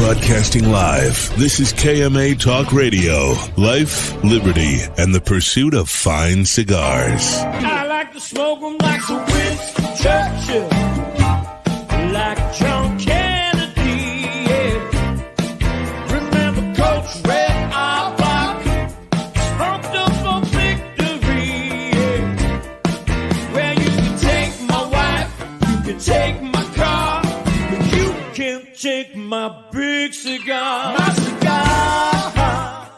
Broadcasting live, this is KMA Talk Radio. Life, liberty, and the pursuit of fine cigars. I like to smoke them like the Winston Churchill, like John Kennedy, yeah. Remember Coach Red Auerbach, smoked up for victory, yeah. Well, you can take my wife, you can take my car, but you can't take my big cigar. My cigar.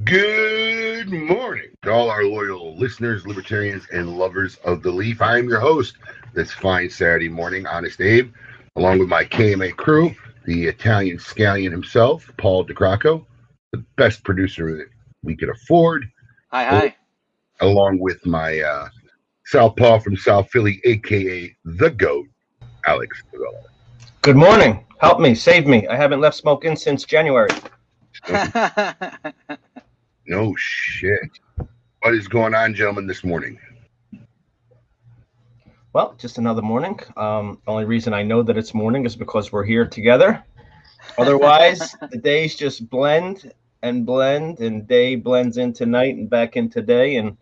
Good morning to all our loyal listeners, libertarians, and lovers of the leaf. I am your host this fine Saturday morning, Honest Abe, along with my KMA crew, the Italian scallion himself, Paul DeCrocco, the best producer that we could afford. Hi. Along with my Southpaw from South Philly, a.k.a. The GOAT, Alex Favela. Good morning. Help me. Save me. I haven't left Smoke Inn since January. No shit. What is going on, gentlemen, this morning? Well, just another morning. Only reason I know that it's morning is because we're here together. Otherwise, the days just blend, and day blends into night and back into day, and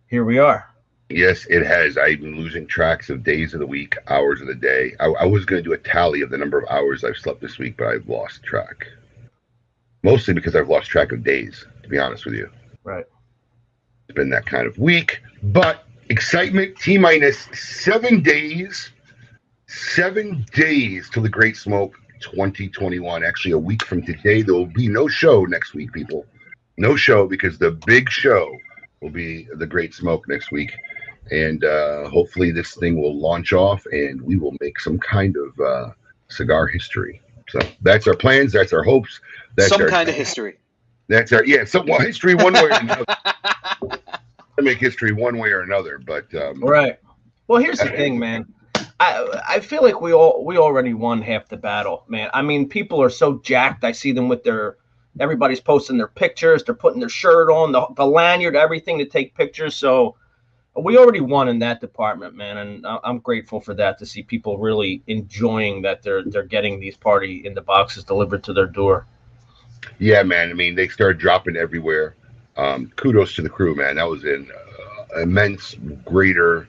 here we are. Yes, it has. I've been losing tracks of days of the week, hours of the day. I was going to do a tally of the number of hours I've slept this week, but I've lost track. Mostly because I've lost track of days, to be honest with you. Right. It's been that kind of week. But excitement, T-minus 7 days. 7 days till the Great Smoke 2021. Actually, a week from today, there will be no show next week, people. No show, because the big show will be the Great Smoke next week. And hopefully this thing will launch off and we will make some kind of cigar history. So that's our plans. That's our hopes. That's some kind of history. That's our, history one way or another. To make history one way or another. But right. Well, here's the thing, man. I feel like we already won half the battle, man. I mean, people are so jacked. I see them with everybody's posting their pictures. They're putting their shirt on, the lanyard, everything to take pictures. So we already won in that department, man, and I'm grateful for that, to see people really enjoying that they're getting these party in the boxes delivered to their door. Yeah, man. I mean, they started dropping everywhere. Kudos to the crew, man. That was an immense, greater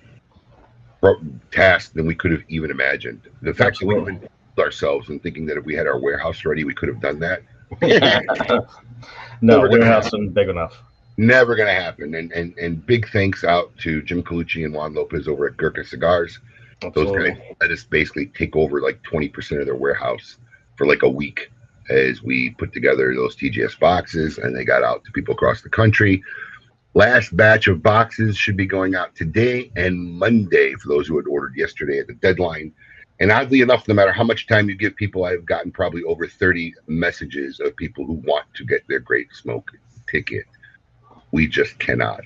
task than we could have even imagined. The fact that we even ourselves and thinking that if we had our warehouse ready, we could have done that. No, warehouse isn't big enough. Never going to happen. And big thanks out to Jim Colucci and Juan Lopez over at Gurkha Cigars. Absolutely. Those guys let us basically take over like 20% of their warehouse for like a week as we put together those TGS boxes, and they got out to people across the country. Last batch of boxes should be going out today and Monday for those who had ordered yesterday at the deadline. And oddly enough, no matter how much time you give people, I've gotten probably over 30 messages of people who want to get their Great Smoke ticket. We just cannot.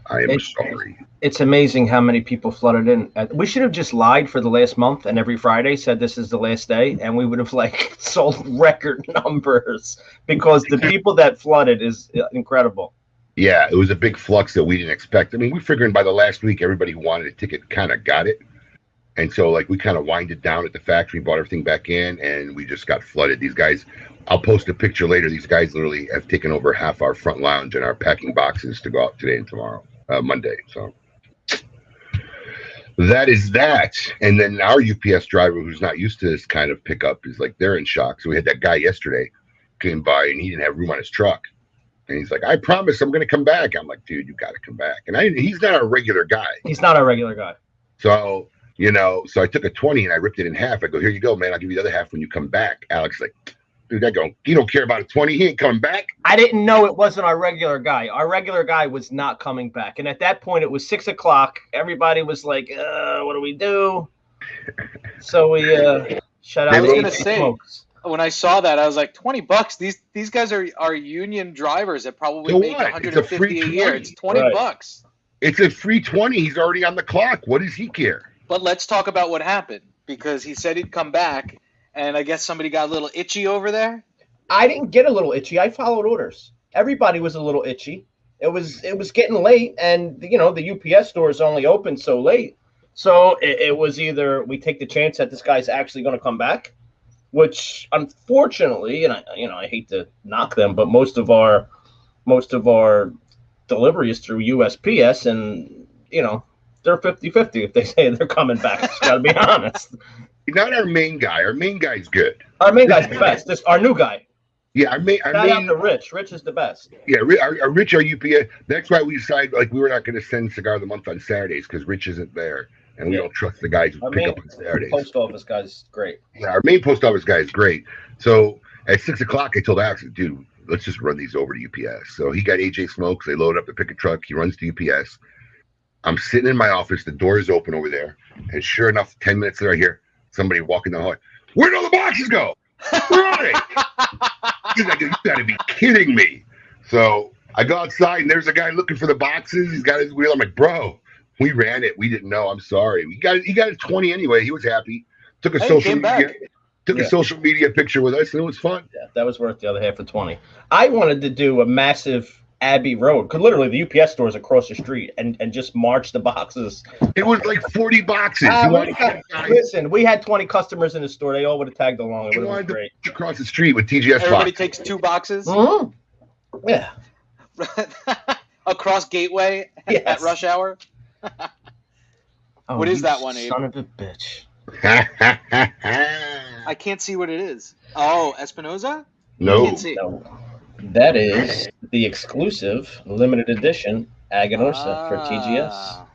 I am sorry. It's amazing how many people flooded in. We should have just lied for the last month and every Friday said this is the last day, and we would have sold record numbers, because the people that flooded is incredible. Yeah, it was a big flux that we didn't expect. I mean, we figured by the last week, everybody who wanted a ticket kind of got it. And so we kind of winded down at the factory, brought everything back in, and we just got flooded. These guys, I'll post a picture later. These guys literally have taken over half our front lounge and are packing boxes to go out today and tomorrow, Monday. So that is that. And then our UPS driver, who's not used to this kind of pickup, is they're in shock. So we had that guy yesterday came by and he didn't have room on his truck. And he's like, I promise I'm going to come back. I'm like, dude, you got to come back. And he's not a regular guy. He's not a regular guy. So, so I took a 20 and I ripped it in half. I go, here you go, man. I'll give you the other half when you come back. Alex is like, dude, you don't care about a 20. He ain't coming back. I didn't know it wasn't our regular guy. Our regular guy was not coming back. And at that point, it was 6 o'clock. Everybody was like, what do we do? So we shut out. I was going to say, when I saw that, I was like, $20. These guys are union drivers that probably make $150 a year. It's $20. It's a free 20. He's already on the clock. What does he care? But let's talk about what happened, because he said he'd come back, and I guess somebody got a little itchy over there. I didn't get a little itchy. I followed orders. Everybody was a little itchy. It was getting late, and the UPS store is only open so late. So it was either we take the chance that this guy's actually going to come back, which unfortunately, and I hate to knock them, but most of our delivery is through USPS, and they're 50-50 if they say they're coming back. Just gotta be honest. Not our main guy. Our main guy's good. Our main guy's the best. This our new guy. Yeah, our main. Out to Rich. Rich is the best. Yeah, our Rich, our UPS. That's why we decided we were not going to send Cigar of the Month on Saturdays because Rich isn't there, and we don't trust the guys who pick up on Saturdays. Post office guy's great. Yeah, our main post office guy is great. So at 6 o'clock, I told Alex, dude, let's just run these over to UPS. So he got AJ Smokes. They load up the pickup truck. He runs to UPS. I'm sitting in my office. The door is open over there, and sure enough, 10 minutes later, I hear somebody walking down the hallway. Where'd all the boxes go? Where are they? He's like, you gotta be kidding me. So I go outside and there's a guy looking for the boxes. He's got his wheel. I'm like, bro, we ran it. We didn't know. I'm sorry. He got it 20 anyway. He was happy. Took a social media picture with us, and it was fun. Yeah, that was worth the other half of 20. I wanted to do a massive Abbey Road, because literally the UPS store is across the street, and just march the boxes. It was like 40 boxes. Listen, we had 20 customers in the store. They all would have tagged along. It would have been great. Across the street with TGS Everybody takes 2 boxes? Mm-hmm. Yeah. Across Gateway at rush hour? What is that one, Abe? Son of a bitch. I can't see what it is. Oh, Espinosa? No. I can't see. No. That is the exclusive limited edition Aganorsa for TGS.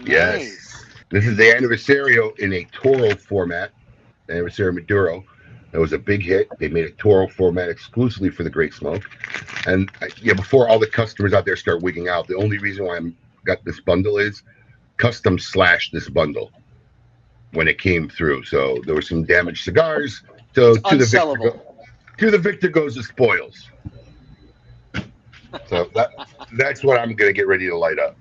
Yes. Nice. This is the Anniversario in a Toro format. The Anniversario Maduro. That was a big hit. They made a Toro format exclusively for the Great Smoke. And before all the customers out there start wigging out, the only reason why I got this bundle is custom slashed this bundle when it came through. So there were some damaged cigars. So to the victor goes the spoils. So that's what I'm gonna get ready to light up.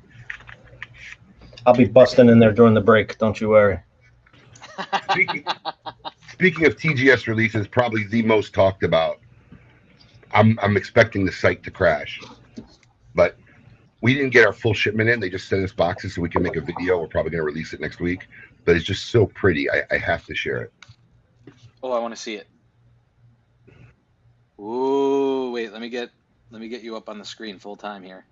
I'll be busting in there during the break. Don't you worry. Speaking of TGS releases, probably the most talked about. I'm expecting the site to crash, but we didn't get our full shipment in. They just sent us boxes so we can make a video. We're probably gonna release it next week. But it's just so pretty. I have to share it. Oh, I want to see it. Ooh, wait, let me get you up on the screen full time here.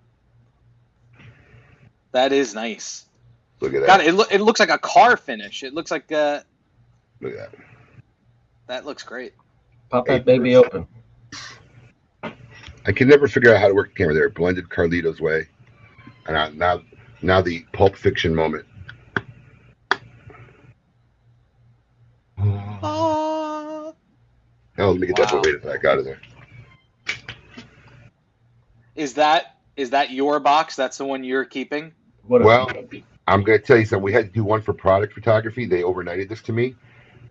That is nice. Look at that. God, it looks like a car finish. It looks like look at that. That looks great. Pop that baby open. I can never figure out how to work the camera there. Blended Carlito's way. And now the Pulp Fiction moment. Oh, let me get that beta pack out of there. Is that your box? That's the one you're keeping? Well, I'm going to tell you something. We had to do one for product photography. They overnighted this to me.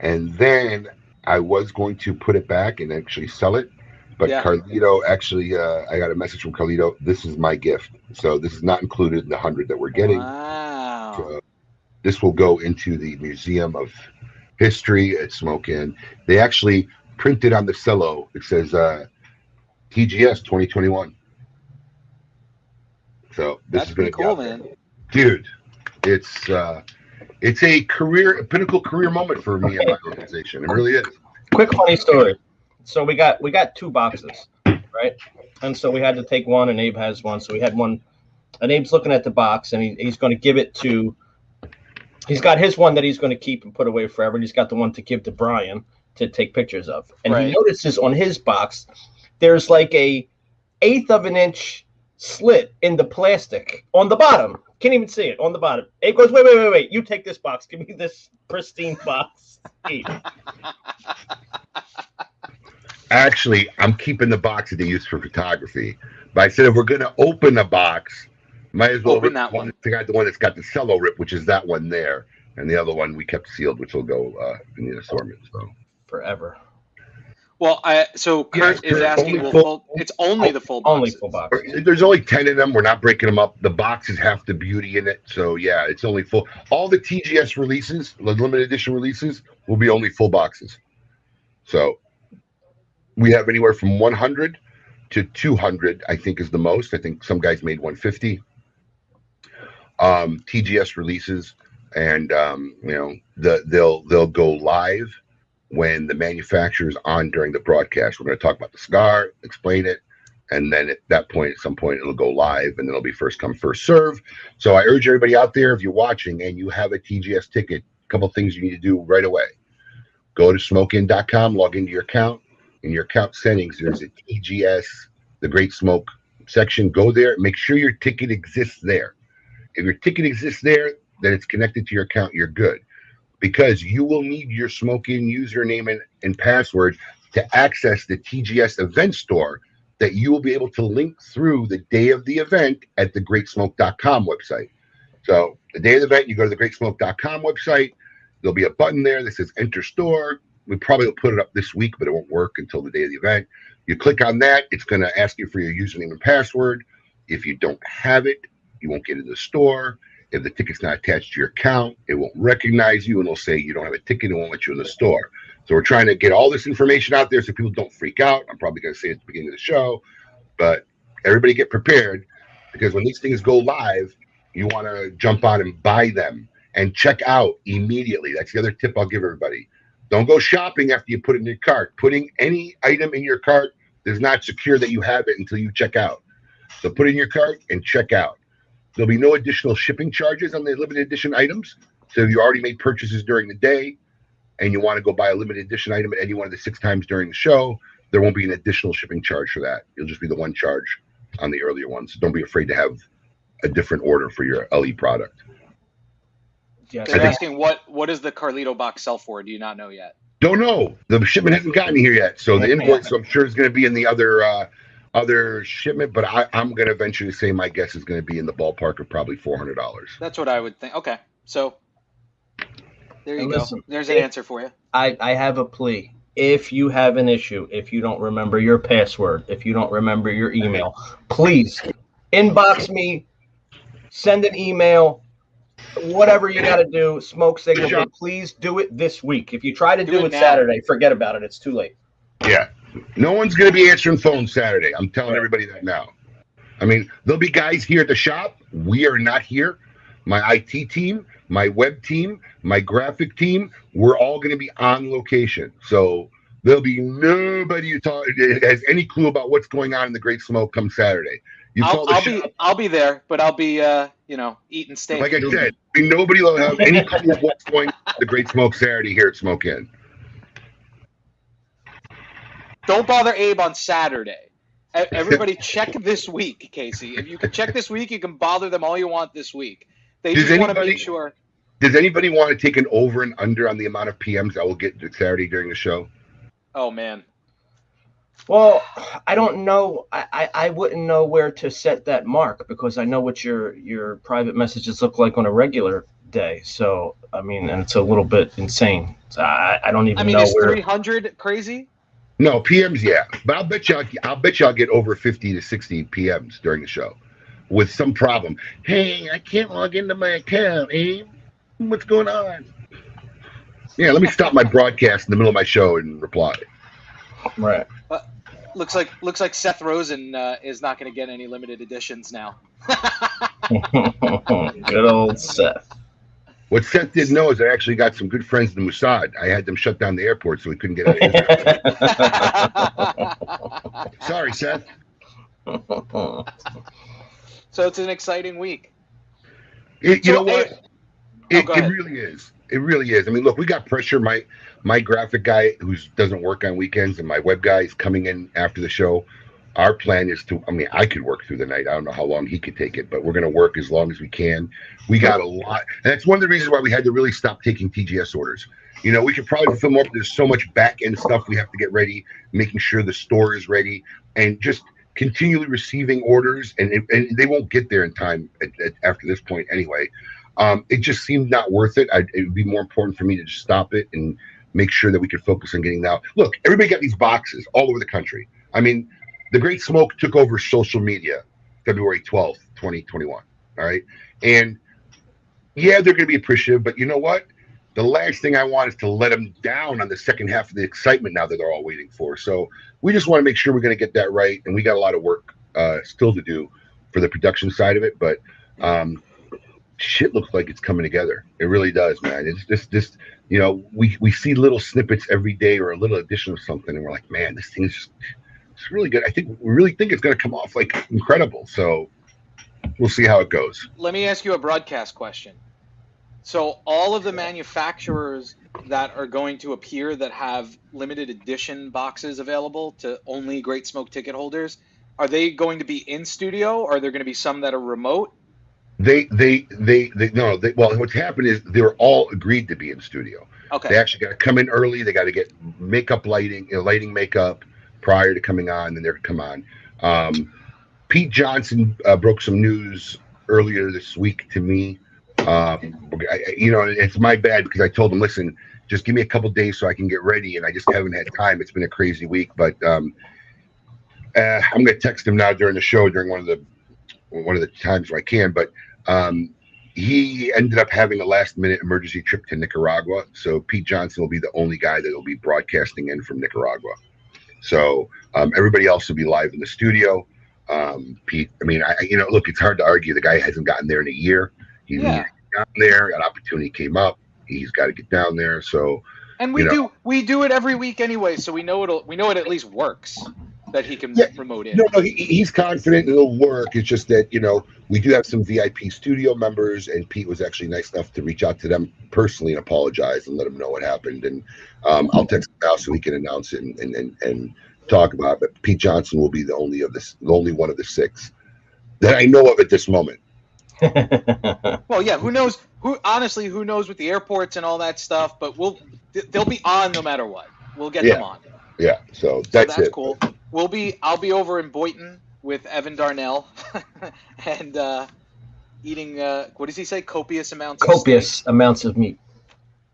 And then I was going to put it back and actually sell it. But Carlito, actually, I got a message from Carlito. This is my gift. So this is not included in the 100 that we're getting. Wow. So this will go into the Museum of History at Smoke Inn. They actually printed on the cello. It says TGS 2021. So this is going to be cool, man. Dude, it's a pinnacle career moment for me and my organization. It really is. Quick funny story. So we got 2 boxes, right? And so we had to take one, and Abe has one. So we had one, and Abe's looking at the box, and he's going to give it to. He's got his one that he's going to keep and put away forever, and he's got the one to give to Brian to take pictures of. And he notices on his box, there's like a 1/8 of an inch slit in the plastic on the bottom. Can't even see it on the bottom. Abe goes, wait. You take this box. Give me this pristine box. Actually, I'm keeping the box that they use for photography. But I said if we're going to open the box, might as well open that one. I got the one that's got the cello rip, which is that one there, and the other one we kept sealed, which will go in the assortment. So forever. Well, so Kurt is asking, it's only the full box. Only full box. There's only 10 of them. We're not breaking them up. The boxes have the beauty in it. So, yeah, it's only full. All the TGS releases, the limited edition releases, will be only full boxes. So we have anywhere from 100 to 200, I think, is the most. I think some guys made 150. TGS releases, and they'll go live when the manufacturer's on during the broadcast. We're going to talk about the cigar, explain it, and then at that point, at some point, it'll go live, and then it'll be first come, first serve. So I urge everybody out there, if you're watching and you have a TGS ticket, a couple things you need to do right away. Go to smokeinn.com, log into your account. In your account settings, there's a TGS, the Great Smoke section. Go there. Make sure your ticket exists there. If your ticket exists there, then it's connected to your account. You're good. Because you will need your Smoke Inn username and password to access the TGS event store that you will be able to link through the day of the event at the greatsmoke.com website. So the day of the event, you go to the greatsmoke.com website. There'll be a button there that says enter store. We probably will put it up this week, but it won't work until the day of the event. You click on that. It's going to ask you for your username and password. If you don't have it, you won't get in the store. If the ticket's not attached to your account, it won't recognize you, and it'll say you don't have a ticket. It won't let you in the store. So we're trying to get all this information out there so people don't freak out. I'm probably going to say it at the beginning of the show, but everybody get prepared, because when these things go live, you want to jump on and buy them and check out immediately. That's the other tip I'll give everybody. Don't go shopping after you put it in your cart. Putting any item in your cart does not secure that you have it until you check out. So put it in your cart and check out. There'll be no additional shipping charges on the limited edition items. So if you already made purchases during the day and you want to go buy a limited edition item at any one of the 6 times during the show, there won't be an additional shipping charge for that. It'll just be the one charge on the earlier ones. So don't be afraid to have a different order for your LE product. Yes. They're asking what does the Carlito box sell for? Do you not know yet? Don't know. The shipment hasn't gotten here yet. So the invoice, I'm sure, is going to be in the other shipment, but I'm going to venture to say my guess is going to be in the ballpark of probably $400. That's what I would think. Okay. So there you go. There's an answer for you. I have a plea. If you have an issue, if you don't remember your password, if you don't remember your email, please inbox me, send an email, whatever you got to do, smoke signal, but please do it this week. If you try to do it Saturday, forget about it. It's too late. Yeah. No one's going to be answering phones Saturday. I'm telling everybody that now. I mean, there'll be guys here at the shop. We are not here. My IT team, my web team, my graphic team, we're all going to be on location. So there'll be nobody who has any clue about what's going on in the Great Smoke come Saturday. I'll be there, but I'll be eating steak. Like I said, nobody will have any clue of what's going on in the Great Smoke Saturday here at Smoke Inn. Don't bother Abe on Saturday. Everybody check this week, Casey. If you can check this week, you can bother them all you want this week. They just want to make sure. Does anybody want to take an over and under on the amount of PMs I will get Saturday during the show? Oh, man. Well, I don't know. I wouldn't know where to set that mark, because I know what your private messages look like on a regular day. So, I mean, and it's a little bit insane. So I don't even know is where. 300 crazy? No, PMs, yeah. But I'll bet you I'll get over 50 to 60 PMs during the show with some problem. Hey, I can't log into my account, Abe. What's going on? Yeah, let me stop my broadcast in the middle of my show and reply. Right. Looks like Seth Rosen is not going to get any limited editions now. Good old Seth. What Seth didn't know is I actually got some good friends in the Mossad. I had them shut down the airport so we couldn't get out of Israel. Sorry, Seth. So it's an exciting week. You know what? It really is. It really is. I mean, look, we got pressure. My graphic guy who doesn't work on weekends and my web guy is coming in after the show. Our plan is I could work through the night. I don't know how long he could take it, but we're going to work as long as we can. We got a lot. And that's one of the reasons why we had to really stop taking TGS orders. You know, we could probably fill more, but there's so much back end stuff we have to get ready, making sure the store is ready, and just continually receiving orders. And they won't get there in time after this point anyway. It just seemed not worth it. It would be more important for me to just stop it and make sure that we could focus on getting out. Look, everybody got these boxes all over the country. I mean, the Great Smoke took over social media February 12th, 2021. All right. And yeah, they're going to be appreciative, but you know what? The last thing I want is to let them down on the second half of the excitement now that they're all waiting for. So we just want to make sure we're going to get that right. And we got a lot of work still to do for the production side of it. But shit looks like it's coming together. It really does, man. It's just you know, we see little snippets every day or a little addition of something, and we're like, man, this thing is just it's really good. We really think it's going to come off like incredible. So we'll see how it goes. Let me ask you a broadcast question. So all of the manufacturers that are going to appear that have limited edition boxes available to only Great Smoke ticket holders, are they going to be in studio, or are there going to be some that are remote? Well, what's happened is they were all agreed to be in studio. Okay. They actually got to come in early. They got to get makeup, lighting makeup prior to coming on, and they're going to come on. Pete Johnson broke some news earlier this week to me. It's my bad because I told him, listen, just give me a couple days so I can get ready, and I just haven't had time. It's been a crazy week, but I'm going to text him now during the show, during one of the times where I can. But he ended up having a last-minute emergency trip to Nicaragua, so Pete Johnson will be the only guy that will be broadcasting in from Nicaragua. So everybody else will be live in the studio. Pete, I mean, look, it's hard to argue. The guy hasn't gotten there in a year. He's down there. An opportunity came up. He's got to get down there. So, and we do it every week anyway. So we know it at least works that he can remote in. No, he's confident it'll work. It's just that we do have some VIP studio members, and Pete was actually nice enough to reach out to them personally and apologize and let them know what happened. And I'll text him now so he can announce it and talk about it. But Pete Johnson will be the only one of the 6 that I know of at this moment. Well, yeah, who knows with the airports and all that stuff, but they'll be on no matter what. We'll get them on. Yeah, so that's it. Cool. I'll be over in Boynton with Evan Darnell and eating what does he say? Copious amounts of meat.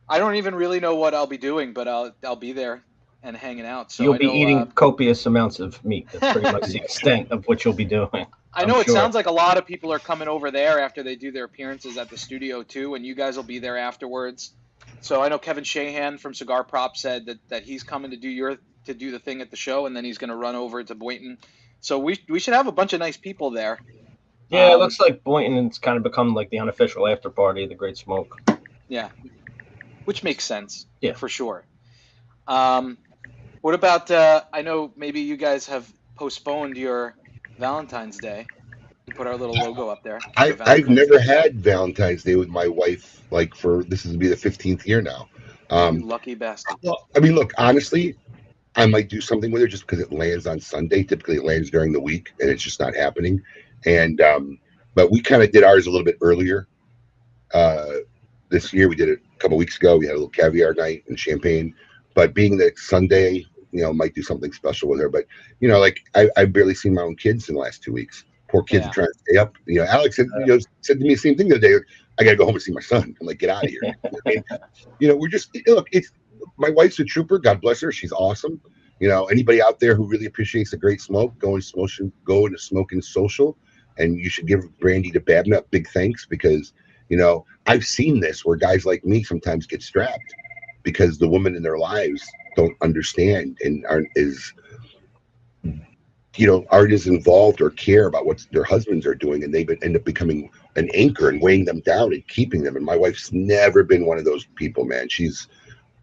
I don't even really know what I'll be doing, but I'll be there and hanging out. So you'll be eating copious amounts of meat. That's pretty much the extent of what you'll be doing. I know it sounds like a lot of people are coming over there after they do their appearances at the studio too, and you guys will be there afterwards. So I know Kevin Shahan from Cigar Prop said that he's coming to do the thing at the show, and then he's going to run over to Boynton. So we should have a bunch of nice people there. Yeah, it looks like Boynton has kind of become like the unofficial after party of the Great Smoke. Yeah, which makes sense. Yeah, for sure. What about? I know maybe you guys have postponed your Valentine's Day. We put our little logo up there. I've never had Valentine's Day with my wife. This will be the 15th year now. Lucky bastard. Well, I mean, look, honestly, I might do something with her just because it lands on Sunday. Typically, it lands during the week, and it's just not happening. And but we kind of did ours a little bit earlier. This year, we did it a couple weeks ago. We had a little caviar night and champagne. But being that it's Sunday, might do something special with her. But I've barely seen my own kids in the last 2 weeks. Poor kids are trying to stay up. Alex said to me the same thing the other day. I got to go home and see my son. I'm like, get out of here. We're just look. It's my wife's a trooper. God bless her. She's awesome. Anybody out there who really appreciates the Great Smoke, go into Smoke Inn Social, and you should give Brandy to Babnut big thanks because I've seen this where guys like me sometimes get strapped because the women in their lives don't understand and aren't as involved or care about what their husbands are doing, and they end up becoming an anchor and weighing them down and keeping them. And my wife's never been one of those people, man. She's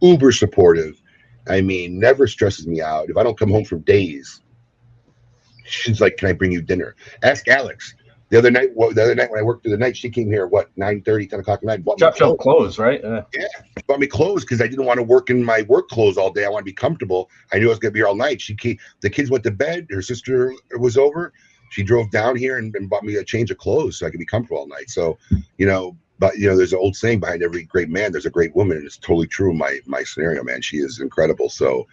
uber supportive. I mean, never stresses me out. If I don't come home for days, she's like, "Can I bring you dinner?" Ask Alex. The other night when I worked through the night, she came here, 9:30, 10 o'clock at night. Dropped off clothes, right? Yeah, she bought me clothes because I didn't want to work in my work clothes all day. I want to be comfortable. I knew I was going to be here all night. The kids went to bed. Her sister was over. She drove down here and bought me a change of clothes so I could be comfortable all night. So, but there's an old saying behind every great man, there's a great woman, and it's totally true in my scenario, man. She is incredible. So,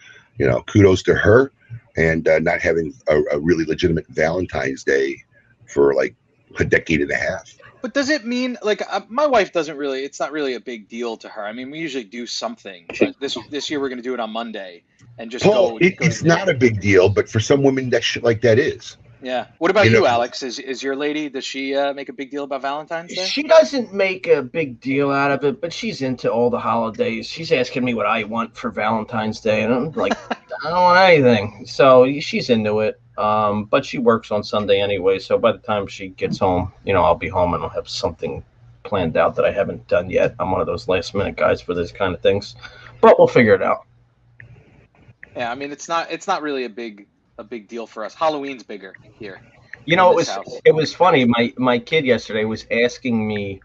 kudos to her and not having a really legitimate Valentine's Day for like a decade and a half. But does it mean my wife doesn't really? It's not really a big deal to her. I mean, we usually do something. But this year we're going to do it on Monday and just go. It's not a big deal, but for some women, that shit like that is. Yeah. What about you, Alex? Is your lady? Does she make a big deal about Valentine's Day? She doesn't make a big deal out of it, but she's into all the holidays. She's asking me what I want for Valentine's Day, and I'm like, I don't want anything. So she's into it. But she works on Sunday anyway, so by the time she gets home, I'll be home and I'll have something planned out that I haven't done yet. I'm one of those last minute guys for this kind of things, but we'll figure it out. Yeah, I mean, it's not really a big deal for us. Halloween's bigger here. You know, it was funny. My kid yesterday was asking me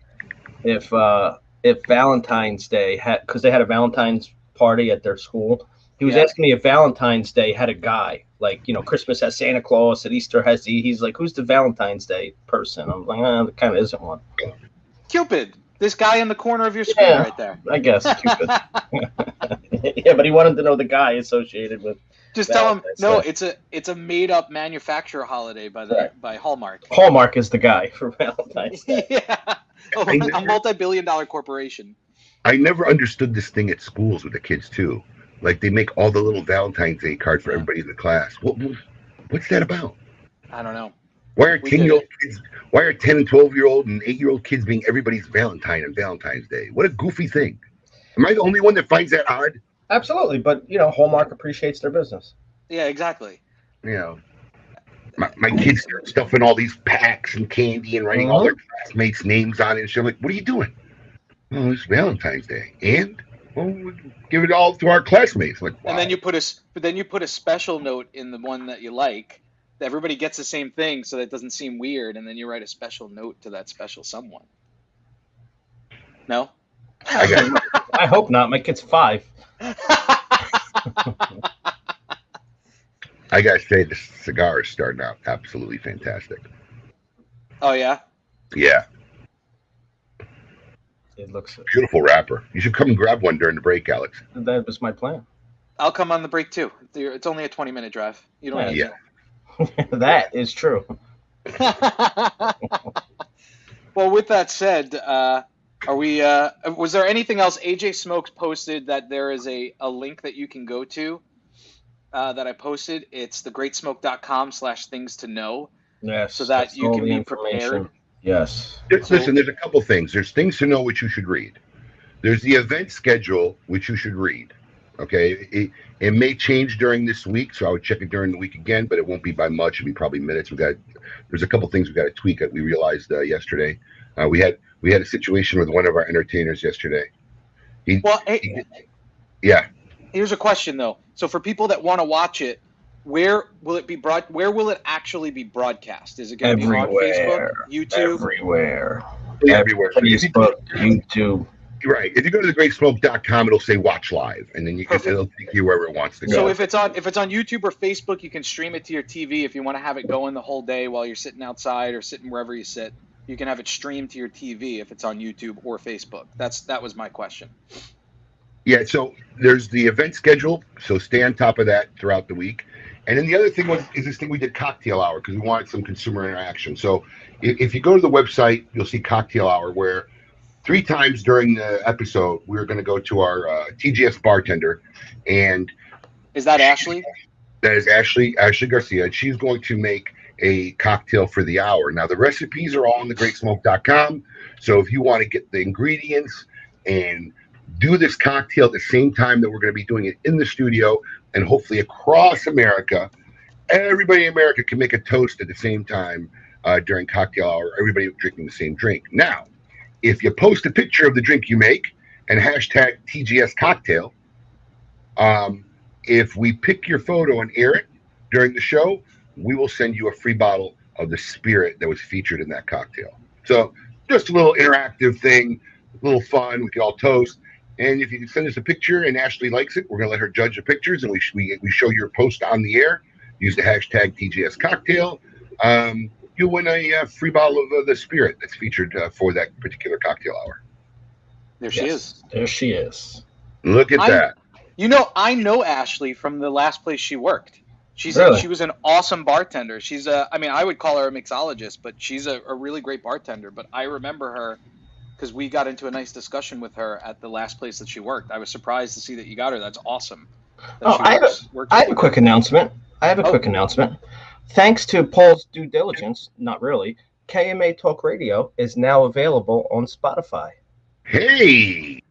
if Valentine's Day had, because they had a Valentine's party at their school. He was asking me if Valentine's Day had a guy. Like, you know, Christmas has Santa Claus, and Easter has he's like, who's the Valentine's Day person? I'm like, there kind of isn't one. Cupid, this guy in the corner of your screen right there. I guess Cupid. Yeah, but he wanted to know the guy associated with. Just tell him no. It's a made up manufacturer holiday by Hallmark. Hallmark is the guy for Valentine's Day. Yeah, a multi-billion-dollar corporation. I never understood this thing at schools with the kids too. Like, they make all the little Valentine's Day cards for everybody in the class. What's that about? I don't know. Why are 10-year-old kids? Why are 10 and 12-year-old and 8-year-old kids being everybody's Valentine on Valentine's Day? What a goofy thing! Am I the only one that finds that odd? Absolutely, but you know, Hallmark appreciates their business. Yeah, exactly. You know, my kids start stuffing all these packs and candy and writing all their classmates' names on it and shit. I'm like, what are you doing? Oh, it's Valentine's Day, and we give it all to our classmates. Like, wow. And then you put a special note in the one that you like. Everybody gets the same thing, so that it doesn't seem weird. And then you write a special note to that special someone. No. I hope not. My kid's 5. I gotta say, the cigar is starting out absolutely fantastic. Oh yeah. Yeah. It looks beautiful wrapper. You should come and grab one during the break, Alex. That was my plan. I'll come on the break too. It's only a 20-minute drive. You don't need to. That is true. Well, with that said, are we? Was there anything else? AJ Smokes posted that there is a link that you can go to that I posted. It's thegreatsmoke.com/things to know. Yes. So that you can be prepared. Yes. Listen, there's a couple things. There's things to know which you should read. There's the event schedule which you should read. Okay, it may change during this week, so I would check it during the week again, but it won't be by much. It'll be probably minutes. There's a couple things we got to tweak that we realized yesterday. We had a situation with one of our entertainers yesterday. Yeah. Here's a question though. So for people that want to watch it, where will it be where will it actually be broadcast? Is it going to be on Facebook, YouTube? Everywhere. Facebook, YouTube. Right. If you go to thegreatsmoke.com, it'll say watch live, and then it'll take you wherever it wants to go. So if it's on YouTube or Facebook, you can stream it to your TV if you want to have it going the whole day while you're sitting outside or sitting wherever you sit. You can have it streamed to your TV if it's on YouTube or Facebook. That was my question. Yeah, so there's the event schedule, so stay on top of that throughout the week. And then the other thing is this thing we did cocktail hour because we wanted some consumer interaction. So if you go to the website, you'll see cocktail hour where 3 times during the episode, we're going to go to our TGS bartender. And is that Ashley? That is Ashley Garcia. And she's going to make a cocktail for the hour. Now, the recipes are all on thegreatsmoke.com. So if you want to get the ingredients and do this cocktail at the same time that we're going to be doing it in the studio and hopefully across America, everybody in America can make a toast at the same time during cocktail hour, everybody drinking the same drink. Now, if you post a picture of the drink you make and hashtag TGS cocktail, if we pick your photo and air it during the show, we will send you a free bottle of the spirit that was featured in that cocktail. So just a little interactive thing, a little fun. We can all toast. And if you can send us a picture and Ashley likes it, we're going to let her judge the pictures, and we show your post on the air. Use the hashtag TGS cocktail. You'll win a free bottle of the spirit that's featured for that particular cocktail hour. There she is. There she is. Look at that. You know, I know Ashley from the last place she worked. She was an awesome bartender. She's I would call her a mixologist, but she's a really great bartender. But I remember her because we got into a nice discussion with her at the last place that she worked. I was surprised to see that you got her. That's awesome. I have a quick announcement. Quick announcement. Thanks to Paul's due diligence, not really, KMA Talk Radio is now available on Spotify. Hey!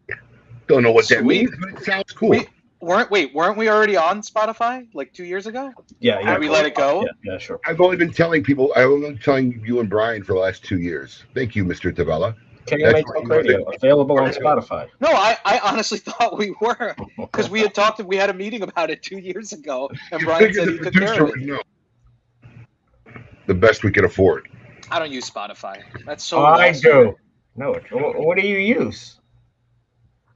Don't know what that means, but it sounds cool. Weren't we already on Spotify like 2 years ago? Yeah. Did we let it go? Yeah, sure. I've only been telling you and Brian for the last 2 years. Thank you, Mr. Tavella. KMA Talk Radio, available on Spotify. No, I honestly thought we were, because we had a meeting about it 2 years ago, and Brian said he took care of it. No. The best we could afford. I don't use Spotify. That's so. I do. No, what do you use?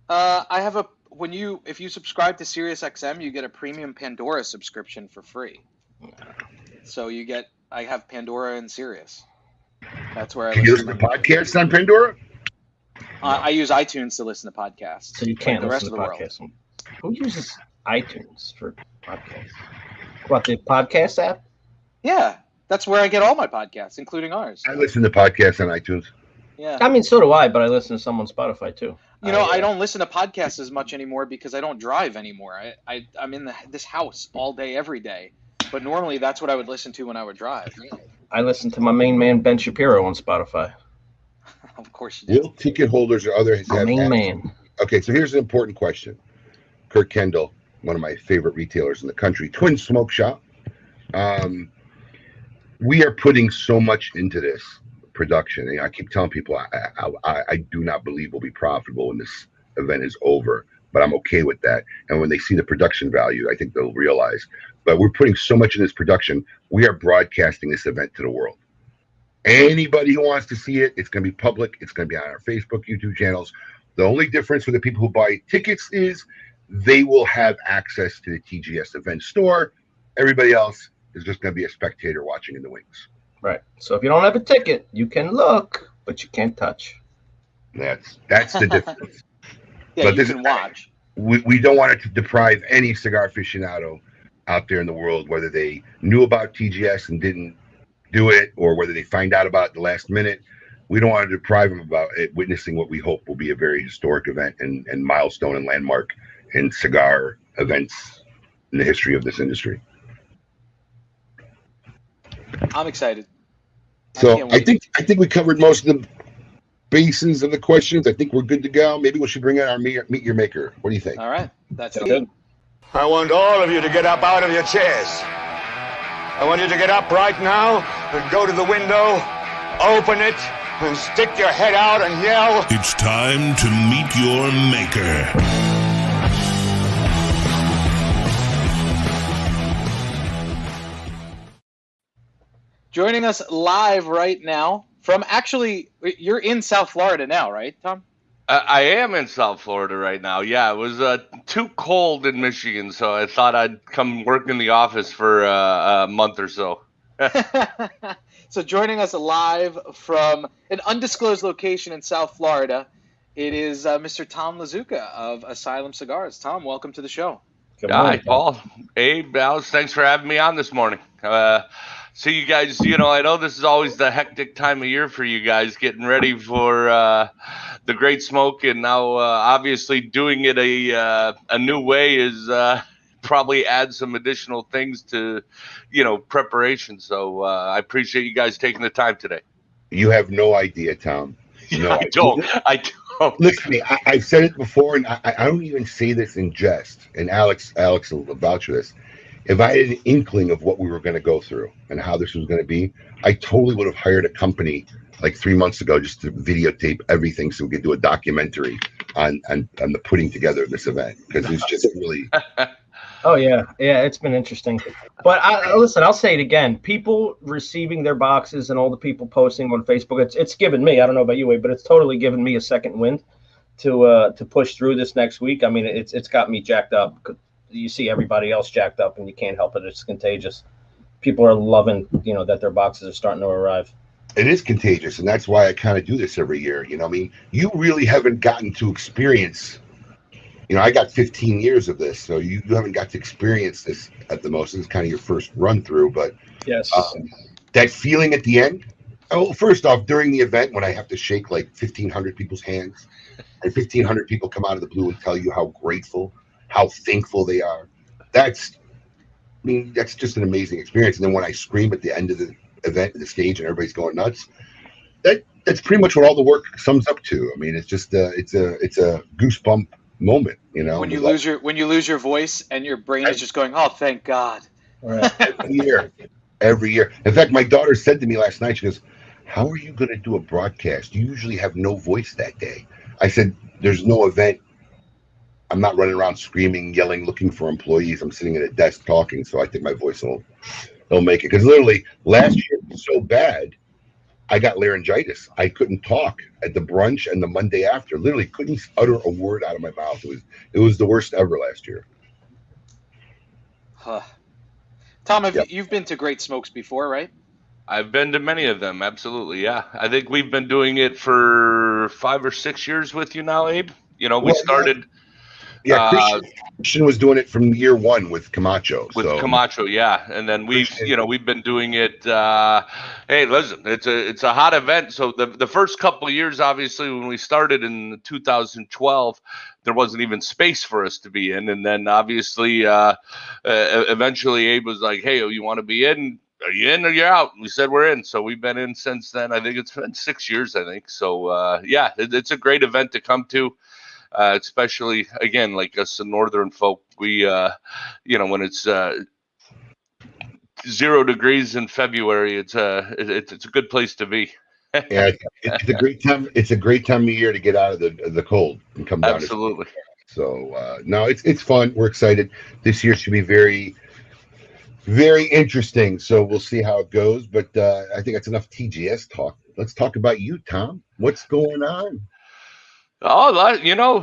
I have if you subscribe to SiriusXM, you get a premium Pandora subscription for free. So I have Pandora and Sirius. That's where I listen to podcasts on Pandora. I use iTunes to listen to podcasts. So you can't the rest listen of to the podcasts. World. Who uses iTunes for podcasts? What, the podcast app? Yeah, that's where I get all my podcasts, including ours. I listen to podcasts on iTunes. Yeah. I mean, so do I, but I listen to some on Spotify too. I don't listen to podcasts as much anymore because I don't drive anymore. I'm in this house all day, every day. But normally that's what I would listen to when I would drive. I listen to my main man, Ben Shapiro, on Spotify. Of course you do. Will ticket holders or others have main man? Okay, so here's an important question. Kurt Kendall, one of my favorite retailers in the country, Twin Smoke Shop. We are putting so much into this production. And I keep telling people I do not believe we'll be profitable when this event is over, but I'm okay with that. And when they see the production value, I think they'll realize. But we're putting so much in this production. We are broadcasting this event to the world. Anybody who wants to see it, it's going to be public. It's going to be on our Facebook, YouTube channels. The only difference for the people who buy tickets is they will have access to the TGS event store. Everybody else is just going to be a spectator watching in the wings. Right. So if you don't have a ticket, you can look, but you can't touch. That's the difference. Yeah, but you can watch. We don't want it to deprive any cigar aficionado out there in the world, whether they knew about TGS and didn't do it, or whether they find out about it the last minute. We don't want to deprive them about it, witnessing what we hope will be a very historic event and milestone and landmark in cigar events in the history of this industry. I'm excited. So I think we covered most of the bases of the questions. I think we're good to go. Maybe we should bring in our Meet Your Maker. What do you think? All right. That's good. I want all of you to get up out of your chairs. I want you to get up right now and go to the window, open it, and stick your head out and yell. It's time to meet your maker. Joining us live right now from you're in South Florida now, right, Tom? I am in South Florida right now. Yeah, it was too cold in Michigan, so I thought I'd come work in the office for a month or so. So joining us live from an undisclosed location in South Florida, it is Mr. Tom Lazuka of Asylum Cigars. Tom, welcome to the show. Hi, Paul. Abe, Alice, thanks for having me on this morning. So you guys, I know this is always the hectic time of year for you guys, getting ready for the Great Smoke, and now obviously doing it a new way is probably add some additional things to, preparation. So I appreciate you guys taking the time today. You have no idea, Tom. No, I don't. Listen to me. I've said it before, and I don't even say this in jest. And Alex will vouch for this. If I had an inkling of what we were going to go through and how this was going to be, I totally would have hired a company like 3 months ago just to videotape everything so we could do a documentary on the putting together of this event, because it's just really. Oh yeah, it's been interesting. But listen, I'll say it again. People receiving their boxes and all the people posting on Facebook, it's given me. I don't know about you, Wade, but it's totally given me a second wind to push through this next week. I mean, it's got me jacked up. You see everybody else jacked up, and you can't help it. It's contagious. People are loving, that their boxes are starting to arrive. It is contagious, and that's why I kind of do this every year. I mean, you really haven't gotten to experience. I got 15 years of this, so you haven't got to experience this at the most. This is kind of your first run through, but yes, that feeling at the end. Oh, first off, during the event when I have to shake like 1,500 people's hands, and 1,500 people come out of the blue and tell you how grateful, how thankful they are. That's just an amazing experience. And then when I scream at the end of the event, the stage, and everybody's going nuts, that's pretty much what all the work sums up to. I mean, it's just it's a goosebump moment, When you lose your voice and your brain is just going, oh, thank God. Right. Every year. In fact, my daughter said to me last night, she goes, how are you going to do a broadcast? You usually have no voice that day. I said, there's no event. I'm not running around screaming, yelling, looking for employees. I'm sitting at a desk talking, so I think my voice will make it. Because literally last year it was so bad, I got laryngitis. I couldn't talk at the brunch and the Monday after. Literally couldn't utter a word out of my mouth. It was the worst ever last year. Huh. Tom, you've been to Great Smokes before, right? I've been to many of them, absolutely, yeah. I think we've been doing it for 5 or 6 years with you now, Abe. You know, we started... Yeah, Christian was doing it from year one with Camacho. Camacho, yeah, and then we've been doing it. Hey, listen, it's a hot event. So the first couple of years, obviously, when we started in 2012, there wasn't even space for us to be in, and then obviously, eventually, Abe was like, "Hey, you want to be in? Are you in or you're out?" And we said we're in, so we've been in since then. I think it's been 6 years. I think so. Yeah, it's a great event to come to. Especially again, like us northern folk, we when it's 0 degrees in February, it's a good place to be. Yeah, it's a great time. It's a great time of year to get out of the cold and come down. Absolutely. So no, it's fun. We're excited. This year should be very, very interesting. So we'll see how it goes. But I think that's enough TGS talk. Let's talk about you, Tom. What's going on? Oh,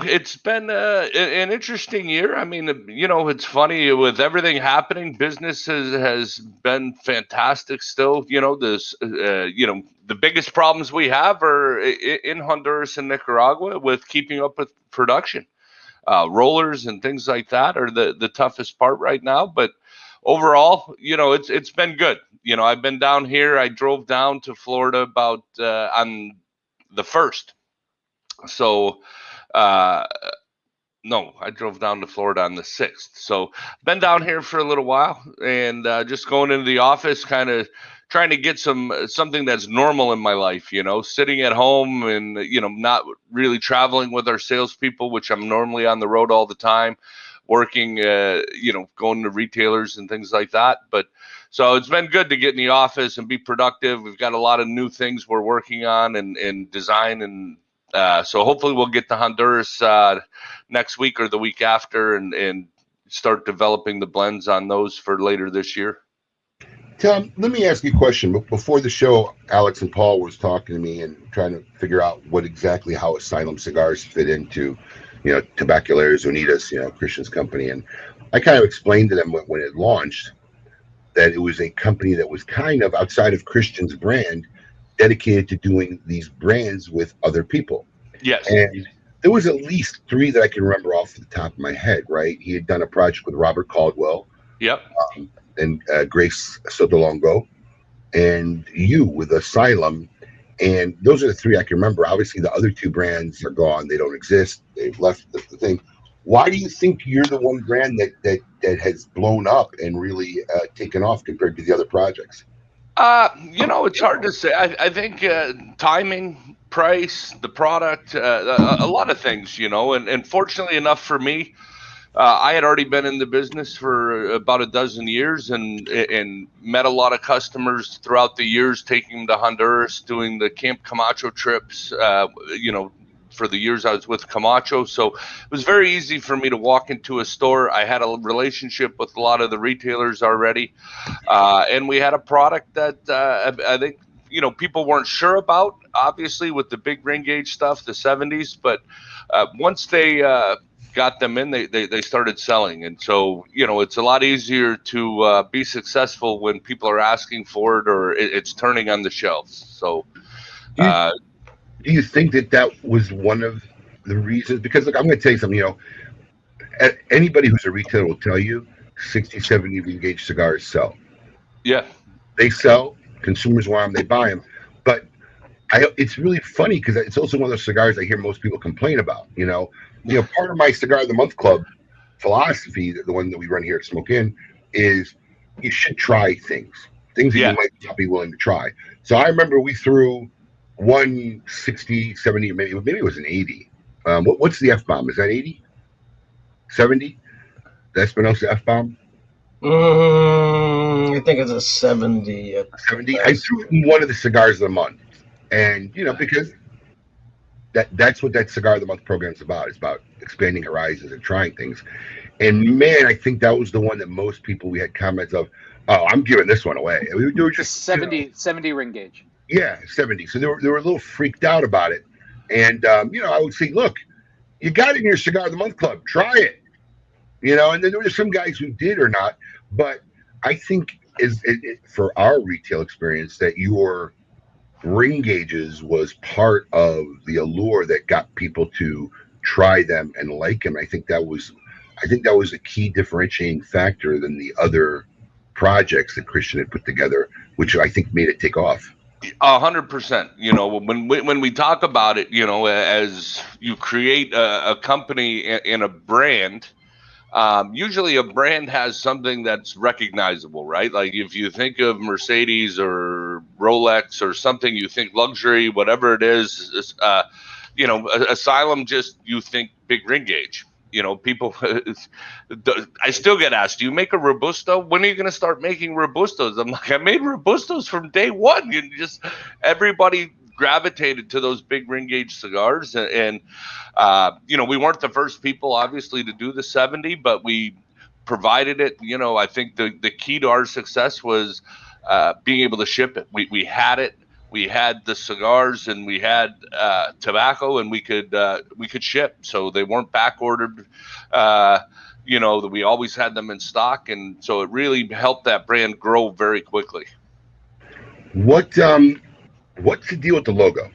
it's been an interesting year. I mean, it's funny with everything happening. Business has been fantastic still. The biggest problems we have are in Honduras and Nicaragua with keeping up with production. Rollers and things like that are the toughest part right now. But overall, it's been good. I've been down here. I drove down to Florida about on the 1st. So, no, I drove down to Florida on the 6th. So, been down here for a little while and just going into the office, kind of trying to get something that's normal in my life, sitting at home and, not really traveling with our salespeople, which I'm normally on the road all the time, working, going to retailers and things like that. But so it's been good to get in the office and be productive. We've got a lot of new things we're working on and design and so hopefully we'll get to Honduras next week or the week after and start developing the blends on those for later this year. Tom, let me ask you a question. Before the show, Alex and Paul was talking to me and trying to figure out how Asylum Cigars fit into, Tabacaleras Unidas, Christian's company. And I kind of explained to them when it launched that it was a company that was kind of outside of Christian's brand, dedicated to doing these brands with other people. Yes. And there was at least 3 that I can remember off the top of my head, right? He had done a project with Robert Caldwell. Yep. And Grace Sotolongo, and you with Asylum. And those are the 3 I can remember. Obviously, the other 2 brands are gone. They don't exist. They've left the thing. Why do you think you're the one brand that has blown up and really taken off compared to the other projects? It's hard to say. I think timing, price, the product, a lot of things, and fortunately enough for me, I had already been in the business for about a dozen years and met a lot of customers throughout the years, taking them to Honduras, doing the Camp Camacho trips, for the years I was with Camacho. So it was very easy for me to walk into a store. I had a relationship with a lot of the retailers already. And we had a product that I think, people weren't sure about, obviously, with the big ring gauge stuff, the 70s. But once they got them in, they started selling. And so, it's a lot easier to be successful when people are asking for it or it's turning on the shelves. So, do you think that was one of the reasons? Because look, I'm going to tell you something, anybody who's a retailer will tell you 60, 70 ring gauge cigars sell. Yeah. They sell. Consumers want them. They buy them. But it's really funny because it's also one of those cigars I hear most people complain about, part of my Cigar of the Month Club philosophy, the one that we run here at Smoke Inn, is you should try things that you might not be willing to try. So I remember we threw 160, 70, maybe it was an 80. What's the F-bomb? Is that 80? 70? The Espinosa F-bomb? I think it's a 70. 70? I threw it in one of the Cigars of the Month. And because that's what that Cigar of the Month program is about. It's about expanding horizons and trying things. And man, I think that was the one that most people, we had comments of, oh, I'm giving this one away. We were just 70 ring gauge. Yeah, 70. So they were a little freaked out about it. And I would say, look, you got it in your Cigar of the Month club. Try it. And then there were some guys who did or not. But I think for our retail experience, that your ring gauges was part of the allure that got people to try them and like them. I think that was a key differentiating factor than the other projects that Christian had put together, which I think made it take off. 100%. When we talk about it, as you create a company and a brand, usually a brand has something that's recognizable, right? Like if you think of Mercedes or Rolex or something, you think luxury, whatever it is, Asylum, just you think big ring gauge. People, I still get asked, do you make a Robusto? When are you going to start making Robustos? I'm like, I made Robustos from day one. Everybody gravitated to those big ring gauge cigars. And we weren't the first people, obviously, to do the 70, but we provided it. I think the key to our success was being able to ship it. We had it. We had the cigars and we had tobacco, and we could ship. So they weren't back ordered. That we always had them in stock, and so it really helped that brand grow very quickly. What's the deal with the logo?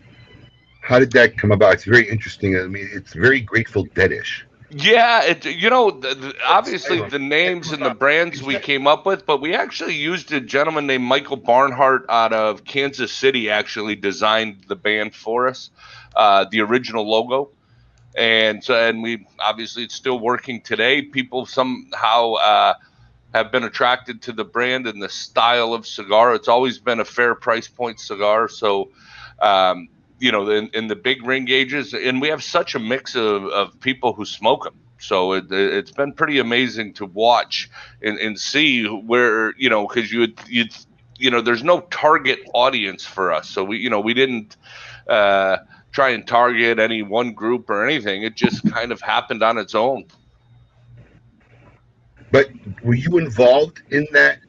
How did that come about? It's very interesting. I mean, it's very Grateful Dead-ish. Yeah, obviously the names and the brands we came up with, but we actually used a gentleman named Michael Barnhart out of Kansas City, actually designed the band for us, the original logo. And we obviously, it's still working today. People somehow have been attracted to the brand and the style of cigar. It's always been a fair price point cigar. So, in the big ring gauges, and we have such a mix of people who smoke them. So it's been pretty amazing to watch and see where, because there's no target audience for us. So we didn't try and target any one group or anything. It just kind of happened on its own. But were you involved in that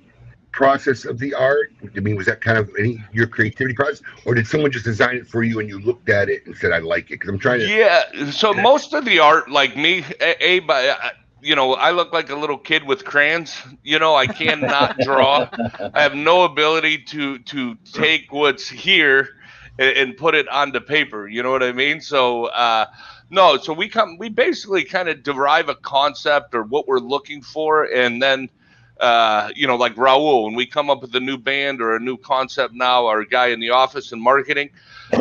process of the art? I mean, was that kind of your creativity process, or did someone just design it for you and you looked at it and said, I like it? Because I'm trying to. Yeah. So most of the art, like me, I look like a little kid with crayons. I cannot draw. I have no ability to take what's here and put it onto paper. You know what I mean? So, no. So we basically kind of derive a concept or what we're looking for, and then. Like Raul, when we come up with a new band or a new concept now, our guy in the office in marketing,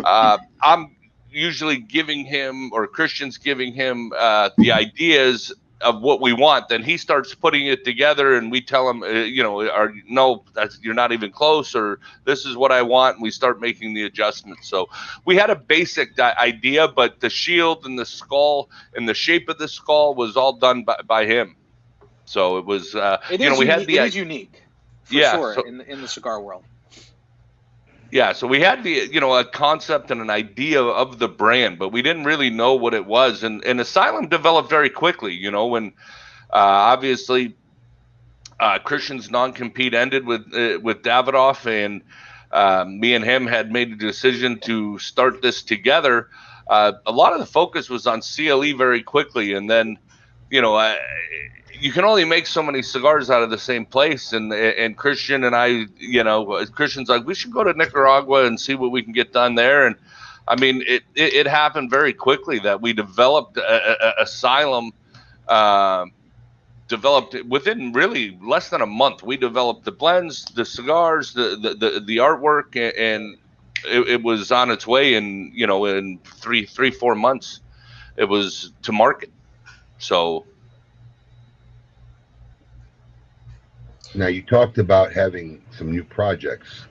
I'm usually giving him, or Christian's giving him the ideas of what we want. Then he starts putting it together, and we tell him, you're not even close, or this is what I want. And we start making the adjustments. So we had a basic idea, but the shield and the skull and the shape of the skull was all done by him. So it was, it is unique, for sure, in the cigar world. Yeah, so we had a concept and an idea of the brand, but we didn't really know what it was. And Asylum developed very quickly, when obviously Christian's non-compete ended with Davidoff, and me and him had made a decision to start this together. A lot of the focus was on CLE very quickly, and then, you can only make so many cigars out of the same place. And Christian and I, Christian's like, we should go to Nicaragua and see what we can get done there. And I mean, it happened very quickly that we developed Asylum, developed within really less than a month. We developed the blends, the cigars, the artwork, and it was on its way in 3-4 months. It was to market. So. Now, you talked about having some new projects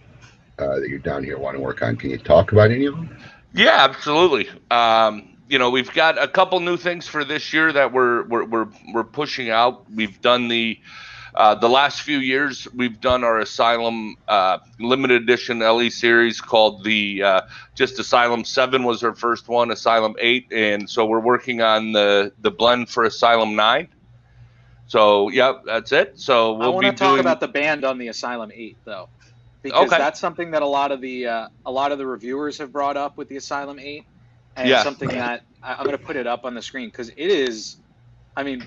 that you're down here wanting to work on. Can you talk about any of them? Yeah, absolutely. We've got a couple new things for this year that we're pushing out. We've done the The last few years, we've done our Asylum limited edition LE series called just Asylum 7 was our first one, Asylum 8, and so we're working on the blend for Asylum 9. So, yeah, that's it. So I want to talk about the band on the Asylum 8, though, because that's something that a lot of the reviewers have brought up with the Asylum 8, and something that I'm going to put it up on the screen because it is. I mean,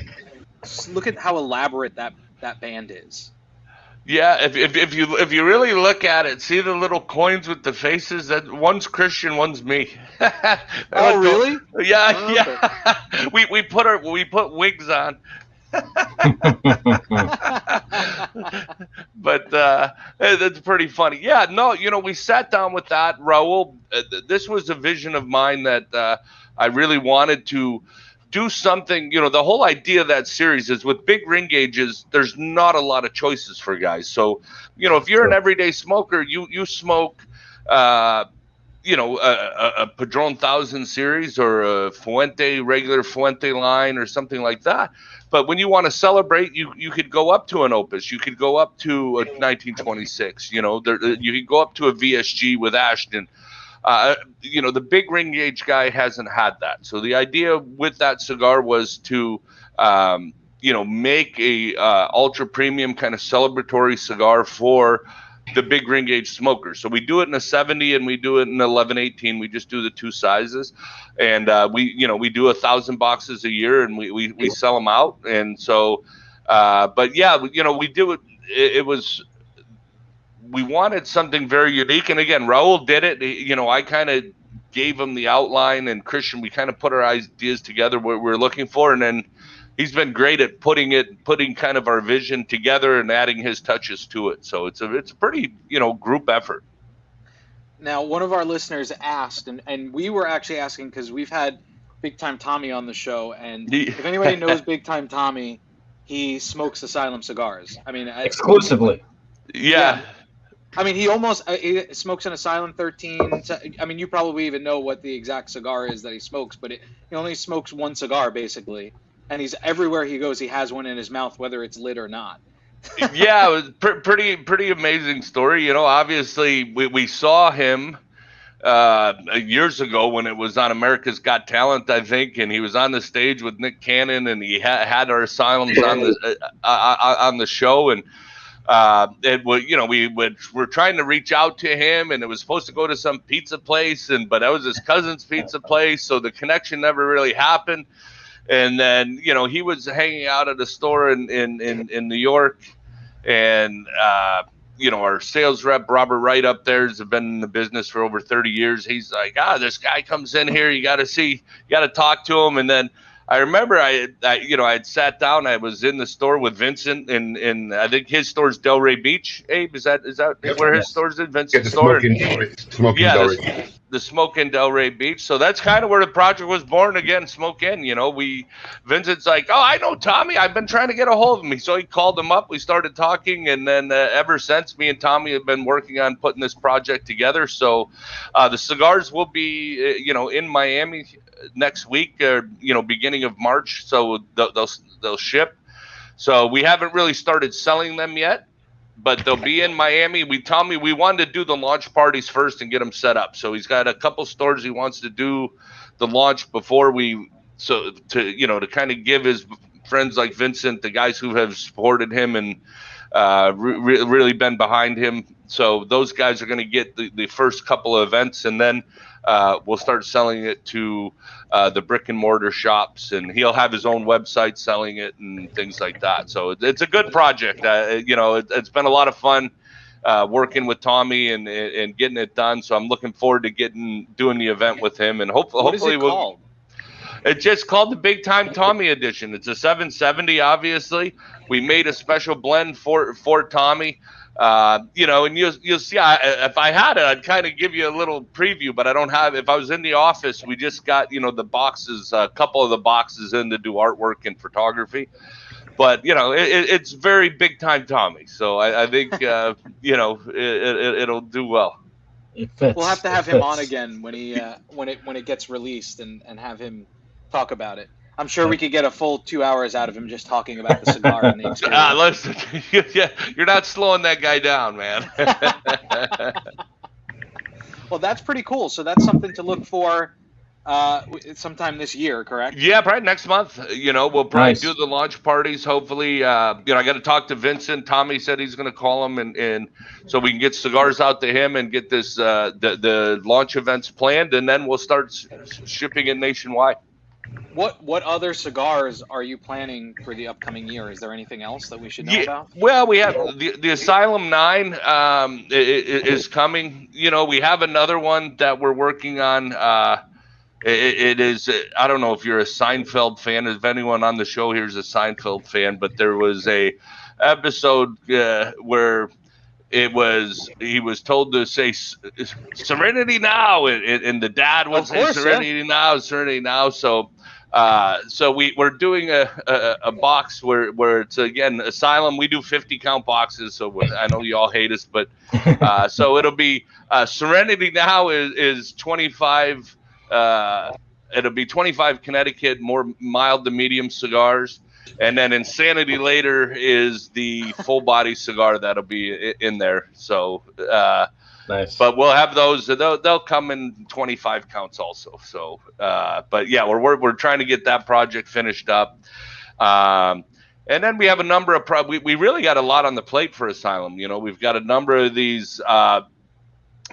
look at how elaborate that band is. Yeah, if you really look at it, see the little coins with the faces. That one's Christian, one's me. Oh, really? Yeah, oh, yeah. Okay. we put wigs on. But that's pretty funny. Yeah, no, we sat down with that, Raul. This was a vision of mine that I really wanted to do something. The whole idea of that series is with big ring gauges, there's not a lot of choices for guys. So, if you're an everyday smoker, you smoke, a Padron 1000 series or a regular Fuente line or something like that. But when you want to celebrate, you could go up to an Opus. You could go up to a 1926. You could go up to a VSG with Ashton. The big ring gauge guy hasn't had that. So the idea with that cigar was to, make a ultra premium kind of celebratory cigar for the big ring gauge smokers. So we do it in a 70 and we do it in 1118. We just do the two sizes, and we do 1,000 boxes a year, and we sell them out. And so, but yeah, we do it. It was. We wanted something very unique, and again, Raul did it. I kind of gave him the outline, and Christian, we kind of put our ideas together what we're looking for, and then he's been great at putting kind of our vision together and adding his touches to it. So it's a pretty group effort. Now, one of our listeners asked, and we were actually asking because we've had Big Time Tommy on the show, and if anybody knows Big Time Tommy, he smokes Asylum cigars. I mean, exclusively. Yeah. I mean, he smokes an Asylum 13. I mean, you probably even know what the exact cigar is that he smokes, but he only smokes one cigar, basically. And he's everywhere he goes, he has one in his mouth, whether it's lit or not. Yeah, it was pretty amazing story. Obviously, we saw him years ago when it was on America's Got Talent, I think, and he was on the stage with Nick Cannon, and he had our Asylums on the show, and we were trying to reach out to him, and it was supposed to go to some pizza place, but that was his cousin's pizza place, so the connection never really happened. And then he was hanging out at a store in New York, and our sales rep Robert Wright up there has been in the business for over 30 years. He's like, this guy comes in here, you got to talk to him. And then I remember I had sat down. I was in the store with Vincent, and I think his store's Delray Beach. Abe, is that where his store's in? Vincent's store. The Smoke Inn Delray Beach. So that's kind of where the project was born again. Smoke Inn. Vincent's like, I know Tommy. I've been trying to get a hold of him. So he called him up. We started talking, and then ever since, me and Tommy have been working on putting this project together. So the cigars will be, in Miami next week, beginning of March. So they'll ship. So we haven't really started selling them yet, but they'll be in Miami. We wanted to do the launch parties first and get them set up. So he's got a couple stores he wants to do the launch before to kind of give his friends like Vincent, the guys who have supported him and really been behind him. So those guys are going to get the first couple of events, and then we'll start selling it to the brick and mortar shops, and he'll have his own website selling it and things like that. So it's a good project. It's been a lot of fun working with Tommy and getting it done. So I'm looking forward to doing the event with him, and hopefully called? It's just called the Big Time Tommy Edition. It's a 770, obviously. We made a special blend for Tommy. And you'll see. If I had it, I'd kind of give you a little preview, but I don't have. If I was in the office, we just got the boxes, a couple of the boxes in to do artwork and photography. But it's very Big Time Tommy, so I think it'll do well. It fits. We'll have to have him on again when it gets released and have him talk about it. I'm sure we could get a full 2 hours out of him just talking about the cigar and the experience. Listen, you're not slowing that guy down, man. Well, that's pretty cool. So that's something to look for sometime this year, correct? Yeah, probably next month. We'll probably Nice. do the launch parties. Hopefully, I got to talk to Vincent. Tommy said he's going to call him, and so we can get cigars out to him and get this the launch events planned, and then we'll start shipping it nationwide. What other cigars are you planning for the upcoming year? Is there anything else that we should know about? Well, we have the Asylum 9 is coming. We have another one that we're working on. It is, I don't know if you're a Seinfeld fan, if anyone on the show here is a Seinfeld fan, but there was a episode where he was told to say Serenity now, and the dad would say Serenity now, Serenity now. So we're doing a box where it's, again, Asylum. We do 50 count boxes, so I know you all hate us, but so it'll be Serenity now is 25. It'll be 25 Connecticut, more mild to medium cigars. And then Insanity later is the full body cigar that'll be in there. So, Nice. But we'll have those. They'll come in 25 counts also. So, but yeah, we're trying to get that project finished up. And then we have a number of we really got a lot on the plate for Asylum. We've got a number of these.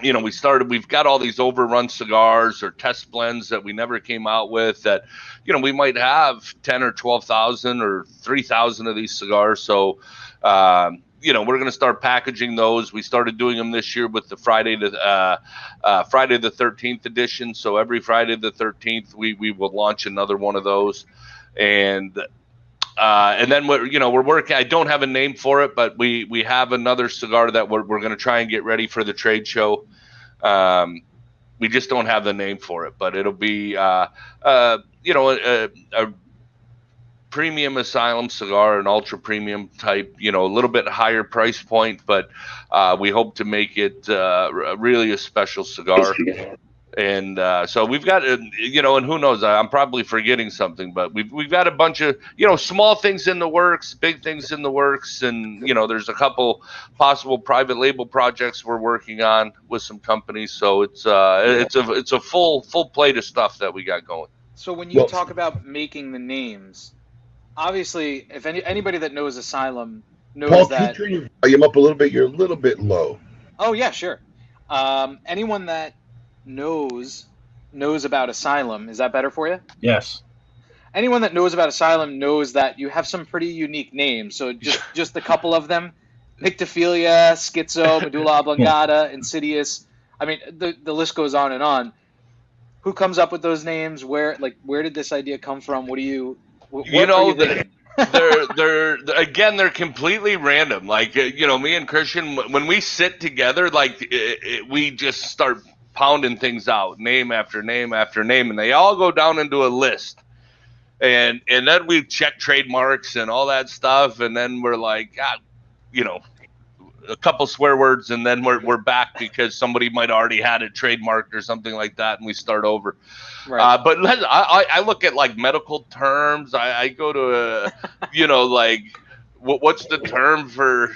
We've got all these overrun cigars or test blends that we never came out with that, we might have 10 or 12,000 or 3,000 of these cigars. So, we're going to start packaging those. We started doing them this year with the Friday the 13th edition. So every Friday the 13th, we will launch another one of those. And then we're working. I don't have a name for it, but we have another cigar that we're going to try and get ready for the trade show. We just don't have the name for it, but it'll be a premium Asylum cigar, an ultra premium type. A little bit higher price point, but we hope to make it really a special cigar. And so we've got, and who knows, I'm probably forgetting something, but we've got a bunch of, small things in the works, big things in the works. And, there's a couple possible private label projects we're working on with some companies. So it's a full plate of stuff that we got going. So when you talk about making the names, obviously, if anybody that knows Asylum knows Paul, that. can you turn your volume up a little bit? You're a little bit low. Oh, yeah, sure. Anyone that knows about Asylum, is that better for you? Yes. Anyone that knows about Asylum knows that you have some pretty unique names. So just a couple of them: Pictophilia, Schizo, Medulla Oblongata, Insidious. I mean, the list goes on and on. Who comes up with those names? Where did this idea come from? What are you thinking? They're completely random. Like, me and Christian, when we sit together, we just start pounding things out, name after name after name, and they all go down into a list. And then we check trademarks and all that stuff, and then we're like, a couple swear words, and then we're back because somebody might already had it trademarked or something like that, and we start over. Right. But I look at medical terms. I go to what's the term for,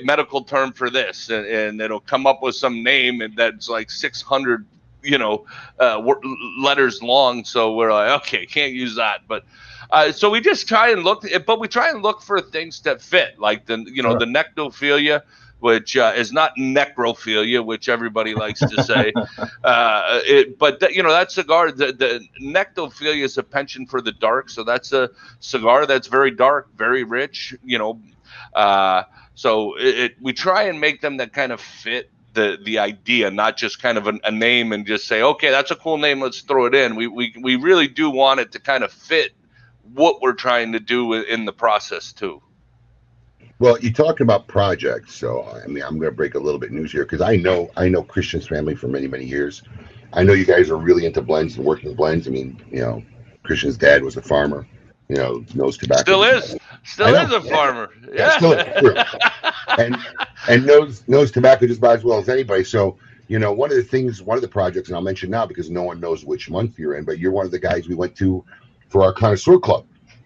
medical term for this, and it'll come up with some name and that's 600, letters long. So we're like, okay, can't use that. But so we just try and look for things that fit, like the nectophilia, which is not necrophilia, which everybody likes to say. That cigar, the nectophilia is a penchant for the dark. So that's a cigar that's very dark, very rich, so we try and make them that kind of fit the idea, not just kind of a name and just say, okay, that's a cool name, let's throw it in. We really do want it to kind of fit what we're trying to do in the process too. Well, you talked about projects, so I'm going to break a little bit news here because I know Christian's family for many, many years. I know you guys are really into blends and working blends. I mean, Christian's dad was a farmer. Knows tobacco. Still is a farmer. Yeah. Still is, true. and knows tobacco just about as well as anybody. So one of the projects, and I'll mention now because no one knows which month you're in, but you're one of the guys we went to for our Connoisseur Club.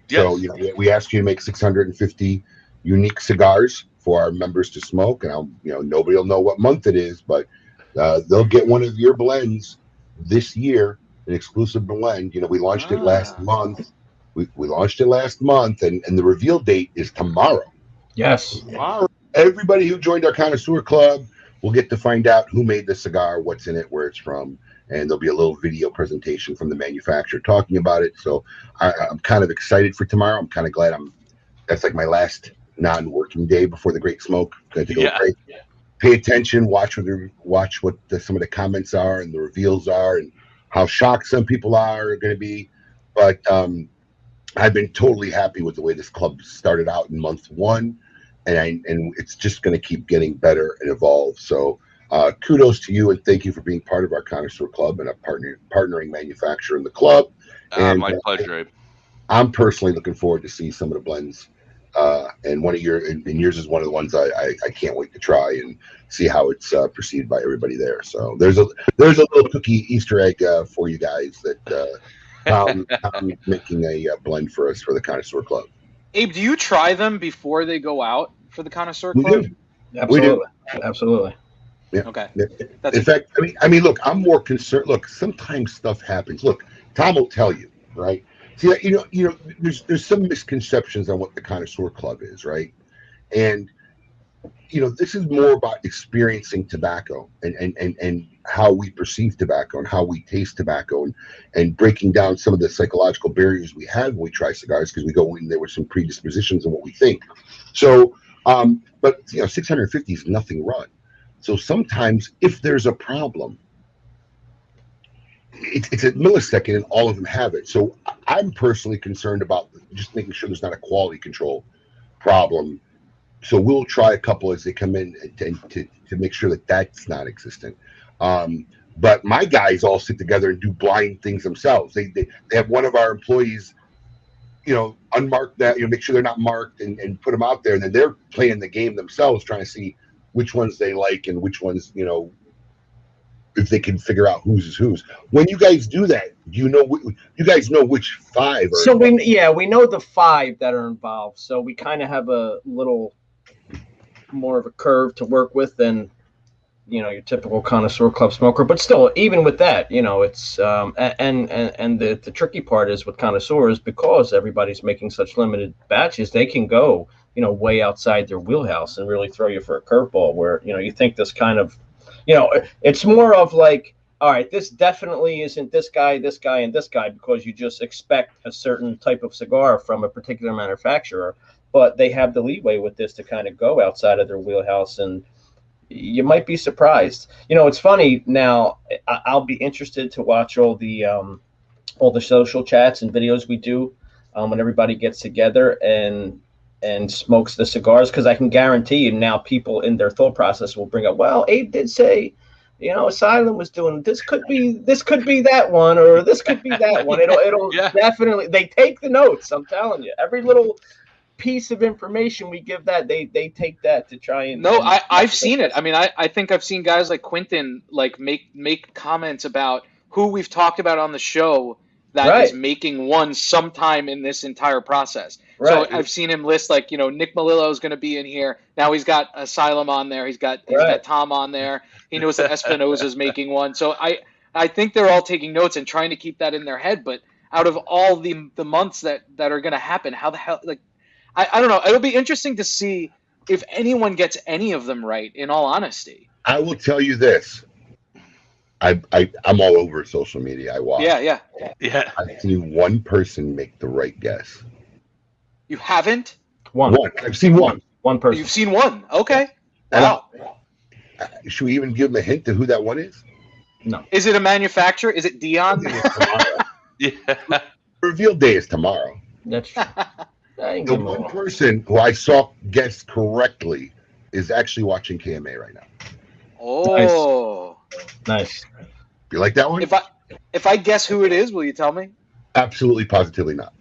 Yes. So, we asked you to make 650 unique cigars for our members to smoke, and nobody will know what month it is, but they'll get one of your blends this year, an exclusive blend. We launched it last month. We launched it last month, and the reveal date is tomorrow. Yes. Tomorrow. Everybody who joined our Connoisseur Club will get to find out who made the cigar, what's in it, where it's from, and there'll be a little video presentation from the manufacturer talking about it. So I'm kind of excited for tomorrow. I'm kind of glad that's like my last non-working day before the Great Smoke. Going to go break. Pay attention, watch what some of the comments are and the reveals are, and how shocked some people are going to be. But I've been totally happy with the way this club started out in month one, and it's just going to keep getting better and evolve. So kudos to you, and thank you for being part of our Connoisseur Club and a partnering manufacturer in the club. My pleasure, Abe. I'm personally looking forward to see some of the blends. And yours is one of the ones I can't wait to try and see how it's perceived by everybody there. So there's a little cookie Easter egg for you guys that I'm making a blend for us for the Connoisseur Club. Abe, do you try them before they go out for the Connoisseur Club? We do. Absolutely. Absolutely. Yeah. Okay. In fact, I mean, look, I'm more concerned. Look, sometimes stuff happens. Look, Tom will tell you, right? See, there's some misconceptions on what the Connoisseur Club is, right? And this is more about experiencing tobacco and how we perceive tobacco and how we taste tobacco and breaking down some of the psychological barriers we have when we try cigars, because we go in there with some predispositions and what we think. So, but 650 is nothing run. So sometimes if there's a problem, it's a millisecond and all of them have it. So I'm personally concerned about just making sure there's not a quality control problem. So we'll try a couple as they come in to make sure that that's not existent. But my guys all sit together and do blind things themselves. They have one of our employees, unmarked that, make sure they're not marked and put them out there. And then they're playing the game themselves, trying to see which ones they like and which ones, if they can figure out whose is whose. When you guys do that, you guys know which five are involved? We know the five that are involved. So we kind of have a little more of a curve to work with than your typical Connoisseur Club smoker. But still, even with that, it's and the tricky part is with connoisseurs, because everybody's making such limited batches, they can go way outside their wheelhouse and really throw you for a curveball where you think this kind of it's more of like, all right, this definitely isn't this guy, and this guy, because you just expect a certain type of cigar from a particular manufacturer, but they have the leeway with this to kind of go outside of their wheelhouse, and you might be surprised. It's funny now. I'll be interested to watch all the social chats and videos we do when everybody gets together and smokes the cigars, because I can guarantee you now people in their thought process will bring up, well, Abe did say, Asylum was doing this, could be that one, or this could be that one. It'll definitely, they take the notes. I'm telling you, every little piece of information we give that, they take that to try and. No, I've seen it. I mean, I think I've seen guys like Quentin make comments about who we've talked about on the show that is making one sometime in this entire process. Right. So I've seen him list Nick Melillo is going to be in here. Now he's got Asylum on there. He's got Tom on there. He knows that Espinosa's making one. So I think they're all taking notes and trying to keep that in their head. But out of all the months that are going to happen, how the hell, I don't know. It'll be interesting to see if anyone gets any of them right, in all honesty. I will tell you this. I'm all over social media. I watch. Yeah. I've seen one person make the right guess. You haven't? One. I've seen one. One person. You've seen one. Okay. Wow. Should we even give them a hint to who that one is? No. Is it a manufacturer? Is it Dion? Yeah. Reveal day is tomorrow. That's true. The one person who I saw guess correctly is actually watching KMA right now. Oh. Nice. You like that one? If I guess who it is, will you tell me? Absolutely, positively not.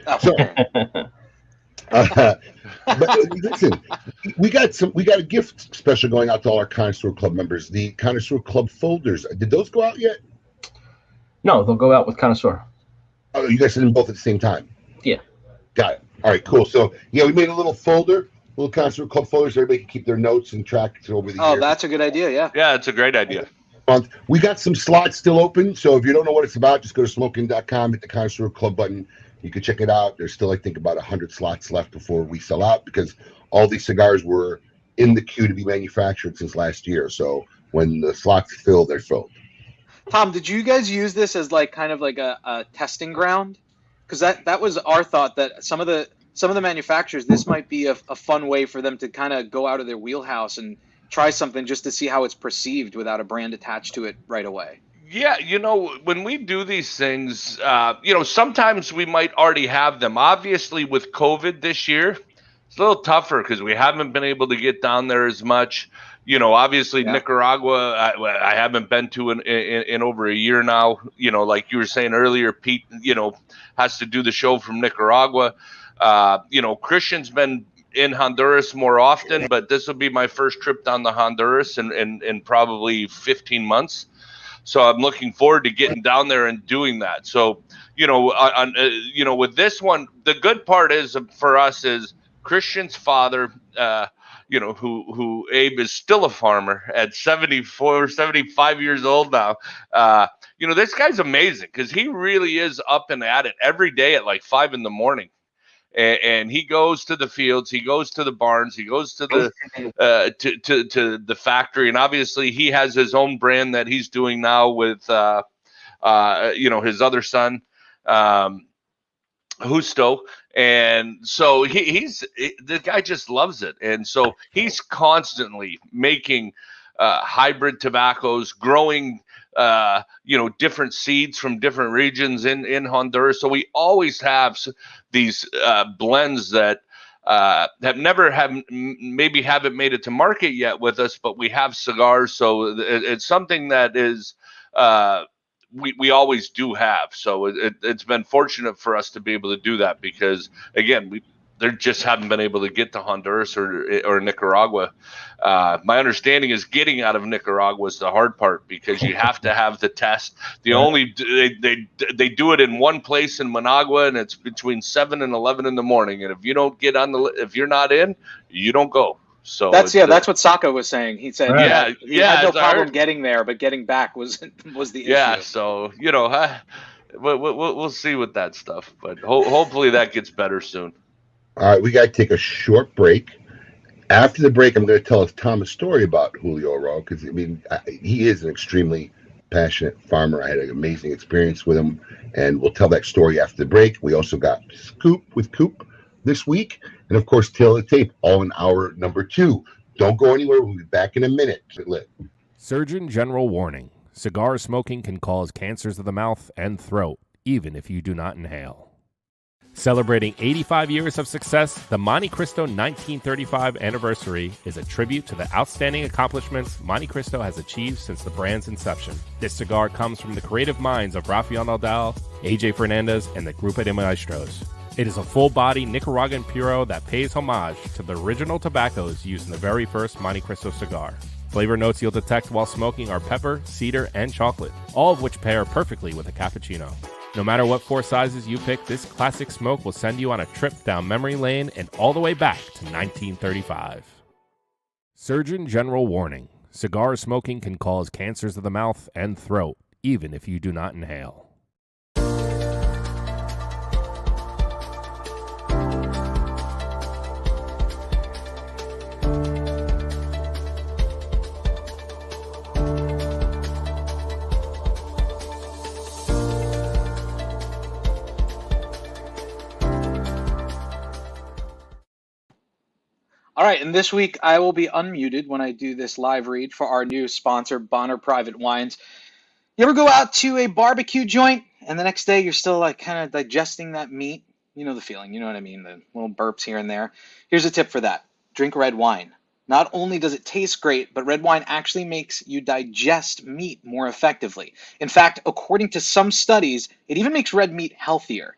Oh. So, But listen, we got a gift special going out to all our Connoisseur Club members. The Connoisseur Club folders. Did those go out yet? No, they'll go out with Connoisseur. Oh, you guys did them both at the same time. Yeah. Got it. All right, cool. So yeah, we made a little folder, little Connoisseur Club folder, so everybody can keep their notes and tracks over the years. Oh, that's a good idea. Yeah. Yeah, it's a great idea. We got some slots still open, so if you don't know what it's about, just go to smokeinn.com, hit the Connoisseur Club button. You can check it out. There's still, I think, about 100 slots left before we sell out, because all these cigars were in the queue to be manufactured since last year. So when the slots fill, they're filled. Tom, did you guys use this as like kind of like a testing ground? Because that was our thought, that some of the manufacturers, this might be a fun way for them to kind of go out of their wheelhouse and try something just to see how it's perceived without a brand attached to it right away. Yeah, when we do these things, sometimes we might already have them. Obviously, with COVID this year, it's a little tougher because we haven't been able to get down there as much. Obviously, Nicaragua, I haven't been to in over a year now. Like you were saying earlier, Pete, has to do the show from Nicaragua. Christian's been in Honduras more often, but this will be my first trip down to Honduras in probably 15 months. So I'm looking forward to getting down there and doing that. So, with this one, the good part is for us is Christian's father, who Abe is still a farmer at 74, 75 years old now. This guy's amazing because he really is up and at it every day at like 5 a.m. And he goes to the fields, he goes to the barns, he goes to the to the factory, and obviously he has his own brand that he's doing now with his other son, Justo, and so the guy just loves it, and so he's constantly making hybrid tobaccos, growing different seeds from different regions in Honduras. So we always have these blends that haven't made it to market yet with us, but we have cigars. So it's something that is we always do have. So it's been fortunate for us to be able to do that because, again, they just haven't been able to get to Honduras or Nicaragua. My understanding is getting out of Nicaragua is the hard part because you have to have the test. They do it in one place in Managua, and it's between 7 and 11 in the morning. And if you don't get if you're not in, you don't go. So that's what Saka was saying. He said, he had no problem getting there, but getting back was the issue. Yeah, so we'll see with that stuff, but hopefully that gets better soon. All right, we got to take a short break. After the break, I'm going to tell Tom a story about Julio Oro because he is an extremely passionate farmer. I had an amazing experience with him, and we'll tell that story after the break. We also got Scoop with Coop this week, and of course, Tail of the Tape, all in hour number 2. Don't go anywhere. We'll be back in a minute. Surgeon General warning: cigar smoking can cause cancers of the mouth and throat, even if you do not inhale. Celebrating 85 years of success, the Monte Cristo 1935 anniversary is a tribute to the outstanding accomplishments Monte Cristo has achieved since the brand's inception. This cigar comes from the creative minds of Rafael Nadal, AJ Fernandez, and the Grupo de Maestros. It is a full-body Nicaraguan puro that pays homage to the original tobaccos used in the very first Monte Cristo cigar. Flavor notes you'll detect while smoking are pepper, cedar, and chocolate, all of which pair perfectly with a cappuccino. No matter what 4 sizes you pick, this classic smoke will send you on a trip down memory lane and all the way back to 1935. Surgeon General warning: cigar smoking can cause cancers of the mouth and throat, even if you do not inhale. All right, and this week I will be unmuted when I do this live read for our new sponsor, Bonner Private Wines. You ever go out to a barbecue joint and the next day you're still like kind of digesting that meat? You know the feeling, you know what I mean? The little burps here and there. Here's a tip for that. Drink red wine. Not only does it taste great, but red wine actually makes you digest meat more effectively. In fact, according to some studies, it even makes red meat healthier.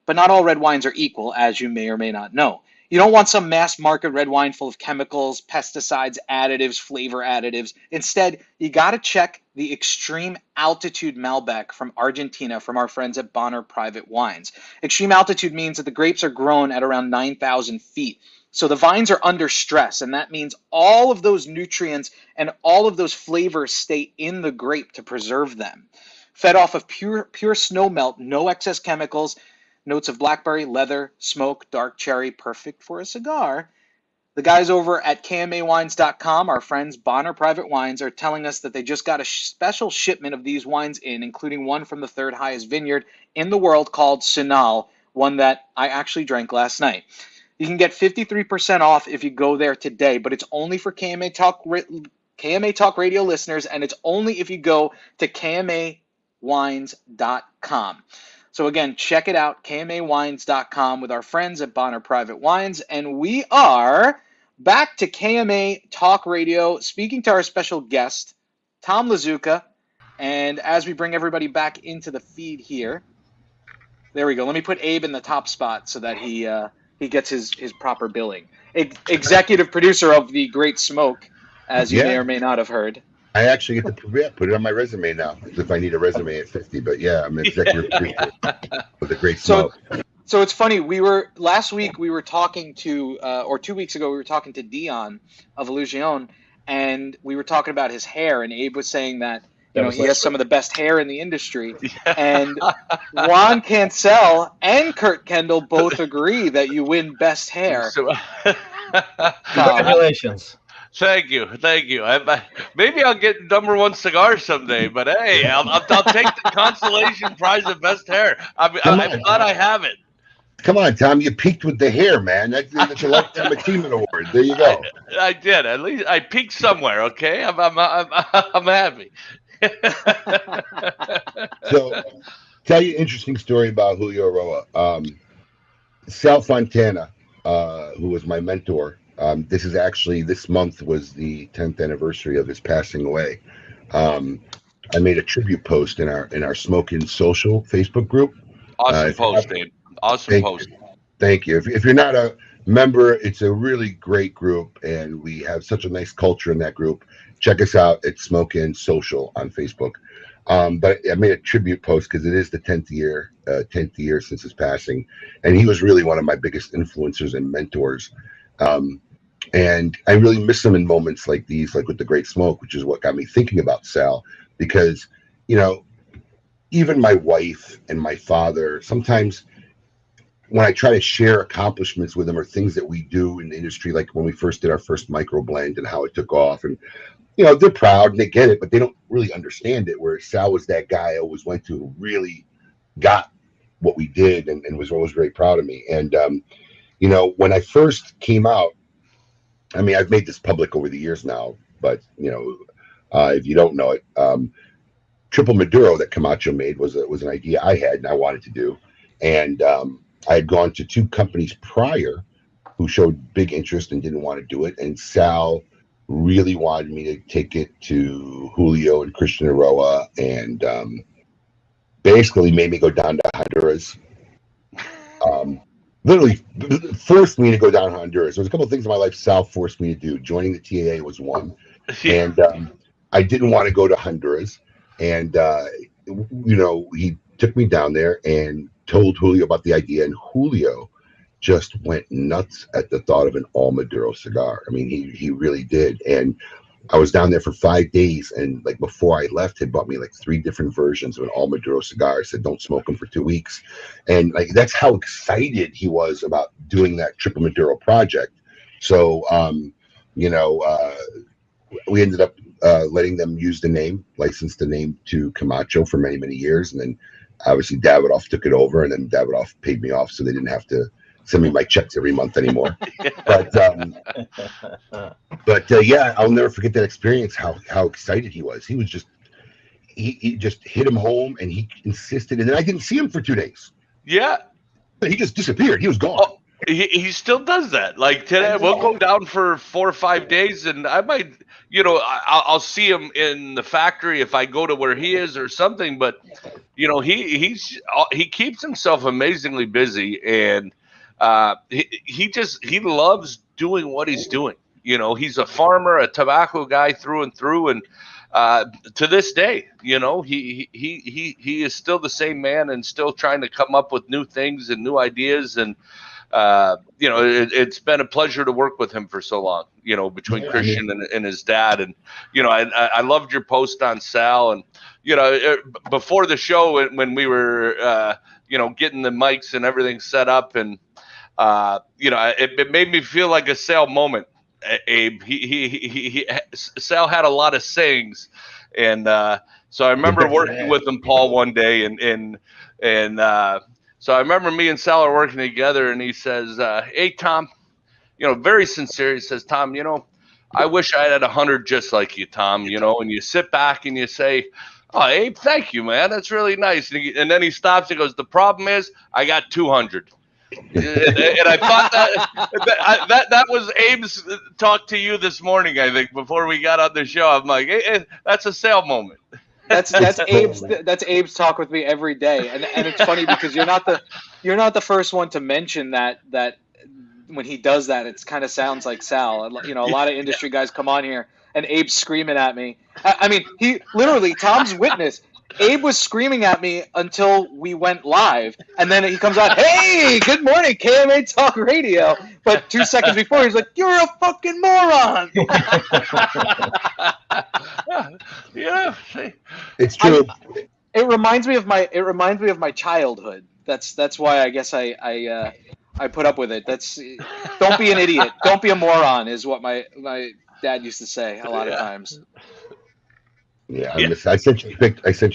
But not all red wines are equal, as you may or may not know. You don't want some mass market red wine full of chemicals, pesticides, additives, flavor additives. Instead, you got to check the Extreme Altitude Malbec from Argentina from our friends at Bonner Private Wines. Extreme altitude means that the grapes are grown at around 9,000 feet. So the vines are under stress, and that means all of those nutrients and all of those flavors stay in the grape to preserve them. Fed off of pure snow melt, no excess chemicals, notes of blackberry, leather, smoke, dark cherry, perfect for a cigar. The guys over at KMAWines.com, our friends Bonner Private Wines, are telling us that they just got a special shipment of these wines in, including one from the third highest vineyard in the world called Sinal, one that I actually drank last night. You can get 53% off if you go there today, but it's only for KMA Talk Radio listeners, and it's only if you go to KMAWines.com. So again, check it out, KMAWines.com, with our friends at Bonner Private Wines. And we are back to KMA Talk Radio, speaking to our special guest, Tom Lazuka. And as we bring everybody back into the feed here, there we go. Let me put Abe in the top spot so that he gets his proper billing. Executive producer of The Great Smoke, as you may or may not have heard. I actually get to put it on my resume now, if I need a resume at 50. But yeah, I'm an executive producer of The Great Smoke. So it's funny. Last week we were talking to, or 2 weeks ago we were talking to Dion of Illusion, and we were talking about his hair, and Abe was saying that he has some of the best hair in the industry, and Juan Cancel and Kurt Kendall both agree that you win best hair. Congratulations. Thank you. Maybe I'll get #1 cigar someday, but hey, I'll take the consolation prize of best hair. I'm glad I have it. Come on, Tom, you peaked with the hair, man. That's a lifetime achievement award. There you go. I did. At least I peaked somewhere. Okay, I'm happy. So, tell you an interesting story about Julio Roa. Sal Fontana, who was my mentor. This month was the 10th anniversary of his passing away. I made a tribute post in our Smoke Inn social Facebook group. Awesome post, Dave. Awesome post. Thank you. If you're not a member, it's a really great group, and we have such a nice culture in that group. Check us out at Smoke Inn Social on Facebook. But I made a tribute post because it is the 10th year since his passing, and he was really one of my biggest influencers and mentors. And I really miss him in moments like these, like with The Great Smoke, which is what got me thinking about Sal, because, even my wife and my father, sometimes when I try to share accomplishments with them or things that we do in the industry, like when we first did our first micro blend and how it took off, and, they're proud and they get it, but they don't really understand it, where Sal was that guy I always went to who really got what we did and was always very proud of me. And, when I first came out, I mean, I've made this public over the years now, but, if you don't know it, Triple Maduro that Camacho made was an idea I had and I wanted to do. And I had gone to 2 companies prior who showed big interest and didn't want to do it. And Sal really wanted me to take it to Julio and Christian Aroa, and basically made me go down to Honduras. Literally forced me to go down to Honduras. There was a couple of things in my life Sal forced me to do. Joining the TAA was one. And I didn't want to go to Honduras. And, he took me down there and told Julio about the idea. And Julio just went nuts at the thought of an all Maduro cigar. I mean, he really did. And I was down there for 5 days, and like before I left, he bought me like 3 different versions of an all Maduro cigar. I said, don't smoke them for 2 weeks. And like, that's how excited he was about doing that Triple Maduro project. So, we ended up letting them use the name, license the name to Camacho for many, many years. And then obviously Davidoff took it over, and then Davidoff paid me off, so they didn't have to send me my checks every month anymore. But yeah, I'll never forget that experience, how excited he was. He was just, he just hit him home, and he insisted. And then I didn't see him for 2 days. Yeah. He just disappeared. He was gone. Oh, he still does that. Like today, we'll go down for 4 or 5 days, and I might, I'll see him in the factory if I go to where he is or something. But, he keeps himself amazingly busy. And he loves doing what he's doing. You know, he's a farmer, a tobacco guy through and through, and to this day, you know, he is still the same man and still trying to come up with new things and new ideas. And you know, it's been a pleasure to work with him for so long. You know, between Christian and his dad, and you know, I loved your post on Sal, and you know, before the show when we were you know, getting the mics and everything set up, and you know, it made me feel like a Sal moment. Abe, Sal had a lot of sayings, and so I remember working with him, Paul, one day, and so I remember me and Sal are working together, and he says, "Hey, Tom," you know, very sincere. He says, "Tom, you know, I wish I had 100 just like you, Tom." You know, and you sit back and you say, "Oh, Abe, thank you, man. That's really nice." And then he stops and goes, "The problem is, I got 200." And I thought that was Abe's talk to you this morning. I think before we got on the show, I'm like, hey, that's a Sale moment. That's Abe's talk with me every day, and it's funny because you're not the first one to mention that when he does that, it kind of sounds like Sal. You know, a lot of industry guys come on here and Abe's screaming at me. I mean, he literally, Tom's witness. Abe was screaming at me until we went live, and then he comes out, "Hey, good morning, KMA Talk Radio." But 2 seconds before, he's like, "You're a fucking moron." Yeah, it's true. It reminds me of my childhood. That's why I guess I put up with it. Don't be an idiot. Don't be a moron is what my dad used to say a lot of times. Yeah, I sent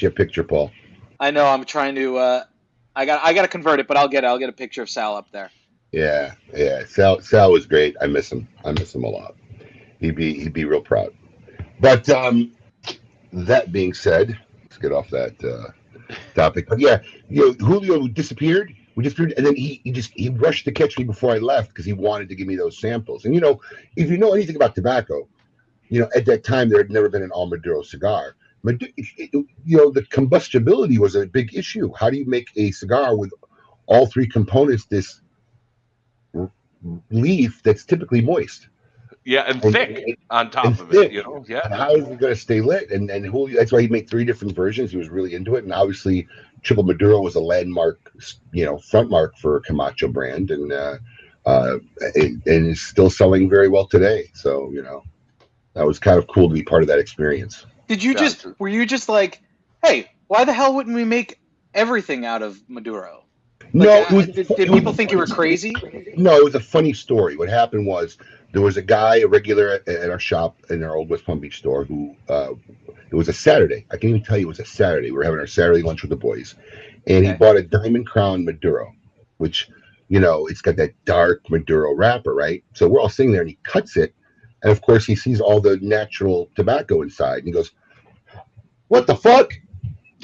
you a picture, Paul. I know. I'm trying to. I got to convert it, but I'll get a picture of Sal up there. Yeah. Sal was great. I miss him a lot. He'd be real proud. But that being said, let's get off that topic. But yeah, you know, Julio disappeared. We disappeared, and then he rushed to catch me before I left because he wanted to give me those samples. And you know, if you know anything about tobacco, you know, at that time, there had never been an all Maduro cigar. You know, the combustibility was a big issue. How do you make a cigar with all three components, this leaf that's typically moist? Yeah, and thick on top of it, you know? Yeah. And how is it going to stay lit? And Julio, that's why he made 3 different versions. He was really into it. And obviously, Triple Maduro was a landmark, you know, front mark for Camacho brand. And is still selling very well today. So, you know. That was kind of cool to be part of that experience. Were you just like, hey, why the hell wouldn't we make everything out of Maduro? No, did people think you were crazy? No, it was a funny story. What happened was there was a guy, a regular at our shop in our old West Palm Beach store who, it was a Saturday. I can't even tell you it was a Saturday. We were having our Saturday lunch with the boys. And he bought a Diamond Crown Maduro, which, you know, it's got that dark Maduro wrapper, right? So we're all sitting there and he cuts it. And of course, he sees all the natural tobacco inside, and he goes, "What the fuck?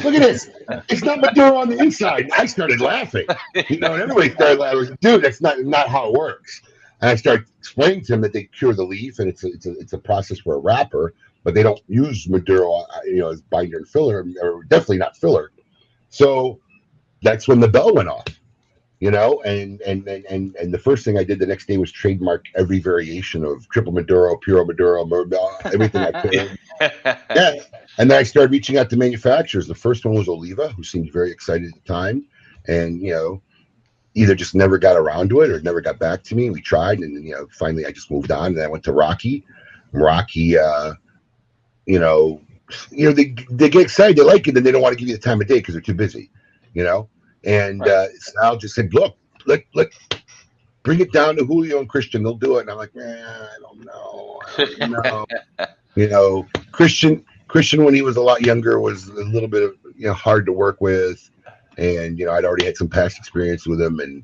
Look at this! It's not Maduro on the inside." And I started laughing, you know, and everybody started laughing. Dude, that's not how it works. And I started explaining to him that they cure the leaf, and it's a process for a wrapper, but they don't use Maduro, you know, as binder and filler, or definitely not filler. So that's when the bell went off. You know, and the first thing I did the next day was trademark every variation of Triple Maduro, Puro Maduro, everything I could. Yeah. And then I started reaching out to manufacturers. The first one was Oliva, who seemed very excited at the time. And, you know, either just never got around to it or never got back to me. We tried. And then, you know, finally I just moved on. And I went to Rocky. Rocky, you know, they get excited. They like it. Then they don't want to give you the time of day because they're too busy, you know. And Sal just said, look, bring it down to Julio and Christian. They'll do it. And I'm like, man, I don't know. You know, Christian, when he was a lot younger, was a little bit of, you know, hard to work with. And, you know, I'd already had some past experience with him. And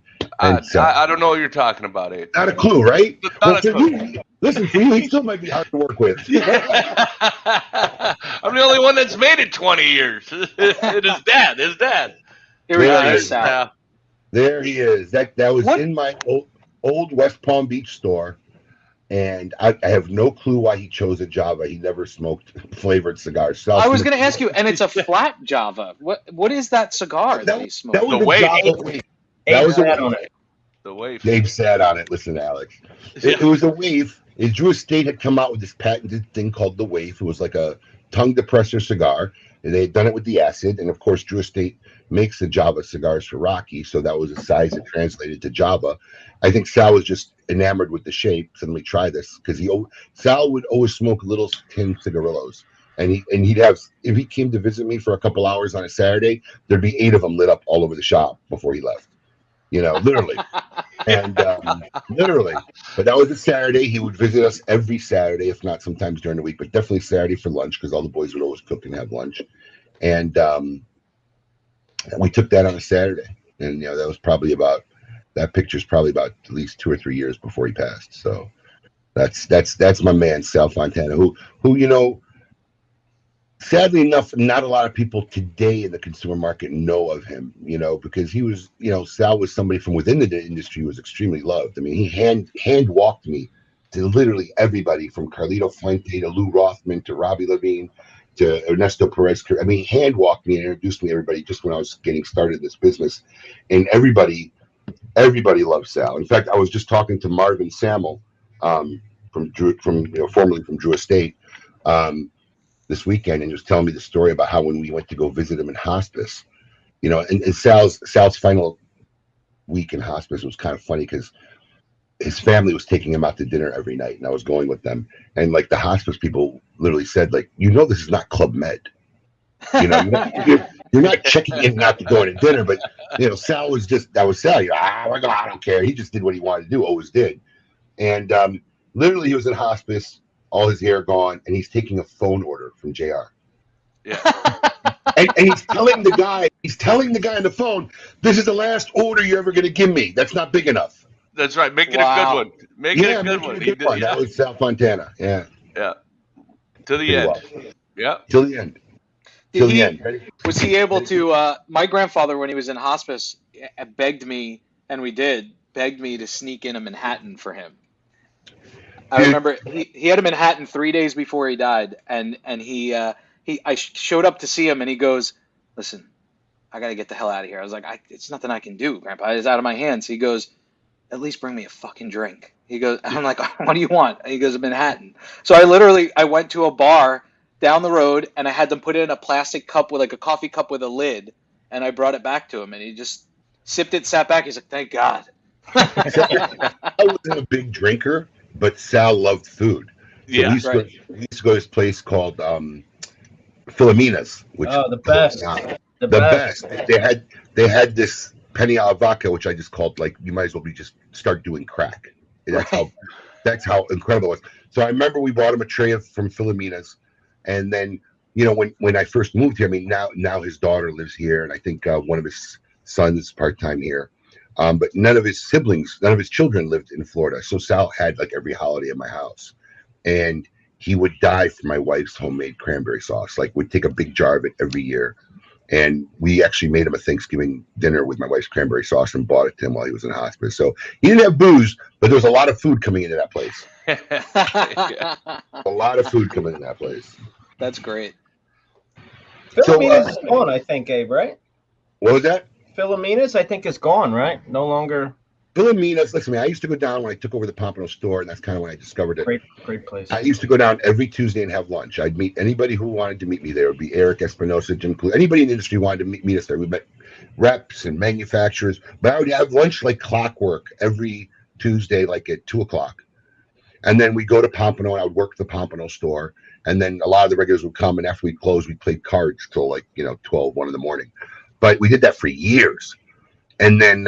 so, I don't know what you're talking about, Abe. Not a clue, right? Not a clue. Listen, for you, he still might be hard to work with. I'm the only one that's made it 20 years. His dad. There he is. That was in my old West Palm Beach store, and I have no clue why he chose a Java. He never smoked flavored cigars. So I was going to ask you, and it's a flat Java. What is that cigar that he smoked? That was the Java. That was the The waif. Dave sat on it. Listen, Alex. It was a waif. Drew Estate had come out with this patented thing called the waif. It was like a tongue depressor cigar. And they had done it with the acid. And of course, Drew Estate makes the Java cigars for Rocky. So that was a size that translated to Java. I think Sal was just enamored with the shape. So let me try this. Because Sal would always smoke little tin cigarillos. And he'd have, if he came to visit me for a couple hours on a Saturday, there'd be 8 of them lit up all over the shop before he left. Literally. And literally. But that was a Saturday. He would visit us every Saturday, if not sometimes during the week, but definitely Saturday for lunch because all the boys would always cook and have lunch. And we took that on a Saturday. And, that was probably that picture's probably about at least 2 or 3 years before he passed. So that's my man, Sal Fontana, who sadly enough, not a lot of people today in the consumer market know of him, because he was, Sal was somebody from within the industry who was extremely loved. I mean, he hand walked me to literally everybody from Carlito Fuente to Lou Rothman to Robbie Levine to Ernesto Perez. I mean, he hand walked me and introduced me to everybody just when I was getting started in this business. And everybody loved Sal. In fact, I was just talking to Marvin Samuel, formerly from Drew Estate, this weekend, and he was telling me the story about how when we went to go visit him in hospice, and Sal's final week in hospice was kind of funny because his family was taking him out to dinner every night, and I was going with them, and like the hospice people literally said, like, this is not Club Med, you're not checking in not to go to dinner, but Sal was that was Sal. I don't care. He just did what he wanted to do, always did, and literally he was in hospice. All his hair gone, and he's taking a phone order from JR. Yeah. and he's telling the guy on the phone, this is the last order you're ever going to give me. That's not big enough. That's right. Make it a good one. Make it a good one. That was Sal Fontana. Yeah. Yeah. To the end. Well. Yeah. Till the end. Till the end. Ready? Was he able to, my grandfather, when he was in hospice, begged me to sneak in a Manhattan for him. I remember he had a Manhattan 3 days before he died, and I showed up to see him, and he goes, "Listen, I got to get the hell out of here." I was like, "It's nothing I can do, Grandpa. It's out of my hands." He goes, "At least bring me a fucking drink." He goes, I'm like, "What do you want?" And he goes, "A Manhattan." So I went to a bar down the road, and I had them put it in a plastic cup with like a coffee cup with a lid, and I brought it back to him, and he just sipped it, sat back. He's like, "Thank God." I wasn't a big drinker, but Sal loved food. So we used to go to this place called Filomena's, which the best. The best. They had this penny alla vodka, which I just called, like, you might as well just start doing crack. That's how incredible it was. So I remember we bought him a tray from Filomena's, and then when I first moved here, I mean now his daughter lives here, and I think one of his sons is part-time here. But none of his children lived in Florida. So Sal had like every holiday at my house, and he would die for my wife's homemade cranberry sauce. Like, we'd take a big jar of it every year. And we actually made him a Thanksgiving dinner with my wife's cranberry sauce and bought it to him while he was in hospice. So he didn't have booze, but there was a lot of food coming into that place. A lot of food coming into that place. That's great. Filomena's is gone, I think, Abe, right? What was that? Filomena's, I think, is gone, right? No longer. Filomena's, listen to me, I used to go down when I took over the Pompano store, and that's kind of when I discovered it. Great place. I used to go down every Tuesday and have lunch. I'd meet anybody who wanted to meet me there. It would be Eric Espinosa, Jim Clue. Anybody in the industry wanted to meet us there. We met reps and manufacturers, but I would have lunch like clockwork every Tuesday, like at 2:00. And then we'd go to Pompano, and I would work the Pompano store. And then a lot of the regulars would come, and after we'd close, we'd play cards till 12, 1 in the morning. But we did that for years. And then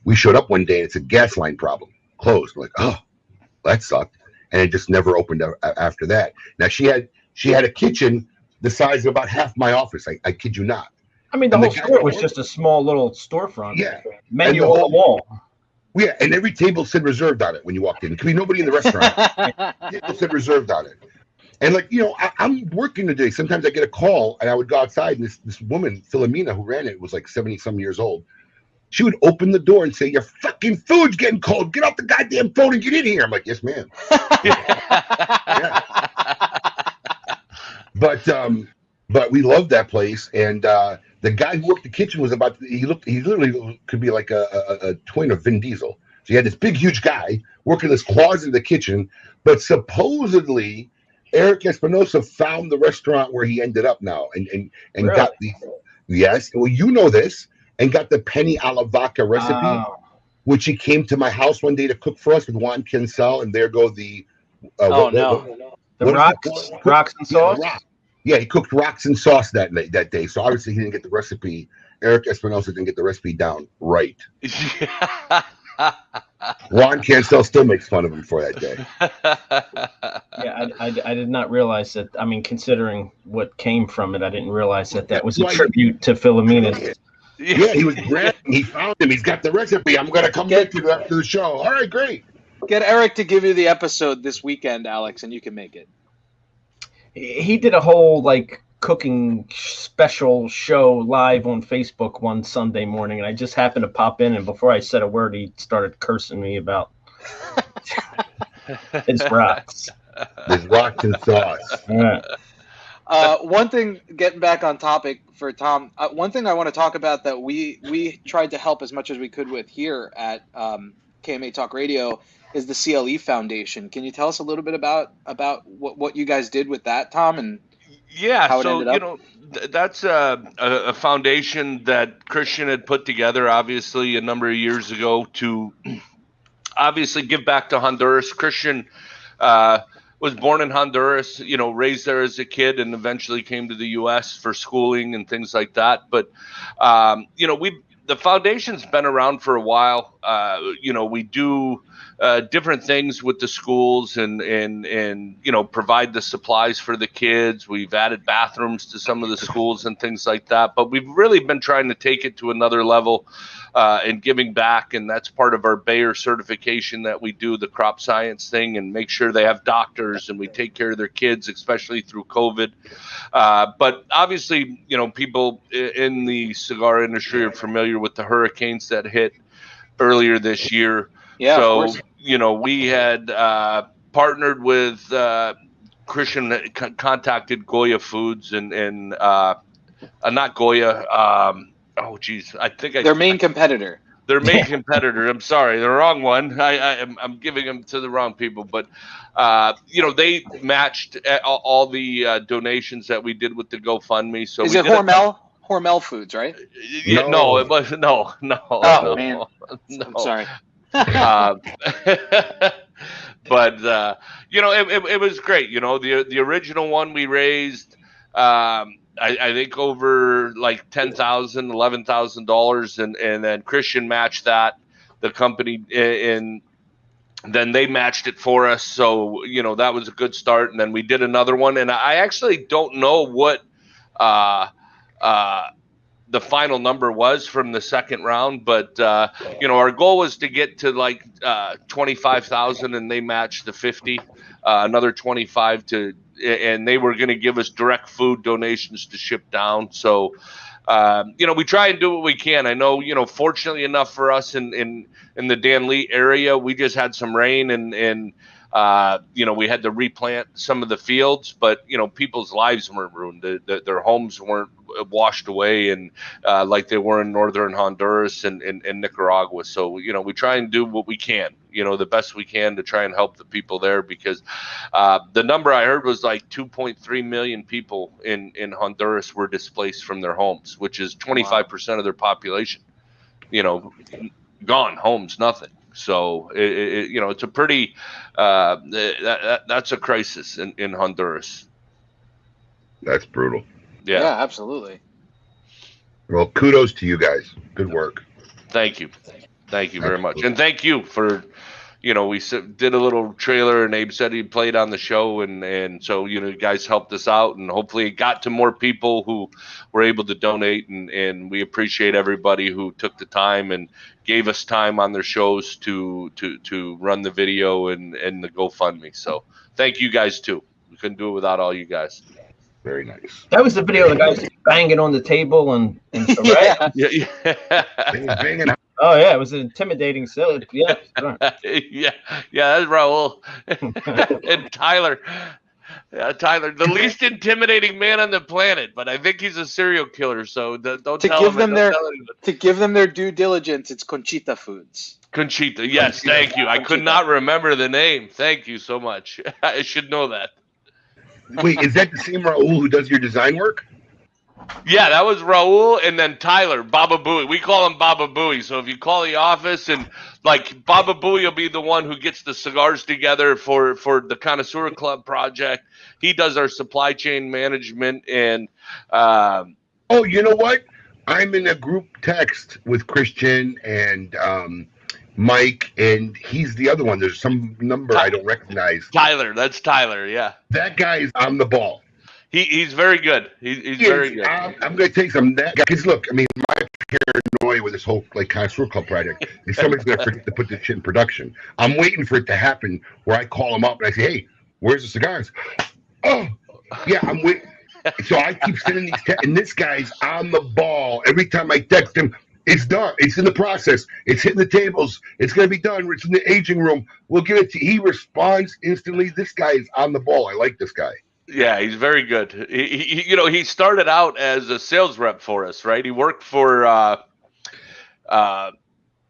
we showed up one day, and it's a gas line problem. Closed. We're like, oh, that sucked. And it just never opened up after that. Now, she had a kitchen the size of about half my office. I kid you not. I mean, the whole store was just a small little storefront. Yeah. Menu on the wall. Yeah, and every table said reserved on it when you walked in. There could be nobody in the restaurant. Table said reserved on it. And I'm working today. Sometimes I get a call, and I would go outside, and this woman, Philomena, who ran it, was like 70-some years old. She would open the door and say, "Your fucking food's getting cold. Get off the goddamn phone and get in here." I'm like, "Yes, ma'am." Yeah. But we loved that place, and the guy who worked the kitchen was he literally could be like a twin of Vin Diesel. So you had this big, huge guy working this closet in the kitchen, but supposedly Eric Espinosa found the restaurant where he ended up now and Really? got the, yes, well, you know this, and got the penny a la vaca recipe, which he came to my house one day to cook for us with Juan Kinsell, and there go the, rocks and sauce? Yeah, he cooked rocks and sauce that day. So obviously he didn't get the recipe. Eric Espinosa didn't get the recipe down right. Juan Cancel still makes fun of him for that day. Yeah, I did not realize that. I mean, considering what came from it, I didn't realize that was a tribute to Philomena. Yeah, he was brand. He found him. He's got the recipe. I'm going to come back to you after the show. All right, great. Get Eric to give you the episode this weekend, Alex, and you can make it. He did a whole cooking special show live on Facebook one Sunday morning, and I just happened to pop in, and before I said a word, he started cursing me about his rocks. His rocks and sauce. Yeah. One thing, getting back on topic for Tom, one thing I want to talk about that we tried to help as much as we could with here at KMA Talk Radio is the CLE Foundation. Can you tell us a little bit about what you guys did with that, Tom, and how it ended up? That's a foundation that Christian had put together, obviously, a number of years ago to obviously give back to Honduras. Christian was born in Honduras, raised there as a kid, and eventually came to the U.S. for schooling and things like that. But, the foundation's been around for a while. We do different things with the schools and provide the supplies for the kids. We've added bathrooms to some of the schools and things like that. But we've really been trying to take it to another level and giving back. And that's part of our Bayer certification that we do, the crop science thing, and make sure they have doctors and we take care of their kids, especially through COVID. But obviously, people in the cigar industry are familiar with the hurricanes that hit earlier this year. Yeah, so, we had partnered with Christian, contacted Goya Foods and not Goya. I think their main competitor. Their main competitor. I'm sorry, the wrong one. I'm giving them to the wrong people. But they matched all the donations that we did with the GoFundMe. So is it Hormel? Hormel Foods, right? Yeah, no, it was no. Oh man, no. I'm sorry. But it was great. The original one we raised, I think over like $10,000, $11,000, and then Christian matched that, the company, and then they matched it for us. So that was a good start. And then we did another one, and I actually don't know what the final number was from the second round, but our goal was to get to like 25,000, and they matched the 50, another 25 and they were going to give us direct food donations to ship down. So we try and do what we can. I know, fortunately enough for us in the Dan Lee area, we just had some rain and we had to replant some of the fields, but people's lives weren't ruined. Their homes weren't washed away, and like they were in northern Honduras and Nicaragua. So we try and do what we can, the best we can to try and help the people there, because the number I heard was like 2.3 million people in Honduras were displaced from their homes, which is 25% of their population. Gone, homes, nothing. So it's a pretty that's a crisis in Honduras. That's brutal. Yeah, absolutely. Well, kudos to you guys. Good work. Thank you very much, and thank you for we did a little trailer, and Abe said he played on the show, and so you guys helped us out, and hopefully it got to more people who were able to donate, and we appreciate everybody who took the time and gave us time on their shows to run the video and the GoFundMe. So thank you guys too. We couldn't do it without all you guys. Very nice. That was the video of the guys banging on the table and right? Yeah. Banging. Oh yeah, it was an intimidating silly. Yeah. yeah, that's Raul and Tyler. Yeah, Tyler, the least intimidating man on the planet, but I think he's a serial killer. So don't tell him. To give them their due diligence, it's Conchita Foods. Conchita. Yes, thank you. I could not remember the name. Thank you so much. I should know that. Wait, is that the same Raul who does your design work? Yeah, that was Raul, and then Tyler, Baba Booey. We call him Baba Booey. So if you call the office, and like Baba Booey will be the one who gets the cigars together for the Connoisseur Club project. He does our supply chain management, and oh, you know what? I'm in a group text with Christian and Mike, and he's the other one. There's some number I don't recognize. Tyler, that's Tyler. Yeah, that guy is on the ball. He's very good. He's very good. I'm going to take some that guy. Because look, I mean, my paranoia with this whole like Connoisseur Club project is somebody's going to forget to put this shit in production. I'm waiting for it to happen where I call him up and I say, "Hey, where's the cigars?" Oh, yeah, I'm waiting. So I keep sending these texts, and this guy's on the ball. Every time I text him, it's done. It's in the process. It's hitting the tables. It's going to be done. It's in the aging room. We'll give it to you. He responds instantly. This guy is on the ball. I like this guy. Yeah, he's very good. He started out as a sales rep for us, right? He worked for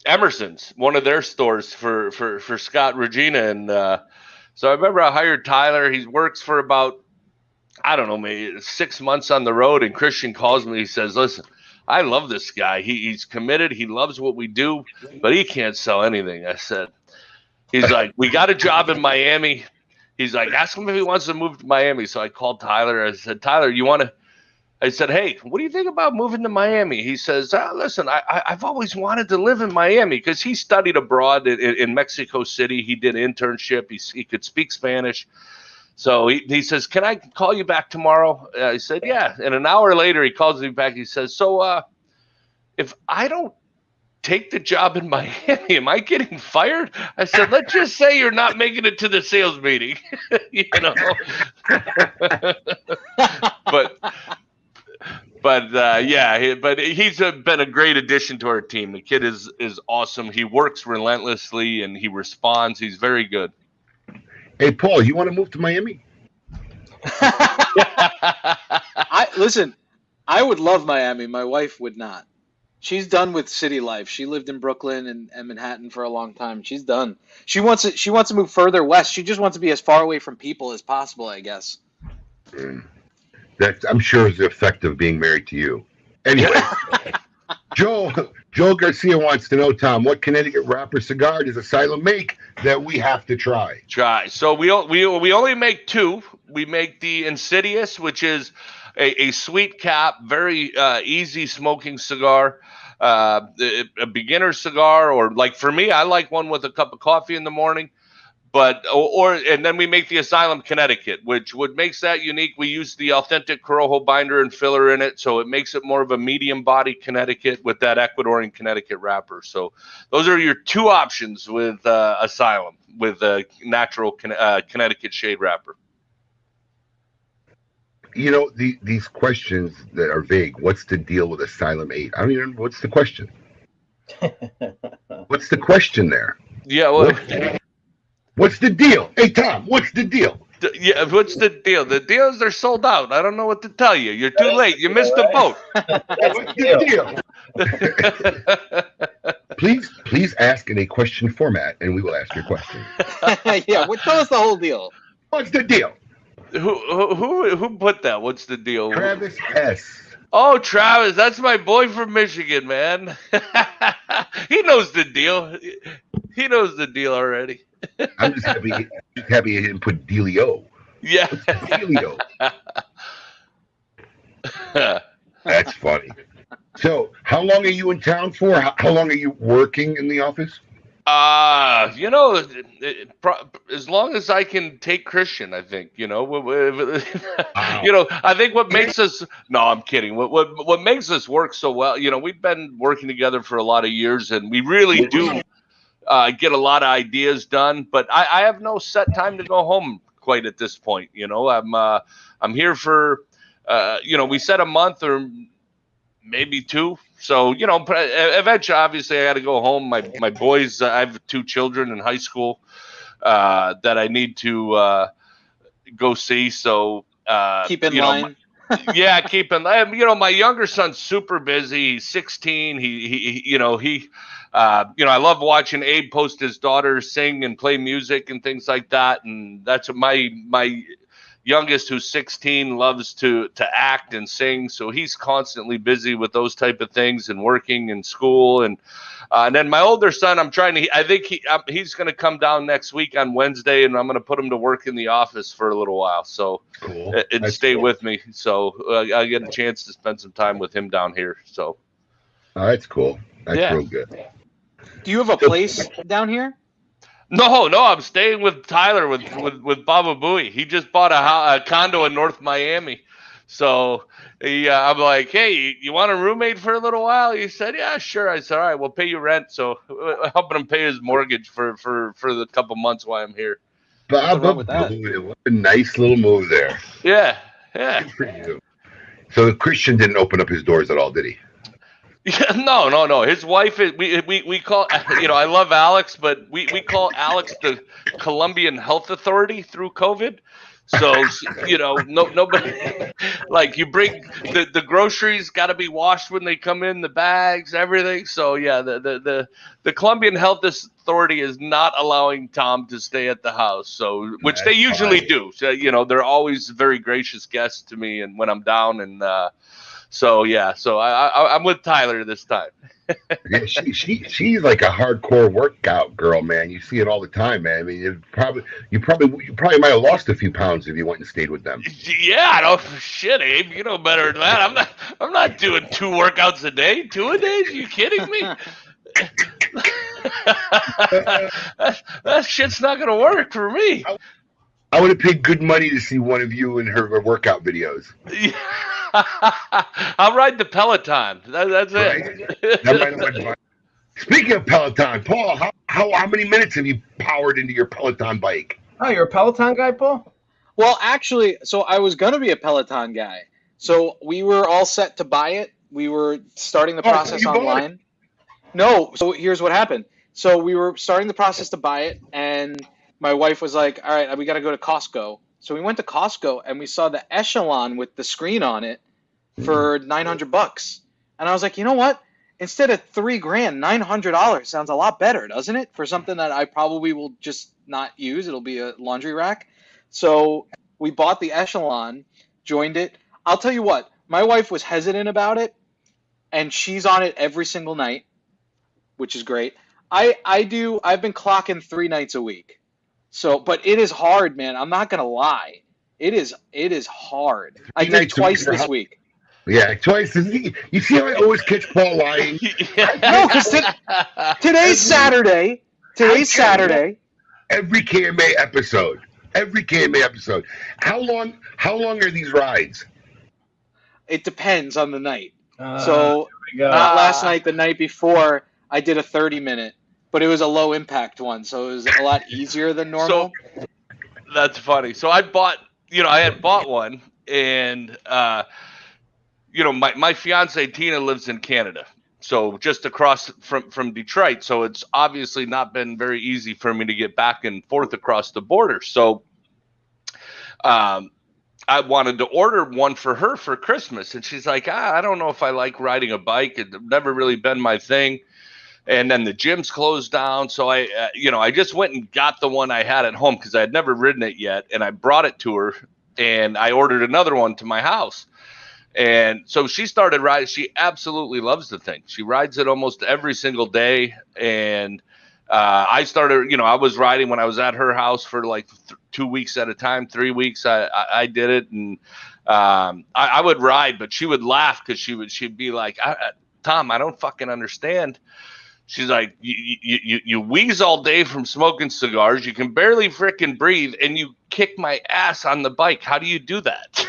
Emerson's, one of their stores for Scott Regina. And so I remember I hired Tyler. He works for about, I don't know, maybe 6 months on the road. And Christian calls me. He says, "Listen, I love this guy. He's committed. He loves what we do, but he can't sell anything." I said, he's like, "We got a job in Miami." He's like, "Ask him if he wants to move to Miami." So I called Tyler. I said, "Tyler, you want to?" I said, "Hey, what do you think about moving to Miami?" He says, "Listen, I've always wanted to live in Miami," because he studied abroad in Mexico City. He did an internship. He could speak Spanish. So he says, "Can I call you back tomorrow?" I said, "Yeah." And an hour later, he calls me back. He says, "So if I don't take the job in Miami, am I getting fired?" I said, "Let's just say you're not making it to the sales meeting." But he's been a great addition to our team. The kid is awesome. He works relentlessly and he responds. He's very good. Hey, Paul, you want to move to Miami? Listen, I would love Miami. My wife would not. She's done with city life. She lived in Brooklyn and Manhattan for a long time. She's done. She wants to move further west. She just wants to be as far away from people as possible, I guess. That I'm sure is the effect of being married to you. Anyway, Joe Garcia wants to know, Tom, what Connecticut wrapper cigar does Asylum make that we have to try? So we only make two. We make the Insidious, which is a sweet cap, very easy smoking cigar. A beginner cigar, or like for me, I like one with a cup of coffee in the morning. And then we make the Asylum Connecticut, which what makes that unique. We use the authentic Corojo binder and filler in it, so it makes it more of a medium body Connecticut with that Ecuadorian Connecticut wrapper. So those are your two options with Asylum, with a natural Connecticut shade wrapper. You know, these questions that are vague. What's the deal with Asylum 8? I don't even know. What's the question? What's the question there? Yeah, well, what's the deal? Hey, Tom, what's the deal? Yeah, what's the deal? The deal is they're sold out. I don't know what to tell you. You're too late. You missed the boat. What's the deal? Please ask in a question format, and we will ask your question. Yeah, tell us the whole deal. What's the deal? Who put that? What's the deal? Travis S. Oh, Travis, that's my boy from Michigan, man. He knows the deal. He knows the deal already. I'm just happy he didn't put Dealio. Yeah. Dealio. That's funny. So, how long are you in town for? How long are you working in the office? As long as I can take Christian, I think, I think what makes us, no, I'm kidding. What makes us work so well, we've been working together for a lot of years, and we really do get a lot of ideas done, but I have no set time to go home quite at this point. I'm here for, we said a month or maybe two. So, eventually, obviously, I got to go home. My boys, I have 2 children in high school that I need to go see. So keep in line. Keep in line. My younger son's super busy. He's 16. He I love watching Abe post his daughter sing and play music and things like that. And that's what my youngest, who's 16, loves to act and sing. So he's constantly busy with those type of things and working in school. And then my older son, I think he's going to come down next week on Wednesday, and I'm going to put him to work in the office for a little while. So cool. And stay with me. So I get a chance to spend some time with him down here. So. Oh, that's cool. That's real good. Do you have a place down here? No, I'm staying with Tyler with Baba Booey. He just bought a condo in North Miami. So I'm like, hey, you want a roommate for a little while? He said, yeah, sure. I said, all right, we'll pay you rent. So helping him pay his mortgage for the couple months while I'm here. Baba Booey, what a nice little move there. Yeah. Good for you. So Christian didn't open up his doors at all, did he? Yeah, no. His wife is we call I love Alex, but we call Alex the Colombian Health Authority through COVID. So nobody like you bring the groceries got to be washed when they come in, the bags, everything. So yeah, the Colombian Health Authority is not allowing Tom to stay at the house. So which they usually do. So they're always very gracious guests to me, and when I'm down and. So I'm with Tyler this time. Yeah, she's like a hardcore workout girl, man. You see it all the time, man. I mean, you probably might have lost a few pounds if you went and stayed with them. Yeah, no shit, Abe. You know better than that. I'm not doing 2 workouts a day. 2 a day? Are you kidding me? that shit's not gonna work for me. I would have paid good money to see one of you in her workout videos. Yeah. I'll ride the Peloton. That's it. Speaking of Peloton, Paul, how many minutes have you powered into your Peloton bike? Oh, you're a Peloton guy, Paul? Well, actually, so I was going to be a Peloton guy. So we were all set to buy it. We were starting the process online. No, so here's what happened. So we were starting the process to buy it, and my wife was like, all right, we got to go to Costco. So we went to Costco and we saw the Echelon with the screen on it for $900. And I was like, you know what? Instead of $3,000, $900 sounds a lot better, doesn't it? For something that I probably will just not use. It'll be a laundry rack. So we bought the Echelon, joined it. I'll tell you what, my wife was hesitant about it, and she's on it every single night, which is great. I've been clocking 3 nights a week. So, but it is hard, man. I'm not gonna lie. It is hard. I did twice this week. Yeah, twice. You see how I always catch Paul lying? No, because today's Saturday. Every KMA episode. How long are these rides? It depends on the night. So not last night, the night before, I did a 30-minute. But it was a low impact one, so it was a lot easier than normal. So that's funny. So I had bought one, and my fiance Tina lives in Canada, so just across from Detroit. So it's obviously not been very easy for me to get back and forth across the border. So I wanted to order one for her for Christmas, and she's like, I don't know if I like riding a bike. It's never really been my thing. And then the gym's closed down. So I just went and got the one I had at home because I had never ridden it yet. And I brought it to her, and I ordered another one to my house. And so she started riding. She absolutely loves the thing. She rides it almost every single day. And I started, I was riding when I was at her house for like 2 weeks at a time, 3 weeks. I did it. And I would ride, but she would laugh because she'd be like, Tom, I don't fucking understand. She's like, you wheeze all day from smoking cigars. You can barely frickin' breathe, and you kick my ass on the bike. How do you do that?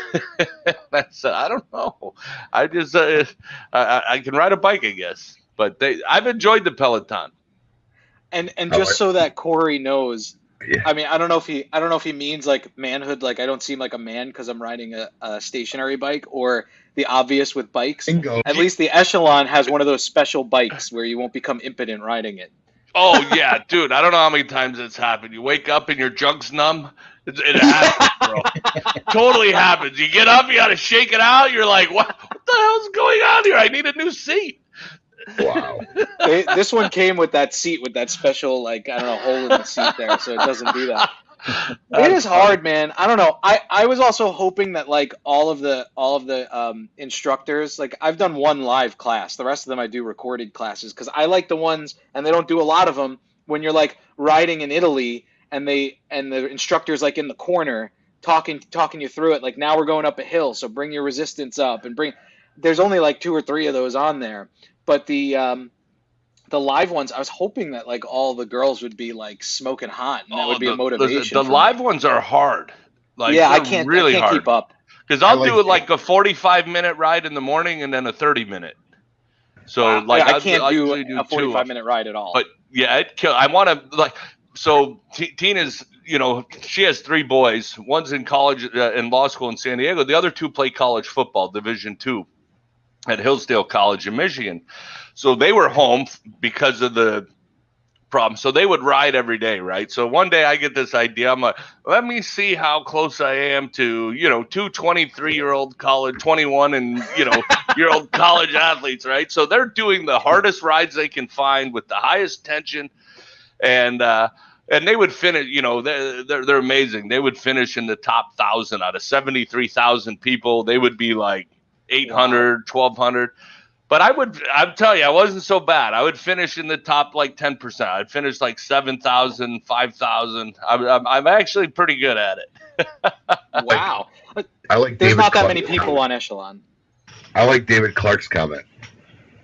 I said, I don't know. I just I can ride a bike, I guess. But I've enjoyed the Peloton. And just so that Corey knows, yeah. I mean, I don't know if he means like manhood, like I don't seem like a man because I'm riding a stationary bike, or the obvious with bikes. Bingo. At least the Echelon has one of those special bikes where you won't become impotent riding it. Oh yeah, dude! I don't know how many times it's happened. You wake up and your junk's numb. It happens, bro. Totally happens. You get up, you got to shake it out. You're like, what the hell's going on here? I need a new seat. Wow. This one came with that seat with that special, like, I don't know, hole in the seat there, so it doesn't do that. It is hard, man. I don't know. I was also hoping that like all of the instructors, like I've done one live class. The rest of them I do recorded classes because I like the ones, and they don't do a lot of them, when you're like riding in Italy and the instructor's like in the corner talking you through it. Like, now we're going up a hill, so bring your resistance up and there's only like 2 or 3 of those on there. But the live ones, I was hoping that like all the girls would be like smoking hot, and that would be a motivation. The live ones are hard. Like, yeah, I can't hard. Keep up. Because I'll do it like a 45-minute ride in the morning and then a 30-minute. So like I can't do a 45-minute ride at all. But yeah, I want to like. So Tina's, she has 3 boys. One's in college, in law school in San Diego. The other 2 play college football, Division II, at Hillsdale College in Michigan. So they were home because of the problem. So they would ride every day, right? So one day I get this idea. I'm like, let me see how close I am to, 2 23-year-old college, 21 and, year old college athletes, right? So they're doing the hardest rides they can find with the highest tension. And they would finish, they're amazing. They would finish in the top 1,000 out of 73,000 people. They would be like 800, 1,200. But I'm telling you, I wasn't so bad. I would finish in the top like 10%. I'd finish like 7,000, 5,000. I'm actually pretty good at it. Wow. I like There's David not that Clark's many people comment. on Echelon. I like David Clark's comment.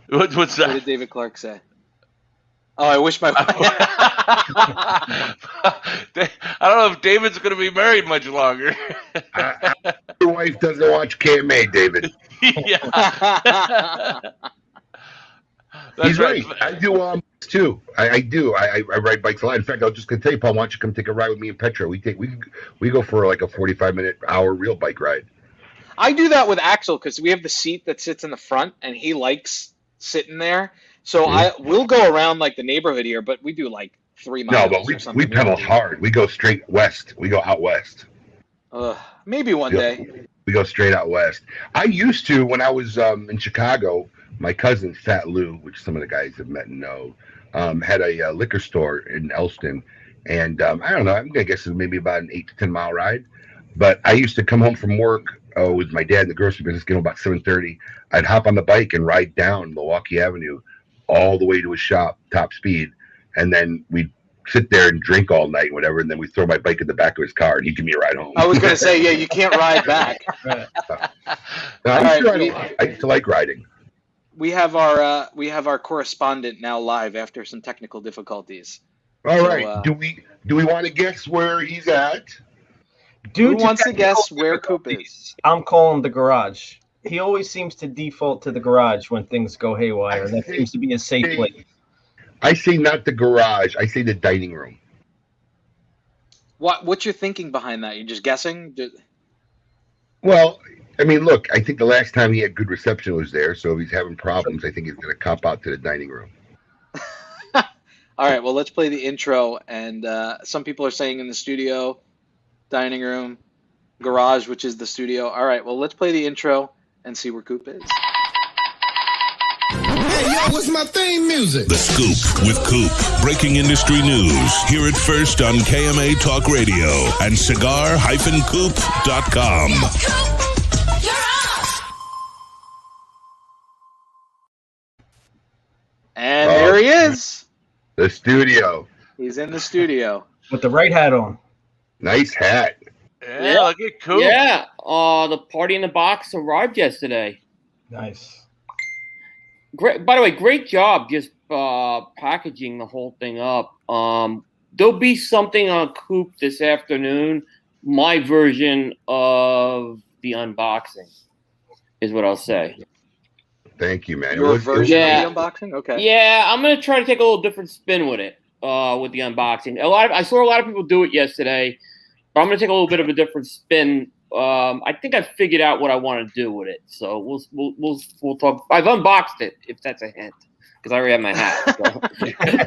What's that? What did David Clark say? Oh, I wish my I don't know if David's going to be married much longer. Your wife doesn't watch KMA, David. Yeah. He's right. I do too. I do. I ride bikes a lot. In fact, I was just gonna tell you, Paul, why don't you come take a ride with me and Petra? We go for like a 45-minute hour real bike ride. I do that with Axel because we have the seat that sits in the front, and he likes sitting there. So we'll go around like the neighborhood here, but we do like 3 miles. No, but we pedal hard. We go straight west. We go out west. Maybe one day. We go straight out west. I used to, when I was in Chicago, my cousin Fat Lou, which some of the guys have met and know, had a liquor store in Elston. And I don't know, I guess it was maybe about an 8 to 10 mile ride. But I used to come home from work with my dad in the grocery business, get home about 7:30. I'd hop on the bike and ride down Milwaukee Avenue all the way to his shop, top speed. And then we'd sit there and drink all night, whatever. And then we'd throw my bike in the back of his car and he'd give me a ride home. I was going to say, yeah, you can't ride back. I used to like riding. We have our correspondent now live after some technical difficulties. All right. Do we want to guess where he's at? Who wants to guess where Coop is? I'm calling the garage. He always seems to default to the garage when things go haywire. That seems to be a safe place. I say not the garage. I say the dining room. What's your thinking behind that? You're just guessing? Well, I mean, look, I think the last time he had good reception was there, so if he's having problems, I think he's going to cop out to the dining room. All right, well, let's play the intro. And some people are saying in the studio, dining room, garage, which is the studio. All right, well, let's play the intro and see where Coop is. Hey, yo, what's my theme music? The Scoop with Coop. Breaking industry news. Hear it first on KMA Talk Radio and cigar-coop.com. And there he is. The studio. He's in the studio. With the right hat on. Nice hat. Yeah, look at Coop. Yeah, the party in the box arrived yesterday. Nice. Great. By the way, great job just packaging the whole thing up. There'll be something on Coop this afternoon. My version of the unboxing is what I'll say. Thank you, man. Your version of the unboxing? Okay. Yeah, I'm gonna try to take a little different spin with it. With the unboxing, I saw a lot of people do it yesterday, but I'm gonna take a little bit of a different spin. I think I figured out what I want to do with it, so we'll talk. I've unboxed it, if that's a hint, because I already have my hat. So.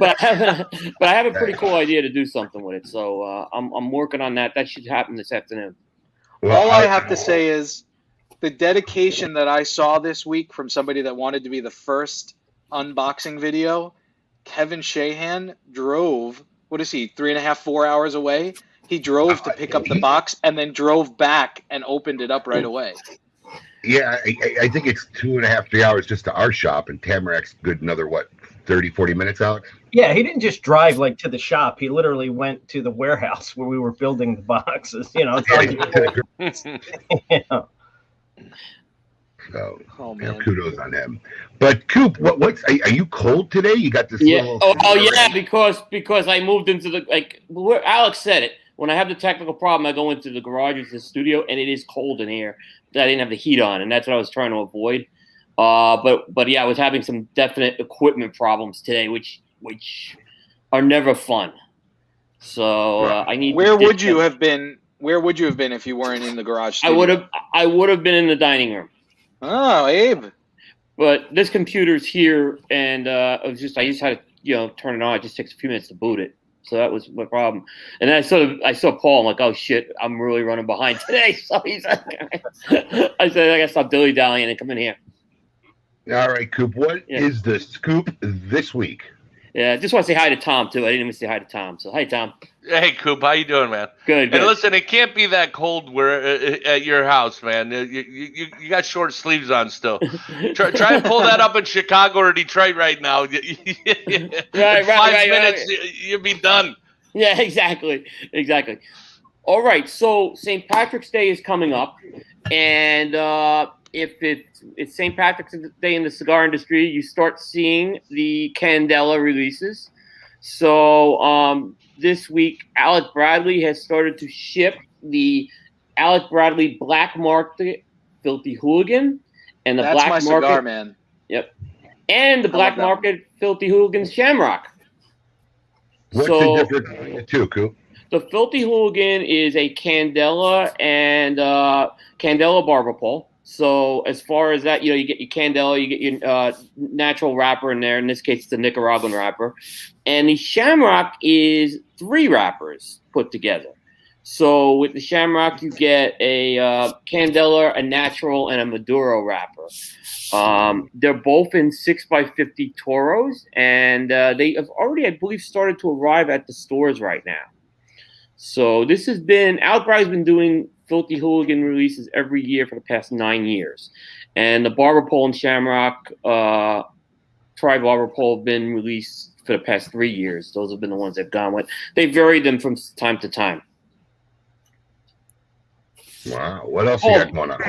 but I have a pretty cool idea to do something with it, so I'm working on that. That should happen this afternoon. Well, all I have to say is the dedication that I saw this week from somebody that wanted to be the first unboxing video, Kevin Shahan drove, what is he, 3.5, 4 hours away? He drove to pick up the box and then drove back and opened it up right away. Yeah, I think it's 2.5, 3 hours just to our shop, and Tamarac's good another, 30, 40 minutes, Alex? Yeah, he didn't just drive like to the shop. He literally went to the warehouse where we were building the boxes. You know, it's like, So, kudos on him. But Coop, what's are you cold today? You got this little yeah, because I moved into where Alex said it. When I have the technical problem, I go into the garage, into the studio, and it is cold in here. I didn't have the heat on, and that's what I was trying to avoid. But yeah, I was having some definite equipment problems today, which are never fun. So I need. Where would you have been? Where would you have been if you weren't in the garage studio? I would have been in the dining room. Oh, Abe. But this computer's here, and I just had to turn it on. It just takes a few minutes to boot it. So that was my problem. And then I saw Paul. I'm like, oh shit, I'm really running behind today. So he's like, I said, I gotta stop dilly-dallying and come in here. All right, Coop. What is the scoop this week? Yeah, I just want to say hi to Tom too. I didn't even say hi to Tom. So hi, Tom. Hey, Coop, how you doing, man? Good. And listen, it can't be that cold at your house, man. You got short sleeves on still. Try and pull that up in Chicago or Detroit right now. Right. 5 minutes, you'll be done. Yeah, exactly. All right, so St. Patrick's Day is coming up, and if it's St. Patrick's Day in the cigar industry, you start seeing the Candela releases. So this week, Alec Bradley has started to ship the Alec Bradley Black Market Filthy Hooligan and the That's Black my Market. cigar, man. Yep. And the Black Market Filthy Hooligan Shamrock. What's the difference between the two, Coop? The Filthy Hooligan is a Candela and Candela barber pole. So as far as that, you get your Candela, you get your natural wrapper in there. In this case, it's the Nicaraguan wrapper. And the Shamrock is 3 wrappers put together. So with the Shamrock, you get a Candela, a natural, and a Maduro wrapper. They're both in 6x50 Toros, and they have already, I believe, started to arrive at the stores right now. So this has been, Alec Bradley's been doing Filthy Hooligan releases every year for the past 9 years. And the Barber Pole and Shamrock Tri-Barber Pole have been released for the past 3 years. Those have been the ones they've gone with. They varied them from time to time. Wow. What else you got going on?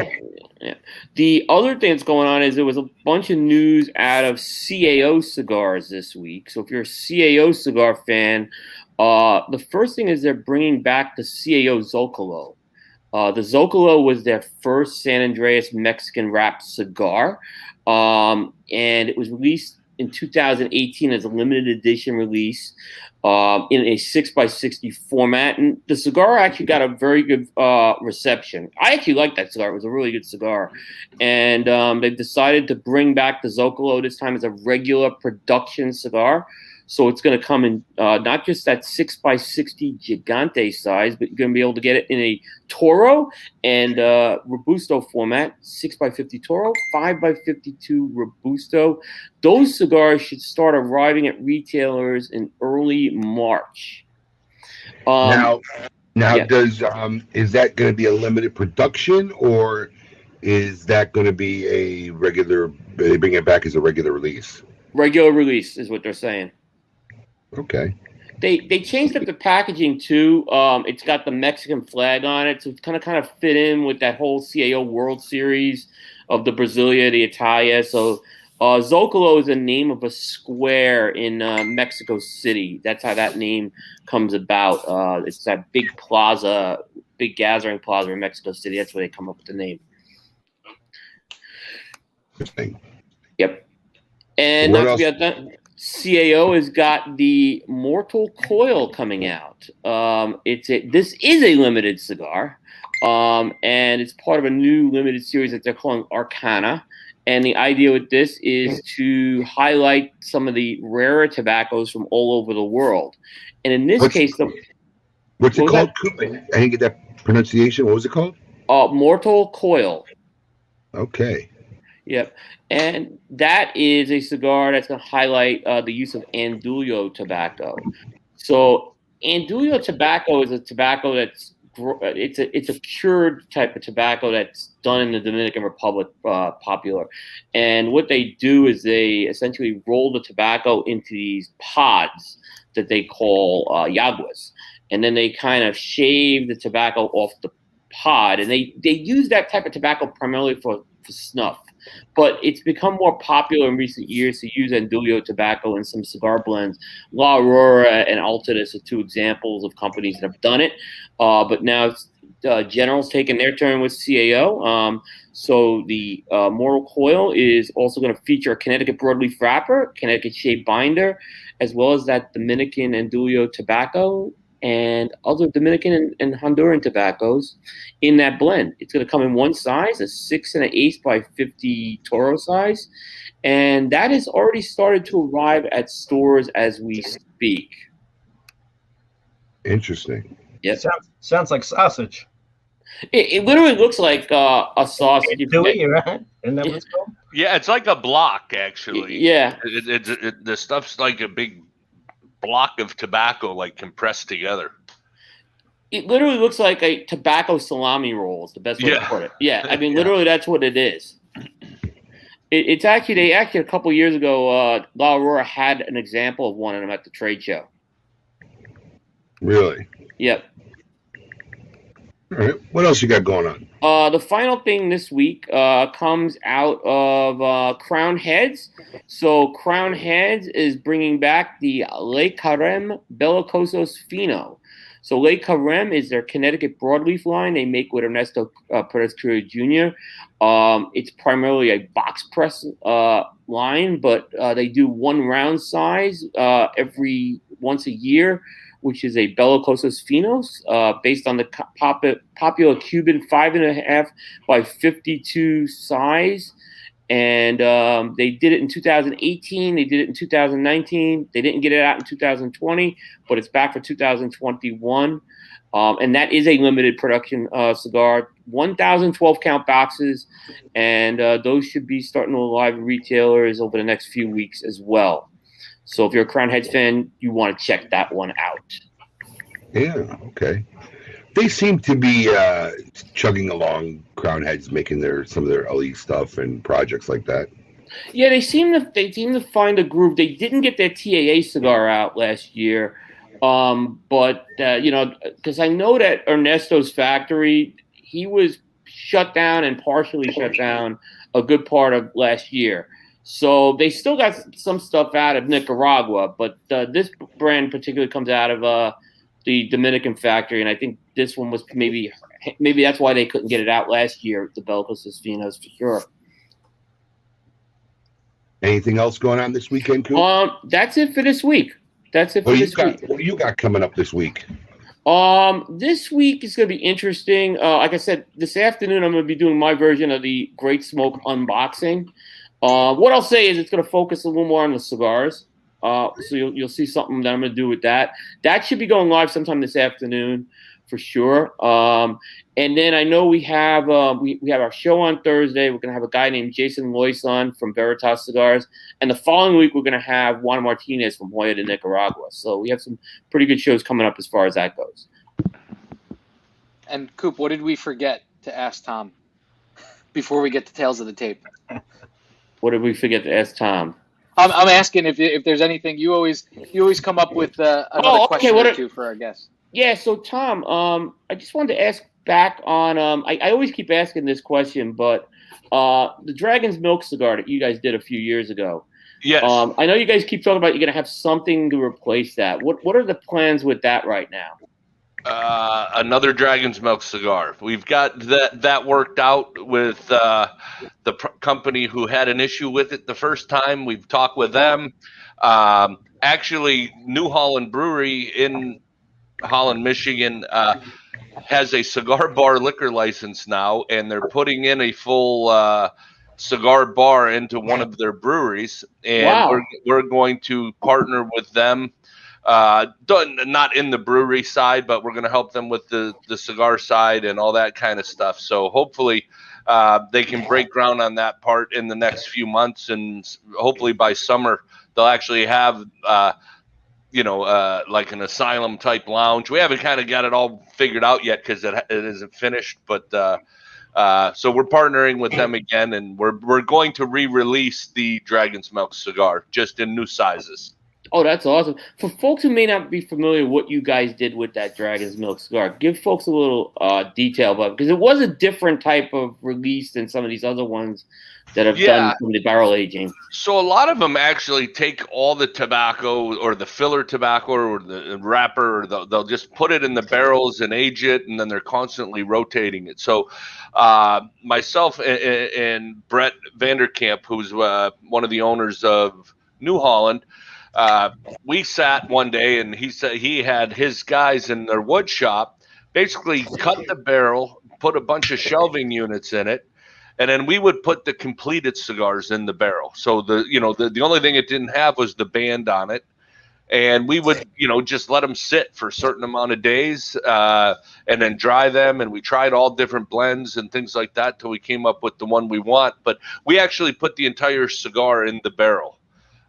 Yeah. The other thing that's going on is there was a bunch of news out of CAO cigars this week. So if you're a CAO cigar fan, the first thing is they're bringing back the CAO Zocalo. The Zocalo was their first San Andreas Mexican wrapped cigar, and it was released in 2018 as a limited edition release in a 6x60 format. And the cigar actually got a very good reception. I actually liked that cigar. It was a really good cigar. And they've decided to bring back the Zocalo this time as a regular production cigar. So it's going to come in not just that 6x60 Gigante size, but you're going to be able to get it in a Toro and Robusto format, 6x50 Toro, 5x52 Robusto. Those cigars should start arriving at retailers in early March. Now, does is that going to be a limited production, or is that going to be a regular? They bring it back as a regular release. Regular release is what they're saying. Okay. They changed up the packaging too. It's got the Mexican flag on it, so it's kind of fit in with that whole CAO World Series of the Brasilia, the Italia. So Zocalo is the name of a square in Mexico City. That's how that name comes about. It's that big plaza, big gathering plaza in Mexico City. That's where they come up with the name. Interesting. Yep. And not to forget that, CAO has got the Mortal Coil coming out. This is a limited cigar, and it's part of a new limited series that they're calling Arcana. And the idea with this is to highlight some of the rarer tobaccos from all over the world. And in this case, what's it called? I didn't get that pronunciation. What was it called? Mortal Coil. Okay. Yep. And that is a cigar that's going to highlight the use of Andullo tobacco. So Andullo tobacco is a tobacco it's a cured type of tobacco that's done in the Dominican Republic, popular. And what they do is they essentially roll the tobacco into these pods that they call yaguas. And then they kind of shave the tobacco off the pod. And they use that type of tobacco primarily for snuff. But it's become more popular in recent years to use Andullo tobacco in some cigar blends. La Aurora and Altadis are two examples of companies that have done it. But now General's taking their turn with CAO. So the Mortal Coil is also going to feature a Connecticut broadleaf wrapper, Connecticut shade binder, as well as that Dominican Andullo tobacco and other Dominican and Honduran tobaccos in that blend. It's going to come in one size, a 6 1/8 by 50 Toro size, and that has already started to arrive at stores as we speak. Interesting. Yep. Sounds like sausage. It literally looks like a sausage. Do it, right? Isn't that what it's called? Yeah, it's like a block, actually. Yeah. The stuff's like a big block of tobacco, like compressed together. It literally looks like a tobacco salami roll is the best way to put it. Yeah, I mean, literally that's what it is. It's actually, a couple years ago, La Aurora had an example of one of them at the trade show. Really? Yep. All right. What else you got going on? The final thing this week comes out of Crown Heads. So Crown Heads is bringing back the Le Carême Bellicosos Fino. So Le Carême is their Connecticut broadleaf line they make with Ernesto Perez Cruz Jr. It's primarily a box press line, but they do one round size every once a year, which is a Bellicosos Finos, based on the popular Cuban 5.5 by 52 size. And they did it in 2018. They did it in 2019. They didn't get it out in 2020, but it's back for 2021. And that is a limited production cigar, 1,012 count boxes. And those should be starting to arrive at retailers over the next few weeks as well. So if you're a Crown Heads fan, you want to check that one out. Yeah, okay. They seem to be chugging along, Crown Heads, making some of their LE stuff and projects like that. Yeah, they seem to find a groove. They didn't get their TAA cigar out last year, but because I know that Ernesto's factory, he was shut down and partially shut down a good part of last year. So they still got some stuff out of Nicaragua, but this brand particularly comes out of the Dominican factory, and I think this one was maybe that's why they couldn't get it out last year, the Bellicosos Finos, for sure. Anything else going on this weekend, Coop? That's it for this week. What do you got coming up this week? This week is going to be interesting. Like I said, this afternoon I'm going to be doing my version of the Great Smoke unboxing. What I'll say is it's going to focus a little more on the cigars. So you'll see something that I'm going to do with that. That should be going live sometime this afternoon for sure. And then I know we have our show on Thursday. We're going to have a guy named Jason Lois on from Veritas Cigars. And the following week, we're going to have Juan Martinez from Hoya de Nicaragua. So we have some pretty good shows coming up as far as that goes. And Coop, what did we forget to ask Tom before we get to Tales of the Tape? What did we forget to ask Tom? I'm asking if there's anything you always come up with another question or two for our guests. Yeah, so Tom, I just wanted to ask back on I always keep asking this question, but the Dragon's Milk cigar that you guys did a few years ago. Yes. I know you guys keep talking about you're gonna have something to replace that. What are the plans with that right now? Another Dragon's Milk cigar. We've got that worked out with the company who had an issue with it the first time. We've talked with them. Actually, New Holland Brewery in Holland, Michigan, has a cigar bar liquor license now, and they're putting in a full cigar bar into one of their breweries, and we're going to partner with them. Not in the brewery side, but we're going to help them with the cigar side and all that kind of stuff. So hopefully they can break ground on that part in the next few months, and hopefully by summer they'll actually have like an Asylum type lounge. We haven't kind of got it all figured out yet because it isn't finished, but so we're partnering with them again, and we're going to re-release the Dragon's Milk cigar just in new sizes. Oh, that's awesome. For folks who may not be familiar with what you guys did with that Dragon's Milk cigar, give folks a little detail about it, because it was a different type of release than some of these other ones that have done some of the barrel aging. So a lot of them actually take all the tobacco or the filler tobacco or the wrapper, or they'll just put it in the barrels and age it, and then they're constantly rotating it. So myself and Brett Vanderkamp, who's one of the owners of New Holland, we sat one day, and he said he had his guys in their wood shop basically cut the barrel, put a bunch of shelving units in it, and then we would put the completed cigars in the barrel. So the only thing it didn't have was the band on it, and we would just let them sit for a certain amount of days and then dry them. And we tried all different blends and things like that till we came up with the one we want. But we actually put the entire cigar in the barrel.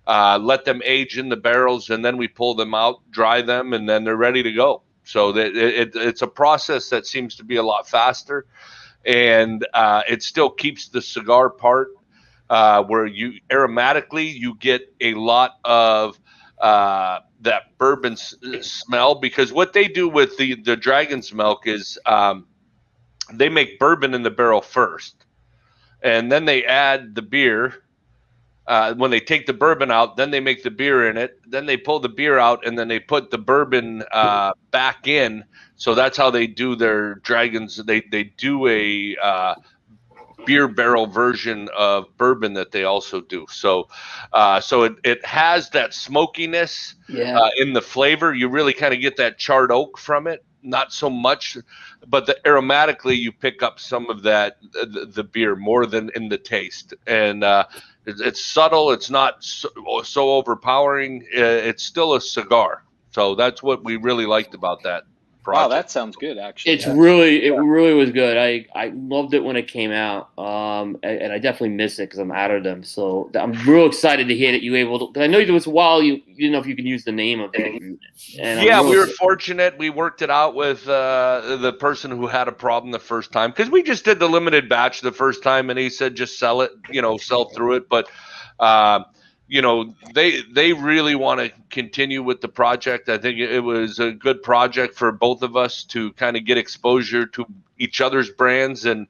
Let them age in the barrels, and then we pull them out, dry them, and then they're ready to go. So that it's a process that seems to be a lot faster, and it still keeps the cigar part where you aromatically you get a lot of that bourbon smell, because what they do with the Dragon's Milk is they make bourbon in the barrel first, and then they add the beer. When they take the bourbon out, then they make the beer in it. Then they pull the beer out, and then they put the bourbon back in. So that's how they do their Dragons. They do a beer barrel version of bourbon that they also do. So it has that smokiness in the flavor. You really kind of get that charred oak from it. Not so much, but aromatically you pick up some of that the beer more than in the taste. And it's subtle. It's not so overpowering. It's still a cigar. So that's what we really liked about that project. Wow, that sounds good, actually. It really was good. I loved it when it came out, and I definitely miss it because I'm out of them. So I'm real excited to hear that you were able to. Because I know it was a while you didn't know if you can use the name of it. And we were fortunate. We worked it out with the person who had a problem the first time, because we just did the limited batch the first time, and he said just sell it, sell through it. But they really want to continue with the project. I think it was a good project for both of us to kind of get exposure to each other's brands. And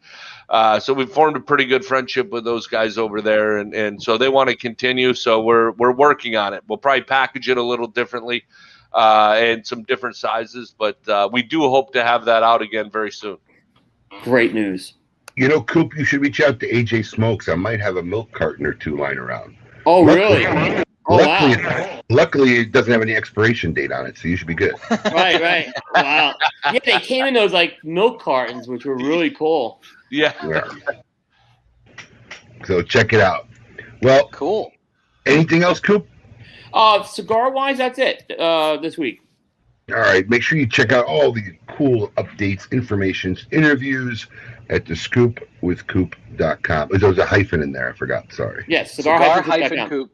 so we've formed a pretty good friendship with those guys over there. And so they want to continue. So we're working on it. We'll probably package it a little differently and some different sizes. But we do hope to have that out again very soon. Great news. Coop, you should reach out to AJ Smokes. I might have a milk carton or two lying around. Oh, really? Wow. Luckily, it doesn't have any expiration date on it, so you should be good. Right. Wow. Yeah, they came in those milk cartons, which were really cool. Yeah. So check it out. Well, cool. Anything else, Coop? Cigar-wise, that's it this week. All right. Make sure you check out all the cool updates, information, interviews at thescoopwithcoop.com. There was a hyphen in there. I forgot. Sorry. Yes, cigar-coop.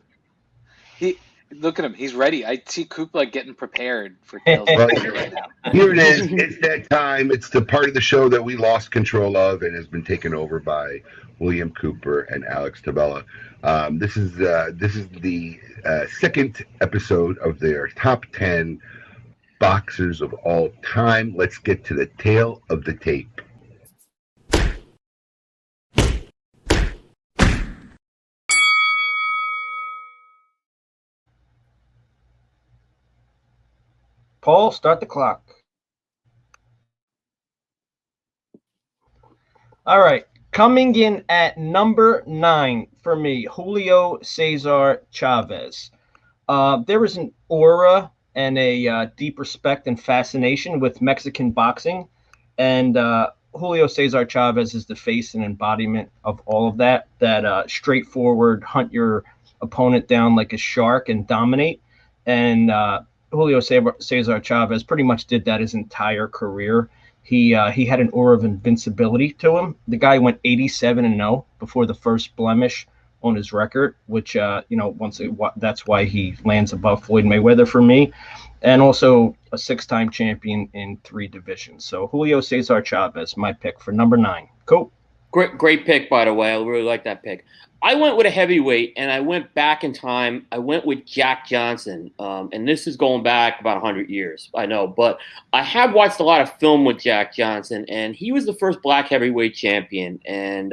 Look at him. He's ready. I see Coop getting prepared for Tales right now. Here it is. It's that time. It's the part of the show that we lost control of and has been taken over by William Cooper and Alex Tabella. This is the second episode of their top 10 boxers of all time. Let's get to the tail of the tape. Paul, start the clock. All right. Coming in at number 9 for me, Julio Cesar Chavez. There is an aura and a deep respect and fascination with Mexican boxing. And Julio Cesar Chavez is the face and embodiment of all of that straightforward, hunt your opponent down like a shark and dominate. And Julio Cesar Chavez pretty much did that his entire career. He had an aura of invincibility to him. The guy went 87-0 before the first blemish on his record, which that's why he lands above Floyd Mayweather for me, and also a 6-time champion in 3 divisions. So Julio Cesar Chavez, my pick for number 9. Cool. Great pick, by the way. I really like that pick. I went with a heavyweight, and I went back in time. I went with Jack Johnson, and this is going back about 100 years, I know. But I have watched a lot of film with Jack Johnson, and he was the first black heavyweight champion. And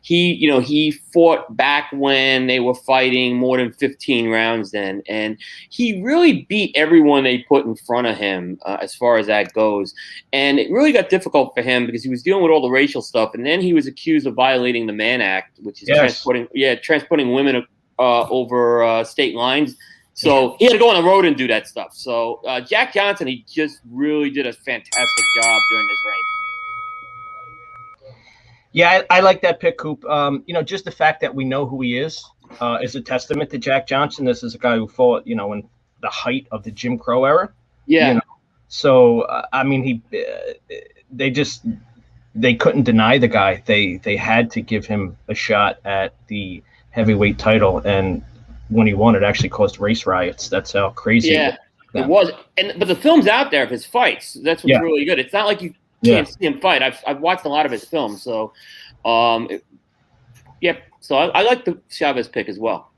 he fought back when they were fighting more than 15 rounds then, and he really beat everyone they put in front of him as far as that goes. And it really got difficult for him because he was dealing with all the racial stuff, and then he was accused of violating the Mann Act, which is transporting women over state lines. So he had to go on the road and do that stuff. So Jack Johnson, he just really did a fantastic job during this reign. Yeah, I like that pick, Coop. Just the fact that we know who he is a testament to Jack Johnson. This is a guy who fought, in the height of the Jim Crow era. Yeah. So they couldn't deny the guy. They had to give him a shot at the heavyweight title, and when he won, it actually caused race riots. That's how crazy it was. But the film's out there of his fights. That's what's really good. It's not like you can't see him fight. I've watched a lot of his films, so So I like the Chavez pick as well.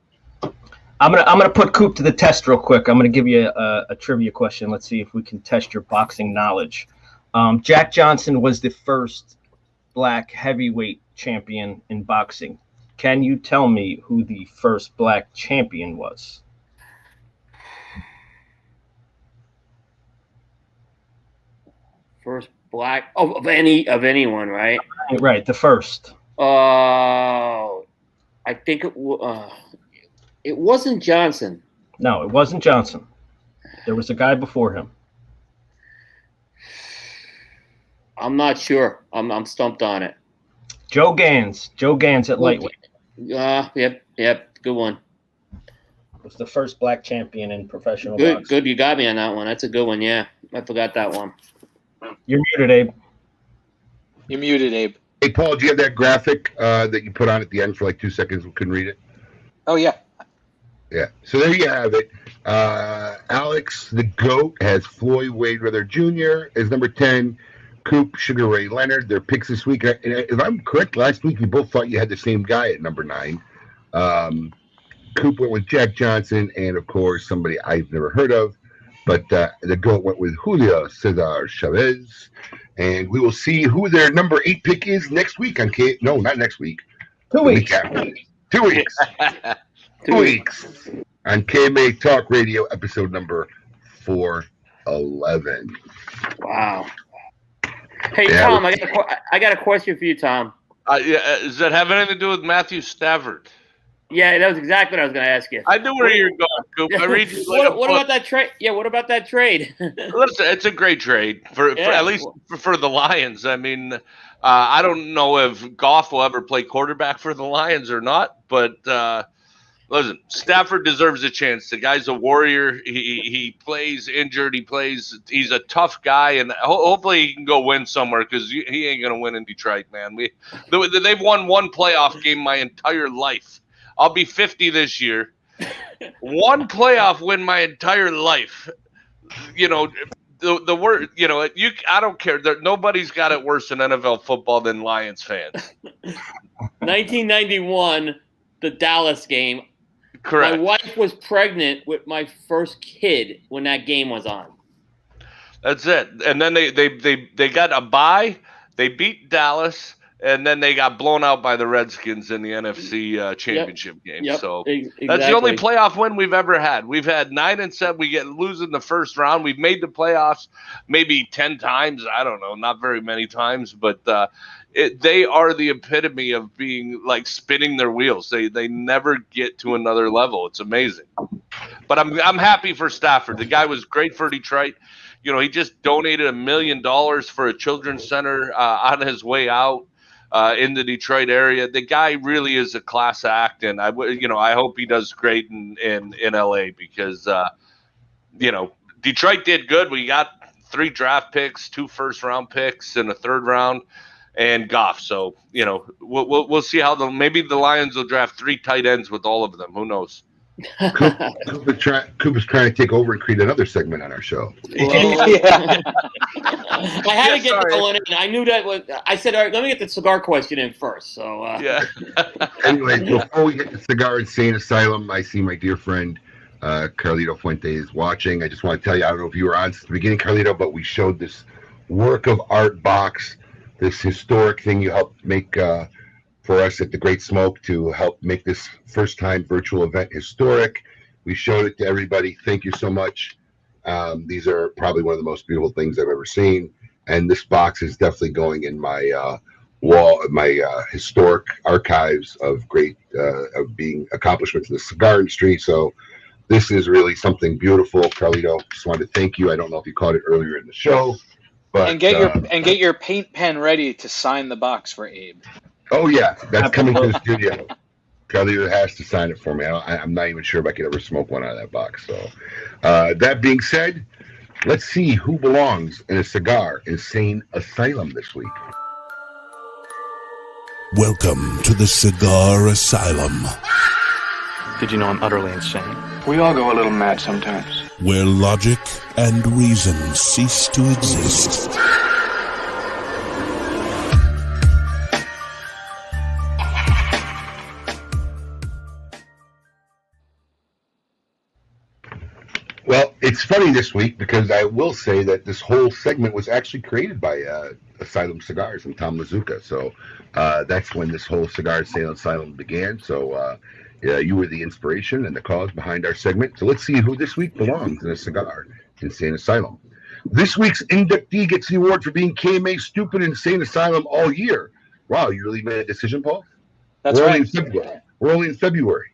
I'm gonna put Coop to the test real quick. I'm gonna give you a trivia question. Let's see if we can test your boxing knowledge. Jack Johnson was the first black heavyweight champion in boxing. Can you tell me who the first black champion was? First black of anyone, right? Right, the first. I think it wasn't Johnson. No, it wasn't Johnson. There was a guy before him. I'm not sure. I'm stumped on it. Joe Gans at lightweight. Yep. Good one. Was the first black champion in professional boxing. boxing. Good. You got me on that one. That's a good one. Yeah, I forgot that one. You're muted, Abe. You're muted, Abe. Hey, Paul, do you have that graphic that you put on at the end for like 2 seconds? We couldn't read it. Oh, yeah. Yeah. So there you have it. Alex, the GOAT, has Floyd Mayweather Jr. as number 10. Coop, Sugar Ray Leonard, their picks this week. And if I'm correct, last week you both thought you had the same guy at number 9. Coop went with Jack Johnson, and of course somebody I've never heard of, but the GOAT went with Julio Cesar Chavez. And we will see who their number 8 pick is next week on No, not next week. 2 weeks. 2 weeks. 2 weeks on KMA Talk Radio, episode number 411. Wow. Hey, Tom, I got a question for you, Tom. Does that have anything to do with Matthew Stafford? Yeah, that was exactly what I was going to ask you. I knew where you were going, Coop. I read you what about that trade? Yeah, what about that trade? Listen, it's a great trade for at least for the Lions. I mean, I don't know if Goff will ever play quarterback for the Lions or not, but listen, Stafford deserves a chance. The guy's a warrior. He plays injured. He's a tough guy, and hopefully he can go win somewhere because he ain't gonna win in Detroit, man. They've won one playoff game my entire life. I'll be 50 this year. One playoff win my entire life. The word. I don't care. Nobody's got it worse in NFL football than Lions fans. 1991, the Dallas game. Correct. My wife was pregnant with my first kid when that game was on. That's it. And then they got a bye. They beat Dallas, and then they got blown out by the Redskins in the NFC Championship game. Yep, So exactly. That's the only playoff win we've ever had. We've had 9 and 7. We lose in the first round. We've made the playoffs maybe 10 times. I don't know, not very many times, but they are the epitome of being like spinning their wheels. They never get to another level. It's amazing. But I'm happy for Stafford. The guy was great for Detroit. He just donated $1 million for a children's center on his way out in the Detroit area. The guy really is a class act, and I hope he does great in LA because Detroit did good. We got 3 draft picks, 2 first-round picks, and a 3rd round, and Goff. So we'll see how maybe the Lions will draft 3 tight ends with all of them. Who knows? Coop is trying to take over and create another segment on our show. I had to get going in. I knew that was. I said, all right, let me get the cigar question in first. So Anyway, before we get to Cigar Insane Asylum, I see my dear friend Carlito Fuentes watching. I just want to tell you, I don't know if you were on since the beginning, Carlito, but we showed this work of art box, this historic thing you helped make for us at the Great Smoke to help make this first-time virtual event historic. We showed it to everybody. Thank you so much. These are probably one of the most beautiful things I've ever seen, and this box is definitely going in my historic archives of great of being accomplishments in the cigar industry. So this is really something beautiful, Carlito. Just wanted to thank you. I don't know if you caught it earlier in the show, but and get your paint pen ready to sign the box for Abe. Oh yeah, that's coming to the studio. Carlito has to sign it for me. I'm not even sure if I could ever smoke one out of that box. So that being said, let's see who belongs in a Cigar Insane Asylum this week. Welcome to the Cigar Asylum, Did you know I'm utterly insane? We all go a little mad sometimes. where logic and reason cease to exist. Well, it's funny this week because I will say that this whole segment was actually created by Asylum Cigars and Tom Lazuka. So that's when this whole Cigar Insane Asylum began. So you were the inspiration and the cause behind our segment. So let's see who this week belongs in a Cigar Insane Asylum. This week's inductee gets the award for being KMA Stupid Insane Asylum all year. Wow, you really made a decision, Paul? That's right. We're only in February.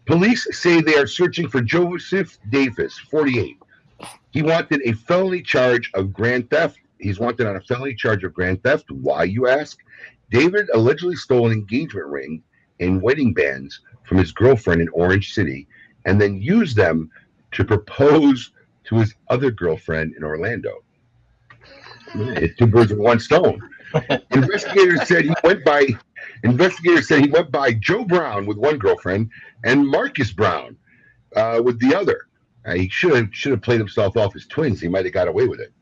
Police say they are searching for Joseph Davis, 48. He wanted a felony charge of grand theft. He's wanted on a felony charge of grand theft. Why, you ask? David allegedly stole an engagement ring and wedding bands from his girlfriend in Orange City and then used them to propose to his other girlfriend in Orlando. It's 2 birds with 1 stone. Investigators said he went by Joe Brown with one girlfriend and Marcus Brown with the other. He should have played himself off as twins. He might have got away with it.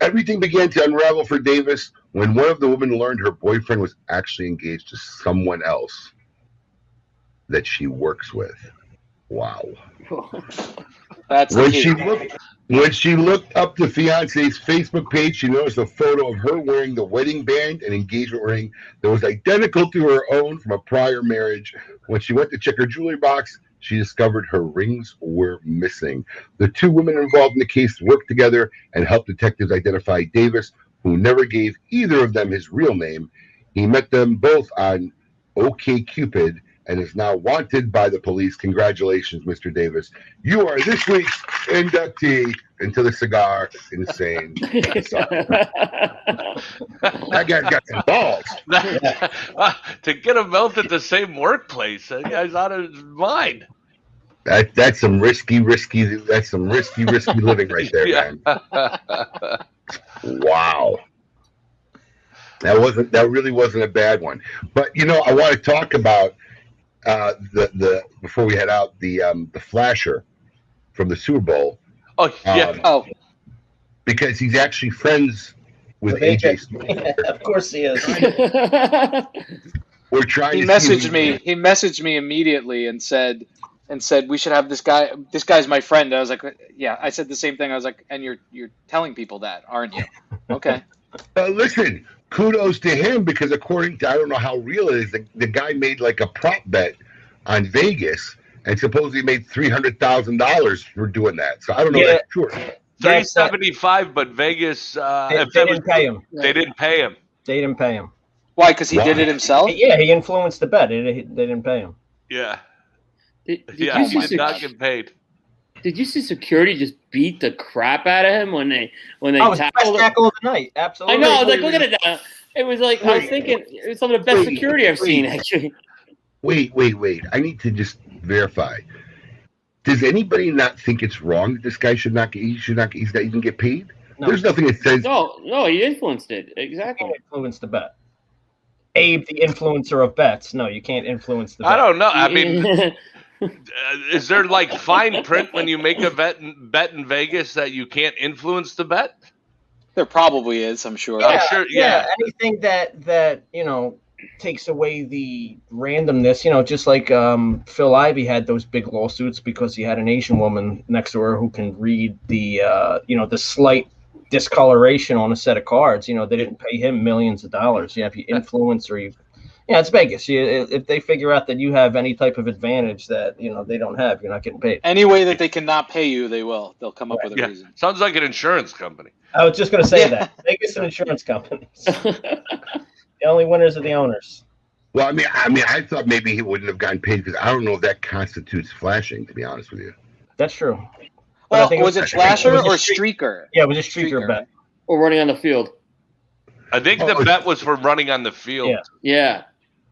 Everything began to unravel for Davis when one of the women learned her boyfriend was actually engaged to someone else that she works with. Wow. That's when she looked up the fiance's Facebook page, she noticed a photo of her wearing the wedding band and engagement ring that was identical to her own from a prior marriage. When she went to check her jewelry box, she discovered her rings were missing. The 2 women involved in the case worked together and helped detectives identify Davis, who never gave either of them his real name. He met them both on OkCupid and is now wanted by the police. Congratulations, Mr. Davis. You are this week's inductee into the Cigar Insane Asylum. That guy's got some balls. To get him out at the same workplace, that guy's out of his mind. That's some risky living right there, man. Wow. That really wasn't a bad one. But I want to talk about the before we head out, the flasher from the Super Bowl. Oh yeah. Because he's actually friends with AJ Smith. Of course he is. We're trying. He messaged me. He messaged me immediately and said we should have this guy. This guy's my friend. I was like, yeah. I said the same thing. I was like, and you're telling people that, aren't you? Okay. Listen, kudos to him because according to, I don't know how real it is, the guy made like a prop bet on Vegas and supposedly made $300,000 for doing that. So I don't know that's true. 375, but Vegas they didn't pay him. They didn't pay him. They didn't pay him. Why? Because he did it himself? Yeah, he influenced the bet. They didn't pay him. Yeah. Did he did not get paid. Did you see security just beat the crap out of him when they was tackled the best tackle of the night? Absolutely. I know. I was like, look at it. It was like I was thinking it was some of the best security I've seen. Actually. Wait. I need to just verify. Does anybody not think it's wrong that this guy should not even get paid? No. There's nothing that says No, he influenced it. Exactly. You can't influence the bet. Abe, the influencer of bets. No, you can't influence the bet. I don't know. I mean, is there like fine print when you make a bet in Vegas that you can't influence the bet? There probably is, I'm sure. Yeah, sure. Yeah, anything that takes away the randomness, just like Phil Ivey had those big lawsuits because he had an Asian woman next to her who can read the the slight discoloration on a set of cards. They didn't pay him millions of dollars. If you influence or it's Vegas. If they figure out that you have any type of advantage that they don't have, you're not getting paid. Any way that they cannot pay you, they'll come up with a reason. Sounds like an insurance company. I was just going to say that. Vegas and insurance companies. The only winners are the owners. Well, I mean, I thought maybe he wouldn't have gotten paid because I don't know if that constitutes flashing, to be honest with you. That's true. Well, was it flasher or streaker? Yeah, it was a streaker bet. Or running on the field. I think the bet was for running on the field. Yeah.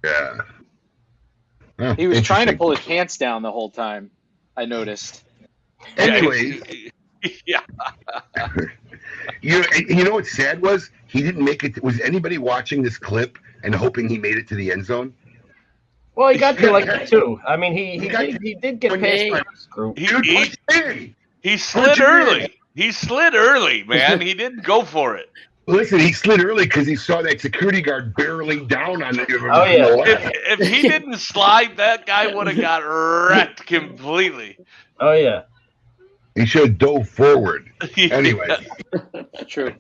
Oh, He was trying to pull his pants down the whole time, I noticed. Anyway. Yeah. You know what's sad was he didn't make it. Was anybody watching this clip and hoping he made it to the end zone? Well, he got to like that too. I mean, he did get paid. He slid early. He slid early, man. He didn't go for it. Listen, he slid early because he saw that security guard barreling down on the. Oh yeah. If he didn't slide, that guy would have got wrecked completely. Oh yeah. He should have dove forward. Anyway, True.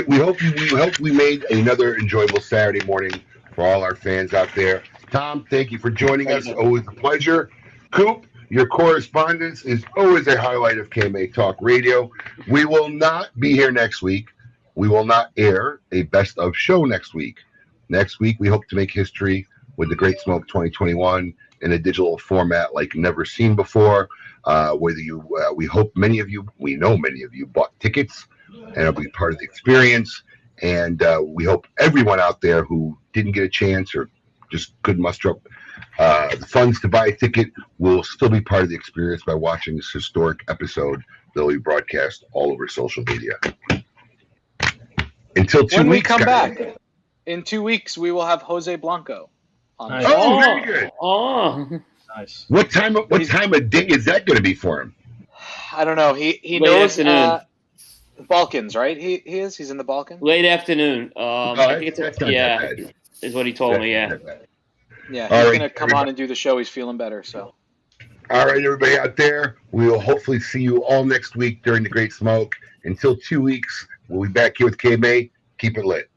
We hope we made another enjoyable Saturday morning for all our fans out there. Tom, thank you for joining us. Always a pleasure. Coop, your correspondence is always a highlight of KMA Talk Radio. We will not be here next week. We will not air a best of show next week. Next week, we hope to make history with the Great Smoke 2021 in a digital format like never seen before. We hope we know many of you bought tickets and it'll be part of the experience. And we hope everyone out there who didn't get a chance or just couldn't muster up the funds to buy a ticket will still be part of the experience by watching this historic episode that will be broadcast all over social media. Until 2 weeks. When we come back, in 2 weeks, we will have Jose Blanco on the show. Oh, very good. Oh, nice. What time of day is that going to be for him? I don't know. He Late knows afternoon. Balkans, right? He's in the Balkans. late afternoon. I think that's not that bad. is what he told me. Yeah. Yeah, All he's right, gonna come on and do the show. He's feeling better, so. All right, everybody out there, we will hopefully see you all next week during the Great Smoke. Until 2 weeks, we'll be back here with KMA. Keep it lit.